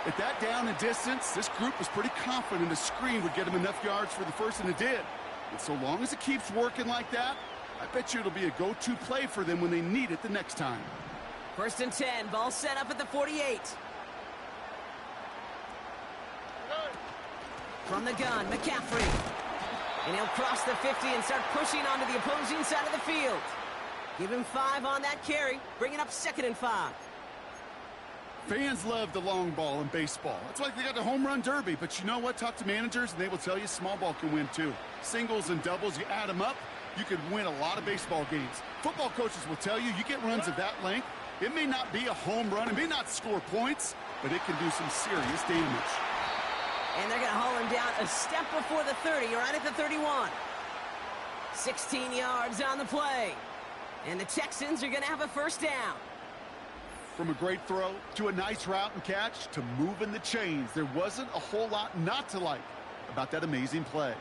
At that down and distance, this group was pretty confident the screen would get him enough yards for the first, and it did. And so long as it keeps working like that, I bet you it'll be a go-to play for them when they need it the next time. 1st and 10, ball set up at the 48. From the gun, McCaffrey. And he'll cross the 50 and start pushing onto the opposing side of the field. Give him 5 on that carry, bringing up 2nd and 5. Fans love the long ball in baseball. That's why they got the home run derby. But you know what? Talk to managers, and they will tell you small ball can win too. Singles and doubles, you add them up, you can win a lot of baseball games. Football coaches will tell you get runs of that length. It may not be a home run, it may not score points, but it can do some serious damage. And they're going to haul him down a step before the 30, right at the 31. 16 yards on the play. And the Texans are going to have a first down. From a great throw to a nice route and catch to moving the chains, there wasn't a whole lot not to like about that amazing play.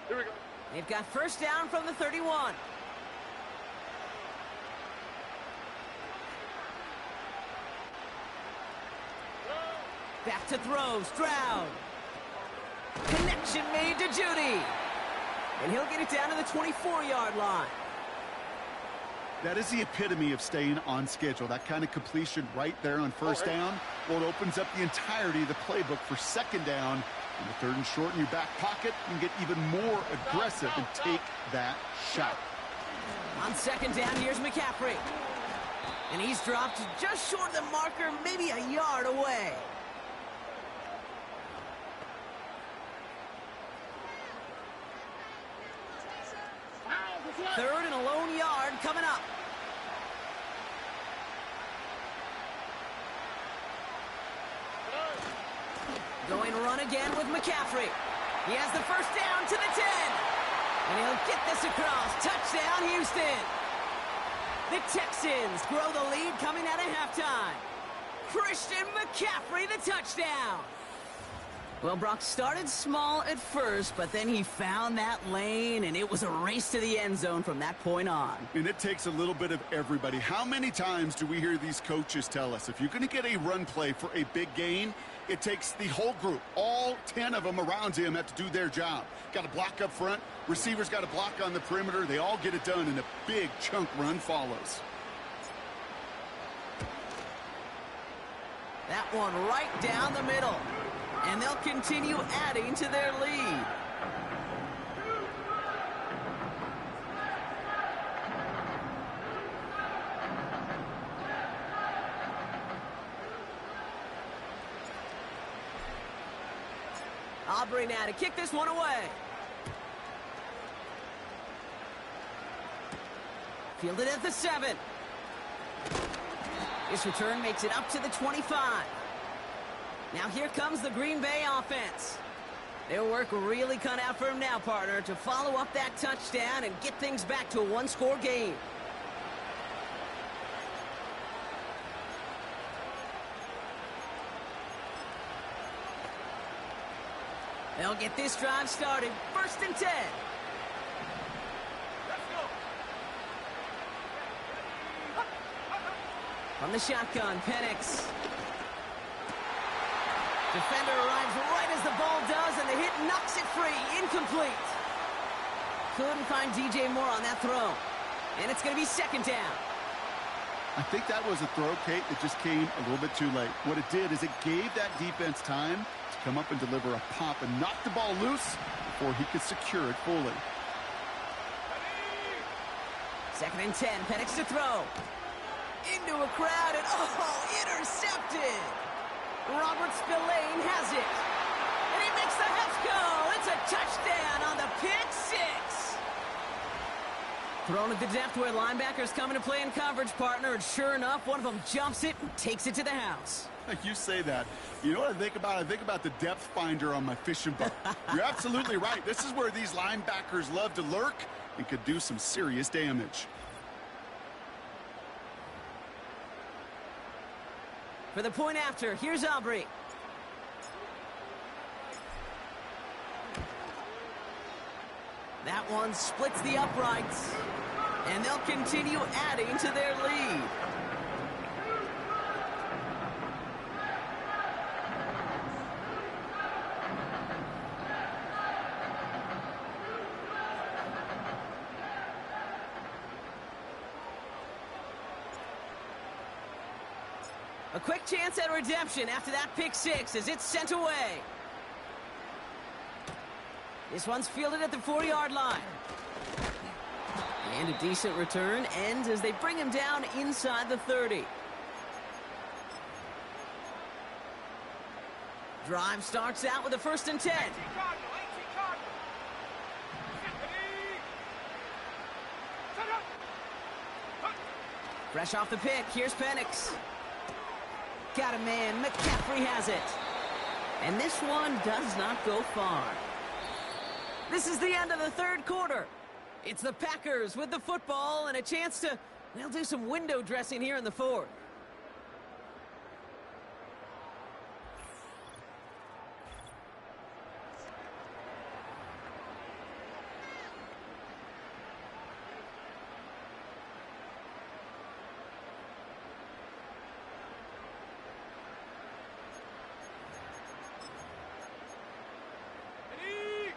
Here we go. They've got first down from the 31. Back to throw, Stroud. Connection made to Judy. And he'll get it down to the 24-yard line. That is the epitome of staying on schedule. That kind of completion right there on first down. Well, it opens up the entirety of the playbook for second down. In the 3rd and short in your back pocket, you can get even more aggressive and take that shot. On 2nd down, here's McCaffrey. And he's dropped just short of the marker, maybe a yard away. Third and a lone yard coming up. Going run again with McCaffrey. He has the first down to the 10. And he'll get this across. Touchdown, Houston. The Texans grow the lead coming out of halftime. Christian McCaffrey, the touchdown. Well, Brock started small at first, but then he found that lane, and it was a race to the end zone from that point on. And it takes a little bit of everybody. How many times do we hear these coaches tell us, if you're going to get a run play for a big gain, it takes the whole group, all 10 of them around him have to do their job. Got to block up front, receivers got to block on the perimeter. They all get it done, and a big chunk run follows. That one right down the middle. And they'll continue adding to their lead. Aubrey now to kick this one away. Fielded at the 7. This return makes it up to the 25. Now here comes the Green Bay offense. Their work really cut out for him now, partner, to follow up that touchdown and get things back to a one-score game. They'll get this drive started. 1st and 10. From the shotgun, Penix. Defender arrives right as the ball does, and the hit knocks it free. Incomplete. Couldn't find DJ Moore on that throw. And it's going to be second down. I think that was a throw, Kate, that just came a little bit too late. What it did is it gave that defense time to come up and deliver a pop and knock the ball loose before he could secure it fully. Second and 10, Penix to throw. Into a crowd, and intercepted. Robert Spillane has it. And he makes the Hets go. It's a touchdown on the pick six. Thrown at the depth where linebackers come into play in coverage, partner. And sure enough, one of them jumps it and takes it to the house. You say that. You know what I think about? I think about the depth finder on my fishing boat. You're absolutely right. This is where these linebackers love to lurk and could do some serious damage. For the point after, here's Aubrey. That one splits the uprights. And they'll continue adding to their lead. A quick chance at redemption after that pick six as it's sent away. This one's fielded at the 40-yard line. And a decent return ends as they bring him down inside the 30. Drive starts out with a 1st and 10. Fresh off the pick, here's Penix. Got a man, McCaffrey has it. And this one does not go far. This is the end of the third quarter. It's the Packers with the football and a chance to, well, do some window dressing here in the fourth.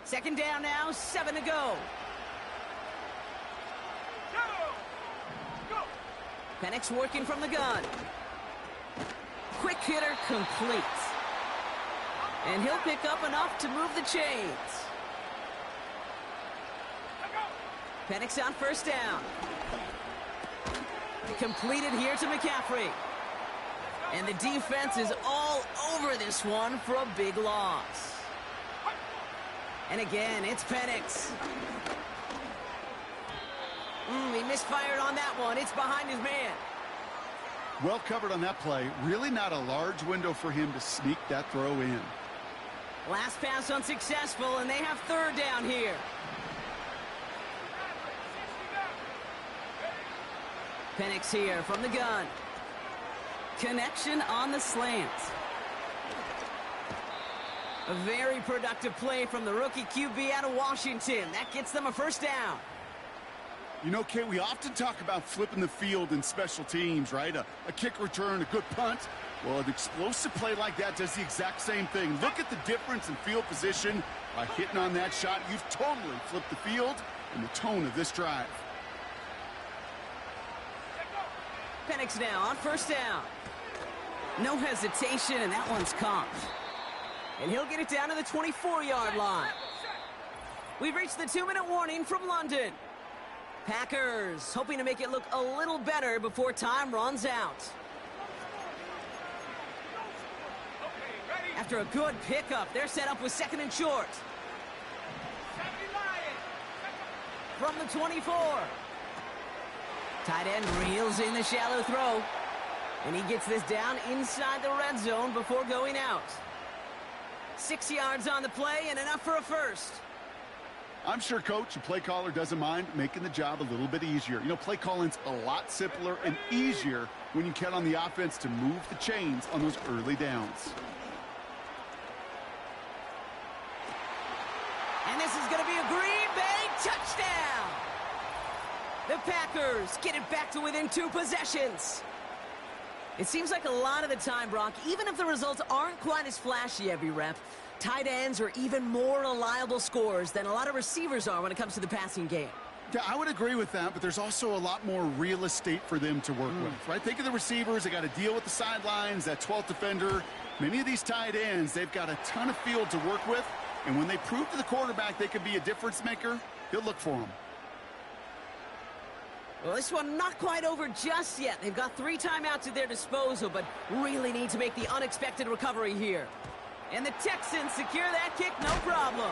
Second down now, 7 to go. Penix working from the gun. Quick hitter complete. And he'll pick up enough to move the chains. Penix on 1st down. Completed here to McCaffrey. And the defense is all over this one for a big loss. And again, it's Penix. He misfired on that one. It's behind his man. Well covered on that play. Really not a large window for him to sneak that throw in. Last pass unsuccessful, and they have 3rd down here. Penix here from the gun. Connection on the slant. A very productive play from the rookie QB out of Washington. That gets them a 1st down. You know, Kate, we often talk about flipping the field in special teams, right? A kick return, a good punt. Well, an explosive play like that does the exact same thing. Look at the difference in field position. By hitting on that shot, you've totally flipped the field and the tone of this drive. Penix now on 1st down. No hesitation, and that one's caught. And he'll get it down to the 24-yard line. We've reached the 2-minute warning from London. Packers hoping to make it look a little better before time runs out. After a good pickup, they're set up with 2nd and short. From the 24. Tight end reels in the shallow throw. And he gets this down inside the red zone before going out. 6 yards on the play and enough for a 1st. I'm sure, Coach, the play caller doesn't mind making the job a little bit easier. You know, play calling's a lot simpler and easier when you count on the offense to move the chains on those early downs. And this is going to be a Green Bay touchdown. The Packers get it back to within 2 possessions. It seems like a lot of the time, Brock, even if the results aren't quite as flashy every rep, tight ends are even more reliable scorers than a lot of receivers are when it comes to the passing game. Yeah, I would agree with that, but there's also a lot more real estate for them to work with, right? Think of the receivers. They got to deal with the sidelines, that 12th defender. Many of these tight ends, they've got a ton of field to work with, and when they prove to the quarterback they could be a difference maker, he'll look for them. Well, this one not quite over just yet. They've got 3 timeouts at their disposal, but really need to make the unexpected recovery here. And the Texans secure that kick, no problem.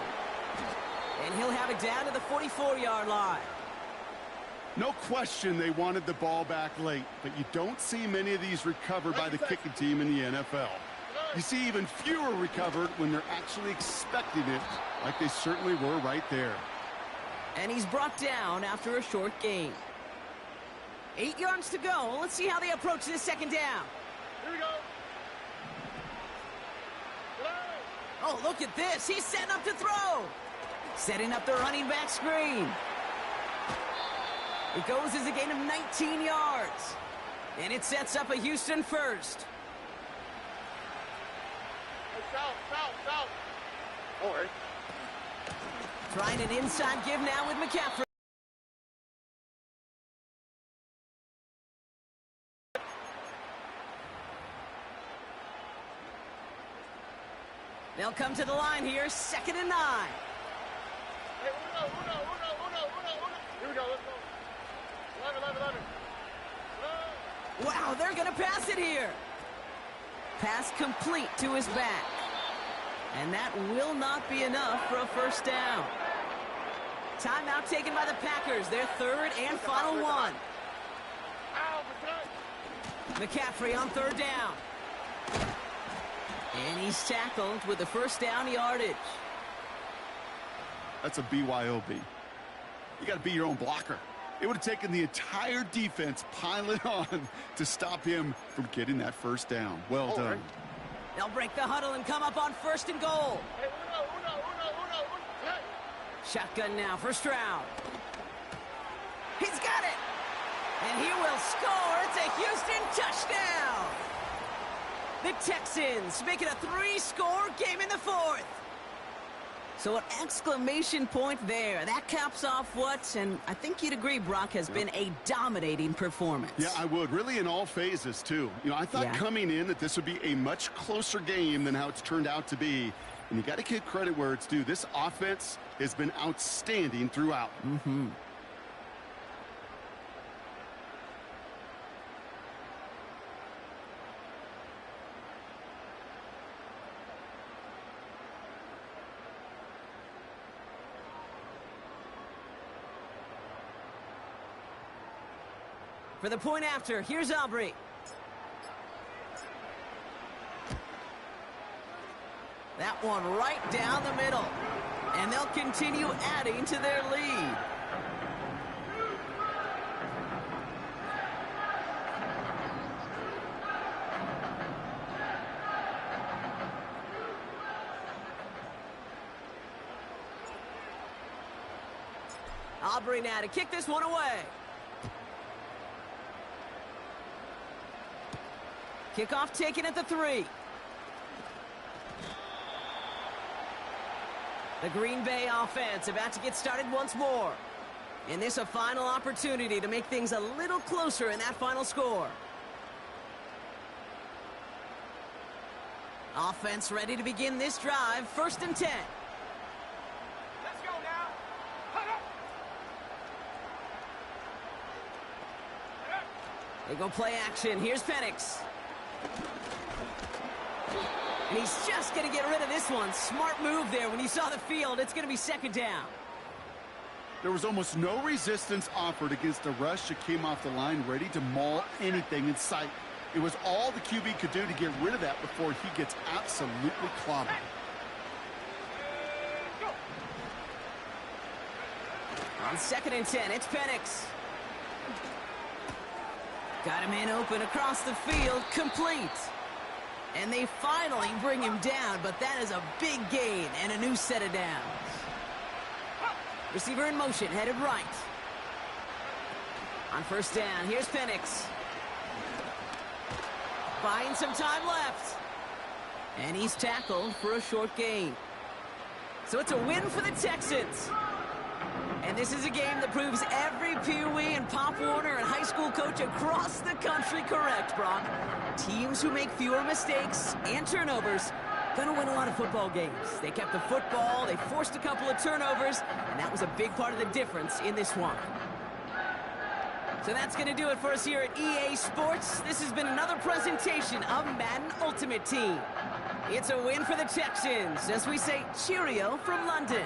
And he'll have it down to the 44-yard line. No question they wanted the ball back late, but you don't see many of these recovered by the kicking team in the NFL. You see even fewer recovered when they're actually expecting it, like they certainly were right there. And he's brought down after a short gain. 8 yards to go. Let's see how they approach this second down. Here we go. Oh, look at this. He's setting up to throw. Setting up the running back screen. It goes as a gain of 19 yards. And it sets up a Houston first. South. All right. Trying an inside give now with McCaffrey. They'll come to the line here, 2nd and 9. Hey, uno. Here we go, let's go. 11. Wow, they're going to pass it here. Pass complete to his back. And that will not be enough for a first down. Timeout taken by the Packers, their 3rd and final one. McCaffrey on 3rd down. And he's tackled with the first down yardage. That's a BYOB. You got to be your own blocker. It would have taken the entire defense piling on to stop him from getting that first down. Well done. They'll break the huddle and come up on 1st and goal. Hey, uno. Hey. Shotgun now for Stroud. He's got it. And he will score. It's a Houston touchdown. The Texans make it a 3-score game in the 4th. So an exclamation point there. That caps off what, and I think you'd agree, Brock, has been a dominating performance. Yeah, I would. Really in all phases, too. You know, I thought coming in that this would be a much closer game than how it's turned out to be. And you got to give credit where it's due. This offense has been outstanding throughout. For the point after, here's Aubrey. That one right down the middle. And they'll continue adding to their lead. Aubrey now to kick this one away. Kickoff taken at the 3. The Green Bay offense about to get started once more. And this a final opportunity to make things a little closer in that final score. Offense ready to begin this drive. 1st and 10. Let's go now. Hut up. They go play action. Here's Penix. And he's just going to get rid of this one. Smart move there when he saw the field. It's going to be 2nd down. There was almost no resistance offered against a rush that came off the line ready to maul anything in sight. It was all the QB could do to get rid of that before he gets absolutely clobbered. On 2nd and 10, it's Penix. Got him in open across the field, complete. And they finally bring him down, but that is a big gain and a new set of downs. Receiver in motion, headed right. On 1st down, here's Penix. Buying some time left. And he's tackled for a short gain. So it's a win for the Texans. And this is a game that proves every Pee Wee and Pop Warner and high school coach across the country correct, Brock. Teams who make fewer mistakes and turnovers gonna win a lot of football games. They kept the football, they forced a couple of turnovers, and that was a big part of the difference in this one. So that's going to do it for us here at EA Sports. This has been another presentation of Madden Ultimate Team. It's a win for the Texans, as we say cheerio from London.